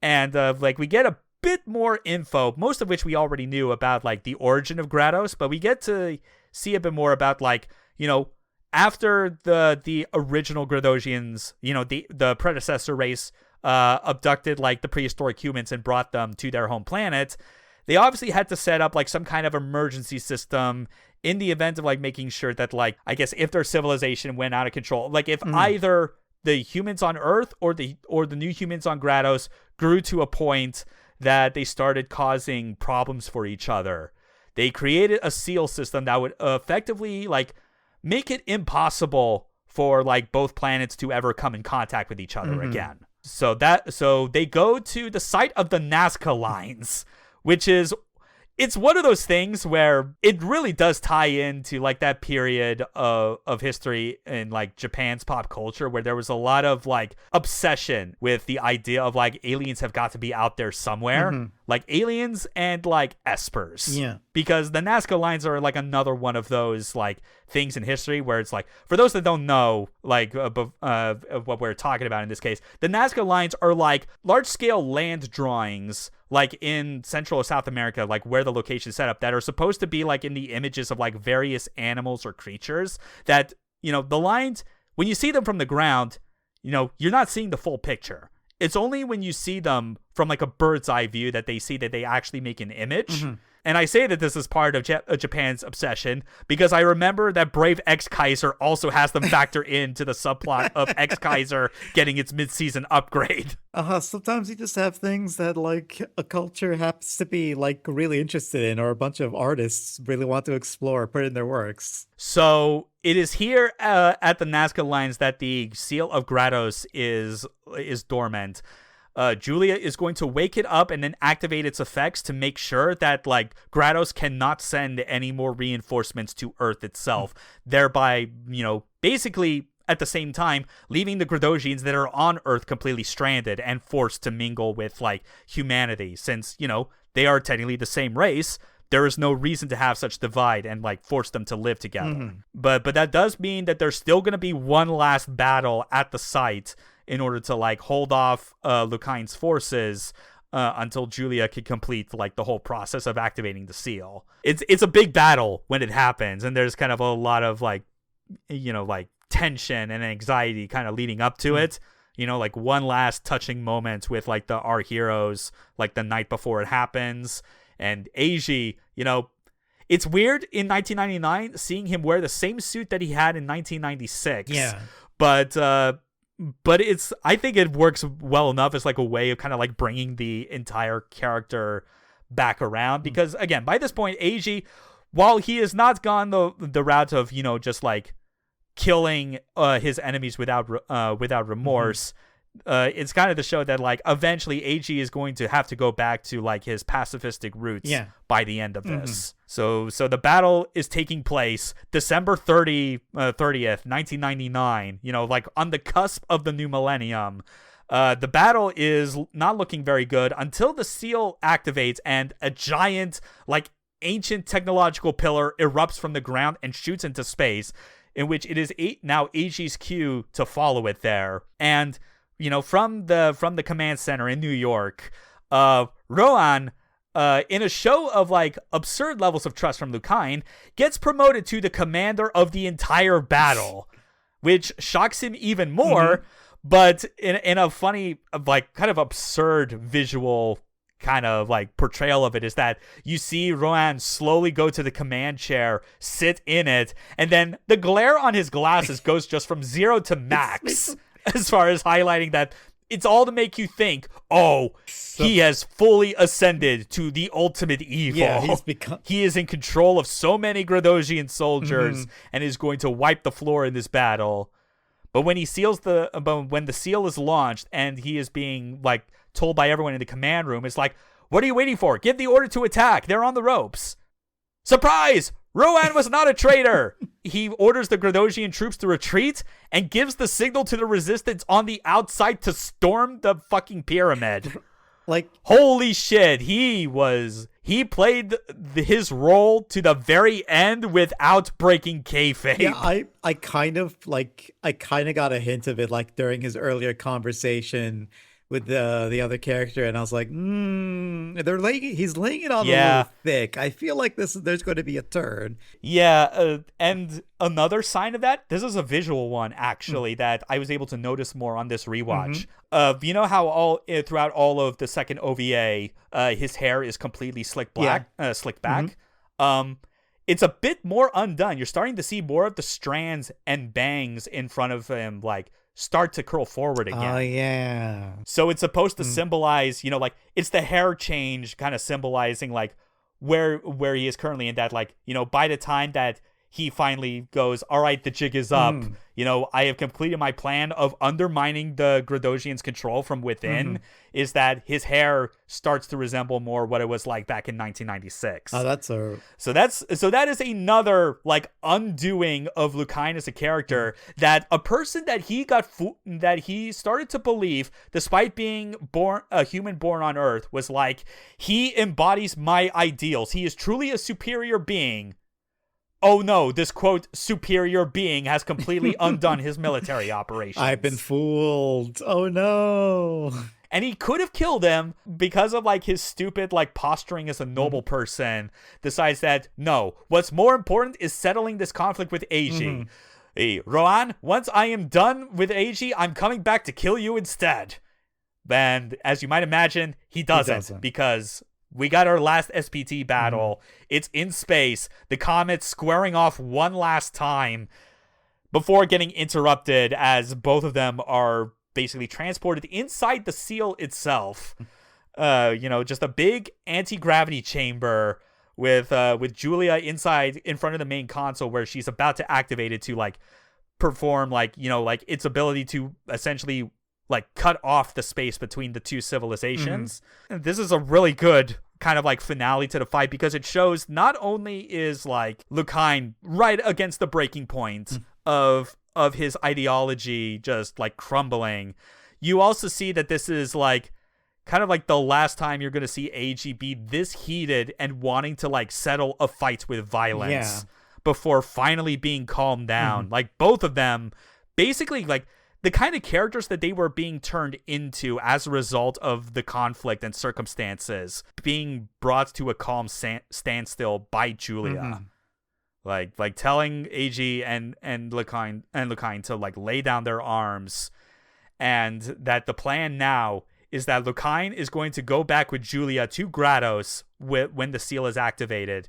Speaker 1: And like we get a bit more info, most of which we already knew about like the origin of Grados, but we get to see a bit more about like, you know, after the original Gradosians, you know, the predecessor race abducted like the prehistoric humans and brought them to their home planet, they obviously had to set up like some kind of emergency system in the event of like making sure that like, I guess if their civilization went out of control, like if either the humans on Earth or the new humans on Grados grew to a point that they started causing problems for each other. They created a seal system that would effectively like make it impossible for like both planets to ever come in contact with each other again. So they go to the site of the Nazca lines, which is, it's one of those things where it really does tie into like that period of history in like Japan's pop culture where there was a lot of like obsession with the idea of like aliens have got to be out there somewhere, like aliens and like espers.
Speaker 2: Yeah.
Speaker 1: Because the Nazca lines are like another one of those like things in history where it's like, for those that don't know, like what we're talking about in this case, the Nazca lines are like large scale land drawings like in Central or South America, like where the location is set up, that are supposed to be like in the images of like various animals or creatures that, you know, the lines, when you see them from the ground, you know, you're not seeing the full picture. It's only when you see them from like a bird's eye view that they see that they actually make an image. And I say that this is part of Japan's obsession because I remember that Brave X-Kaiser also has them factor into the subplot of X-Kaiser getting its mid-season upgrade.
Speaker 2: Sometimes you just have things that like a culture happens to be like really interested in, or a bunch of artists really want to explore, put in their works.
Speaker 1: So it is here at the Nazca lines that the seal of Gratos is dormant. Julia is going to wake it up and then activate its effects to make sure that like Gratos cannot send any more reinforcements to Earth itself, thereby, you know, basically at the same time leaving the Gradosians that are on Earth completely stranded and forced to mingle with like humanity, since, you know, they are technically the same race. There is no reason to have such divide and like force them to live together. But that does mean that there's still going to be one last battle at the site in order to like hold off Lukine's forces until Julia can complete like the whole process of activating the seal. It's a big battle when it happens, and there's kind of a lot of like, you know, like tension and anxiety kind of leading up to it. You know, like one last touching moment with like our heroes like the night before it happens. And Eiji, you know, it's weird in 1999 seeing him wear the same suit that he had in 1996.
Speaker 2: Yeah.
Speaker 1: But it's, I think it works well enough as like a way of kind of like bringing the entire character back around, because again, by this point, Eiji, while he has not gone the route of, you know, just like killing his enemies without remorse, it's kind of to show that like eventually Eiji is going to have to go back to like his pacifistic roots by the end of this. So the battle is taking place December 30th, 1999, you know, like on the cusp of the new millennium. The battle is not looking very good until the seal activates and a giant like ancient technological pillar erupts from the ground and shoots into space, in which it is now Eiji's cue to follow it there. And you know, from the command center in New York, Rohan, in a show of like absurd levels of trust from Lukine, gets promoted to the commander of the entire battle, which shocks him even more. But in a funny, like kind of absurd visual kind of like portrayal of it is that you see Rohan slowly go to the command chair, sit in it, and then the glare on his glasses goes just from 0 to max. As far as highlighting that it's all to make you think, oh, he has fully ascended to the ultimate evil.
Speaker 2: Yeah,
Speaker 1: he is in control of so many Gradosian soldiers and is going to wipe the floor in this battle. But when when the seal is launched and he is being like told by everyone in the command room, it's like, what are you waiting for? Give the order to attack. They're on the ropes. Surprise! Rohan was not a traitor. He orders the Gradosian troops to retreat and gives the signal to the resistance on the outside to storm the fucking pyramid.
Speaker 2: Like,
Speaker 1: holy shit, he played his role to the very end without breaking kayfabe.
Speaker 2: Yeah, I kind of got a hint of it like during his earlier conversation with the other character, and I was like, he's laying it on a little thick. I feel like there's going to be a turn.
Speaker 1: Yeah, and another sign of that, this is a visual one actually that I was able to notice more on this rewatch. You know how throughout all of the second OVA, his hair is completely slicked back. It's a bit more undone. You're starting to see more of the strands and bangs in front of him, like start to curl forward again.
Speaker 2: Oh, yeah.
Speaker 1: So it's supposed to symbolize, like it's the hair change kind of symbolizing like where he is currently, in that, like, by the time that he finally goes, all right, the jig is up. I have completed my plan of undermining the Gradosian's control from within. Is that his hair starts to resemble more what it was like back in 1996.
Speaker 2: Oh,
Speaker 1: so that is another like undoing of Lukine as a character. That a person that he started to believe, despite being a human born on Earth, was like, he embodies my ideals. He is truly a superior being. Oh no, this quote superior being has completely undone his military operations.
Speaker 2: I've been fooled. Oh no.
Speaker 1: And he could have killed him because of like his stupid like posturing as a noble person. Decides that no, what's more important is settling this conflict with Eiji. Hey, Rohan, once I am done with Eiji, I'm coming back to kill you instead. And as you might imagine, he doesn't. Because we got our last SPT battle. It's in space. The comet's squaring off one last time before getting interrupted as both of them are basically transported inside the seal itself. Just a big anti-gravity chamber with Julia inside in front of the main console, where she's about to activate it to like perform like its ability to essentially like cut off the space between the two civilizations. And this is a really good kind of like finale to the fight, because it shows not only is like Lukine right against the breaking point of his ideology just like crumbling, you also see that this is like kind of like the last time you're going to see Eiji be this heated and wanting to like settle a fight with violence before finally being calmed down. Like both of them basically like the kind of characters that they were being turned into as a result of the conflict and circumstances being brought to a calm standstill by Julia. Like telling Eiji and Lukine to like lay down their arms, and that the plan now is that Lukine is going to go back with Julia to Grados when the seal is activated,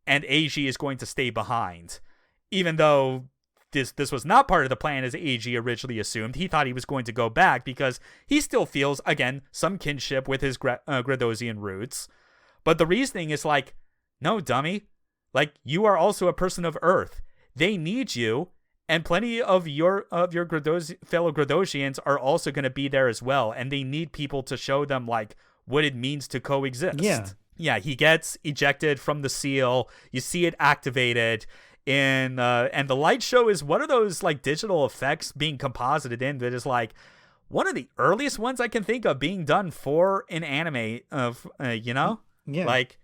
Speaker 1: and Eiji is going to stay behind. Even though this was not part of the plan as Eiji originally assumed. He thought he was going to go back because he still feels, again, some kinship with his Gradosian roots. But the reasoning is like, no, dummy. Like, you are also a person of Earth. They need you, and plenty of your fellow Gradosians are also going to be there as well, and they need people to show them like what it means to coexist. Yeah, he gets ejected from the seal. You see it activated. And the light show is one of those like digital effects being composited in that is like one of the earliest ones I can think of being done for an anime of like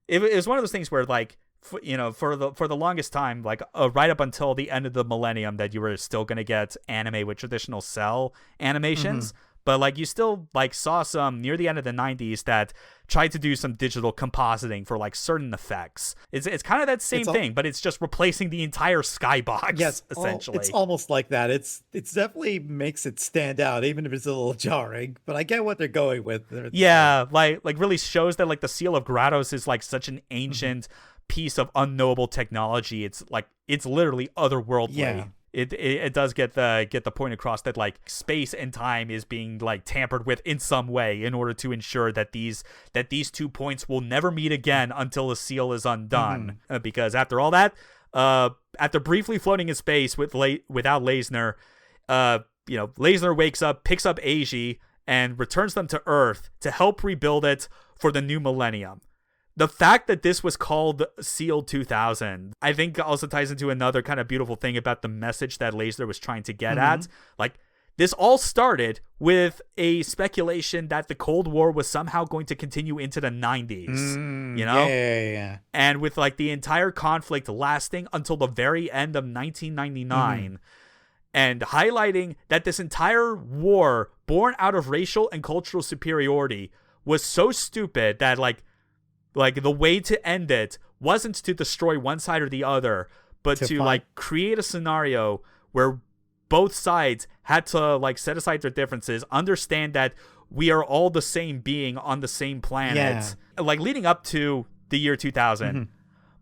Speaker 1: it was one of those things where like for the longest time, like right up until the end of the millennium, that you were still gonna get anime with traditional cell animations. But like you still like saw some near the end of the 90s that tried to do some digital compositing for like certain effects. It's kind of that same thing, but it's just replacing the entire skybox.
Speaker 2: Yes,
Speaker 1: essentially.
Speaker 2: It's almost like that. It's definitely makes it stand out, even if it's a little jarring. But I get what they're going with.
Speaker 1: Yeah, like really shows that like the Seal of Grados is like such an ancient piece of unknowable technology. It's literally otherworldly. Yeah. It does get the point across that like space and time is being like tampered with in some way in order to ensure that these 2 points will never meet again until the seal is undone. Because after all that, after briefly floating in space without Layzner, Layzner wakes up, picks up Eiji, and returns them to Earth to help rebuild it for the new millennium. The fact that this was called Seal 2000, I think also ties into another kind of beautiful thing about the message that Layzner was trying to get at. Like, this all started with a speculation that the Cold War was somehow going to continue into the 90s,
Speaker 2: Yeah.
Speaker 1: And with, like, the entire conflict lasting until the very end of 1999. And highlighting that this entire war, born out of racial and cultural superiority, was so stupid that, like the way to end it wasn't to destroy one side or the other, but to like create a scenario where both sides had to like set aside their differences, understand that we are all the same being on the same planet. Like leading up to the year 2000,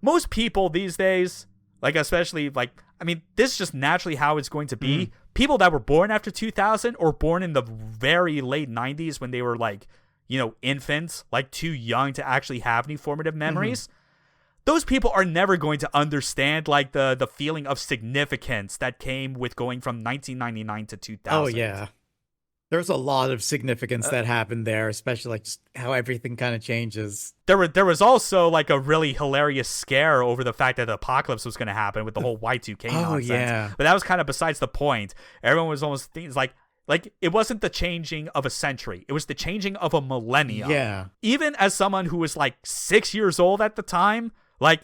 Speaker 1: most people these days, like especially like, I mean, this is just naturally how it's going to be, people that were born after 2000 or born in the very late 90s when they were like, you know, infants, like too young to actually have any formative memories. Those people are never going to understand like the feeling of significance that came with going from 1999 to 2000.
Speaker 2: Oh yeah. There's a lot of significance that happened there, especially like just how everything kind of changes.
Speaker 1: There was also like a really hilarious scare over the fact that the apocalypse was going to happen with the whole Y2K nonsense.
Speaker 2: Yeah.
Speaker 1: But that was kind of besides the point. Everyone was almost thinking like it wasn't the changing of a century. It was the changing of a millennium.
Speaker 2: Yeah.
Speaker 1: Even as someone who was like 6 years old at the time, like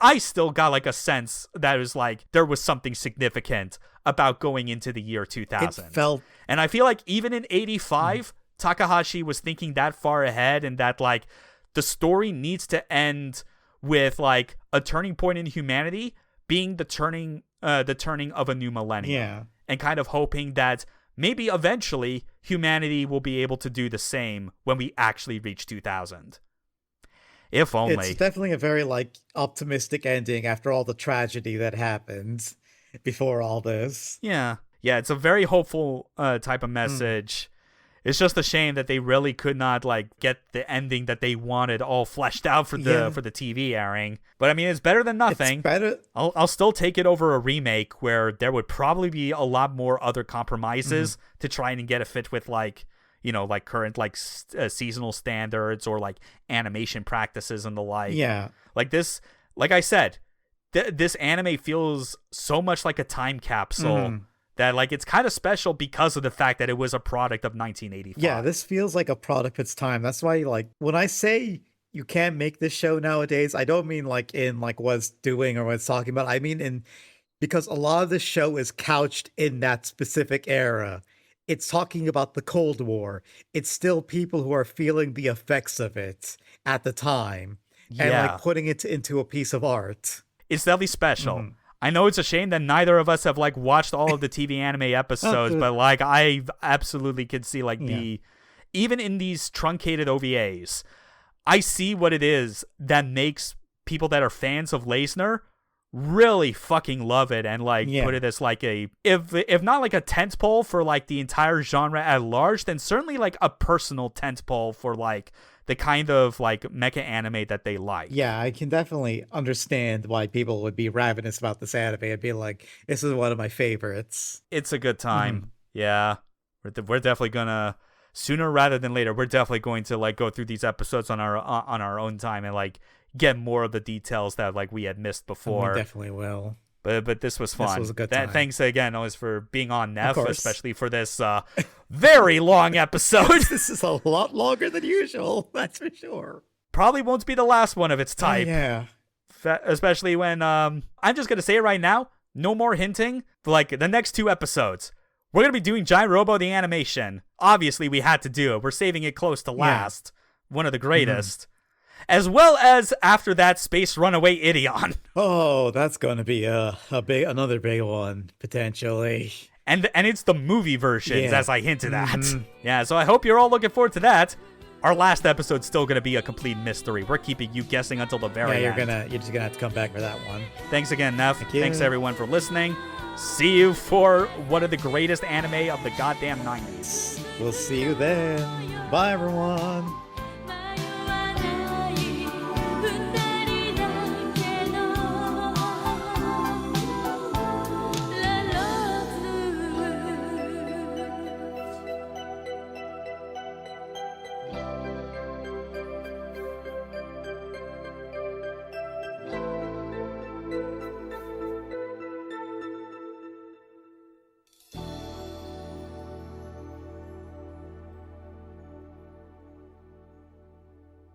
Speaker 1: I still got like a sense that it was like there was something significant about going into the year 2000.
Speaker 2: It felt...
Speaker 1: And I feel like even in 85, Takahashi was thinking that far ahead, and that like the story needs to end with like a turning point in humanity being the turning of a new millennium.
Speaker 2: Yeah.
Speaker 1: And kind of hoping that maybe eventually humanity will be able to do the same when we actually reach 2000. If only.
Speaker 2: It's definitely a very like optimistic ending after all the tragedy that happened before all this.
Speaker 1: Yeah, it's a very hopeful type of message. It's just a shame that they really could not like get the ending that they wanted all fleshed out for the TV airing. But I mean, it's better than nothing.
Speaker 2: It's better.
Speaker 1: I'll still take it over a remake where there would probably be a lot more other compromises to try and get a fit with like, you know, like current like seasonal standards or like animation practices and the like.
Speaker 2: Yeah.
Speaker 1: Like this, like I said, this anime feels so much like a time capsule that like it's kind of special because of the fact that it was a product of 1985.
Speaker 2: Yeah, this feels like a product of its time. That's why like when I say you can't make this show nowadays, I don't mean like in like what it's doing or what it's talking about. I mean in because a lot of the show is couched in that specific era. It's talking about the Cold War. It's still people who are feeling the effects of it at the time and like putting it into a piece of art.
Speaker 1: It's definitely special. I know it's a shame that neither of us have like watched all of the TV anime episodes, but like I absolutely could see like even in these truncated OVAs, I see what it is that makes people that are fans of Layzner really fucking love it and like put it as like a if not like a tentpole for like the entire genre at large, then certainly like a personal tentpole for like the kind of like mecha anime that they like.
Speaker 2: Yeah, I can definitely understand why people would be ravenous about this anime and be like, this is one of my favorites.
Speaker 1: It's a good time. Yeah. We're definitely gonna, sooner rather than later, we're definitely going to like go through these episodes on our own time and like get more of the details that like we had missed before.
Speaker 2: We definitely will.
Speaker 1: But this was fun.
Speaker 2: This was a good time.
Speaker 1: Thanks again always for being on, Neff, especially for this very long episode.
Speaker 2: This is a lot longer than usual, that's for sure.
Speaker 1: Probably won't be the last one of its type.
Speaker 2: Yeah.
Speaker 1: Especially when, I'm just going to say it right now, no more hinting. Like, the next 2 episodes, we're going to be doing Giant Robo the animation. Obviously, we had to do it. We're saving it close to last. One of the greatest. As well as after that, Space Runaway Ideon.
Speaker 2: Oh, that's going to be another big one potentially.
Speaker 1: And it's the movie versions, as I hinted at. Yeah, so I hope you're all looking forward to that. Our last episode's still going to be a complete mystery. We're keeping you guessing until the very end.
Speaker 2: You're just gonna have to come back for that one.
Speaker 1: Thanks again, Neff. Thanks everyone for listening. See you for one of the greatest anime of the goddamn 90s.
Speaker 2: We'll see you then. Bye, everyone.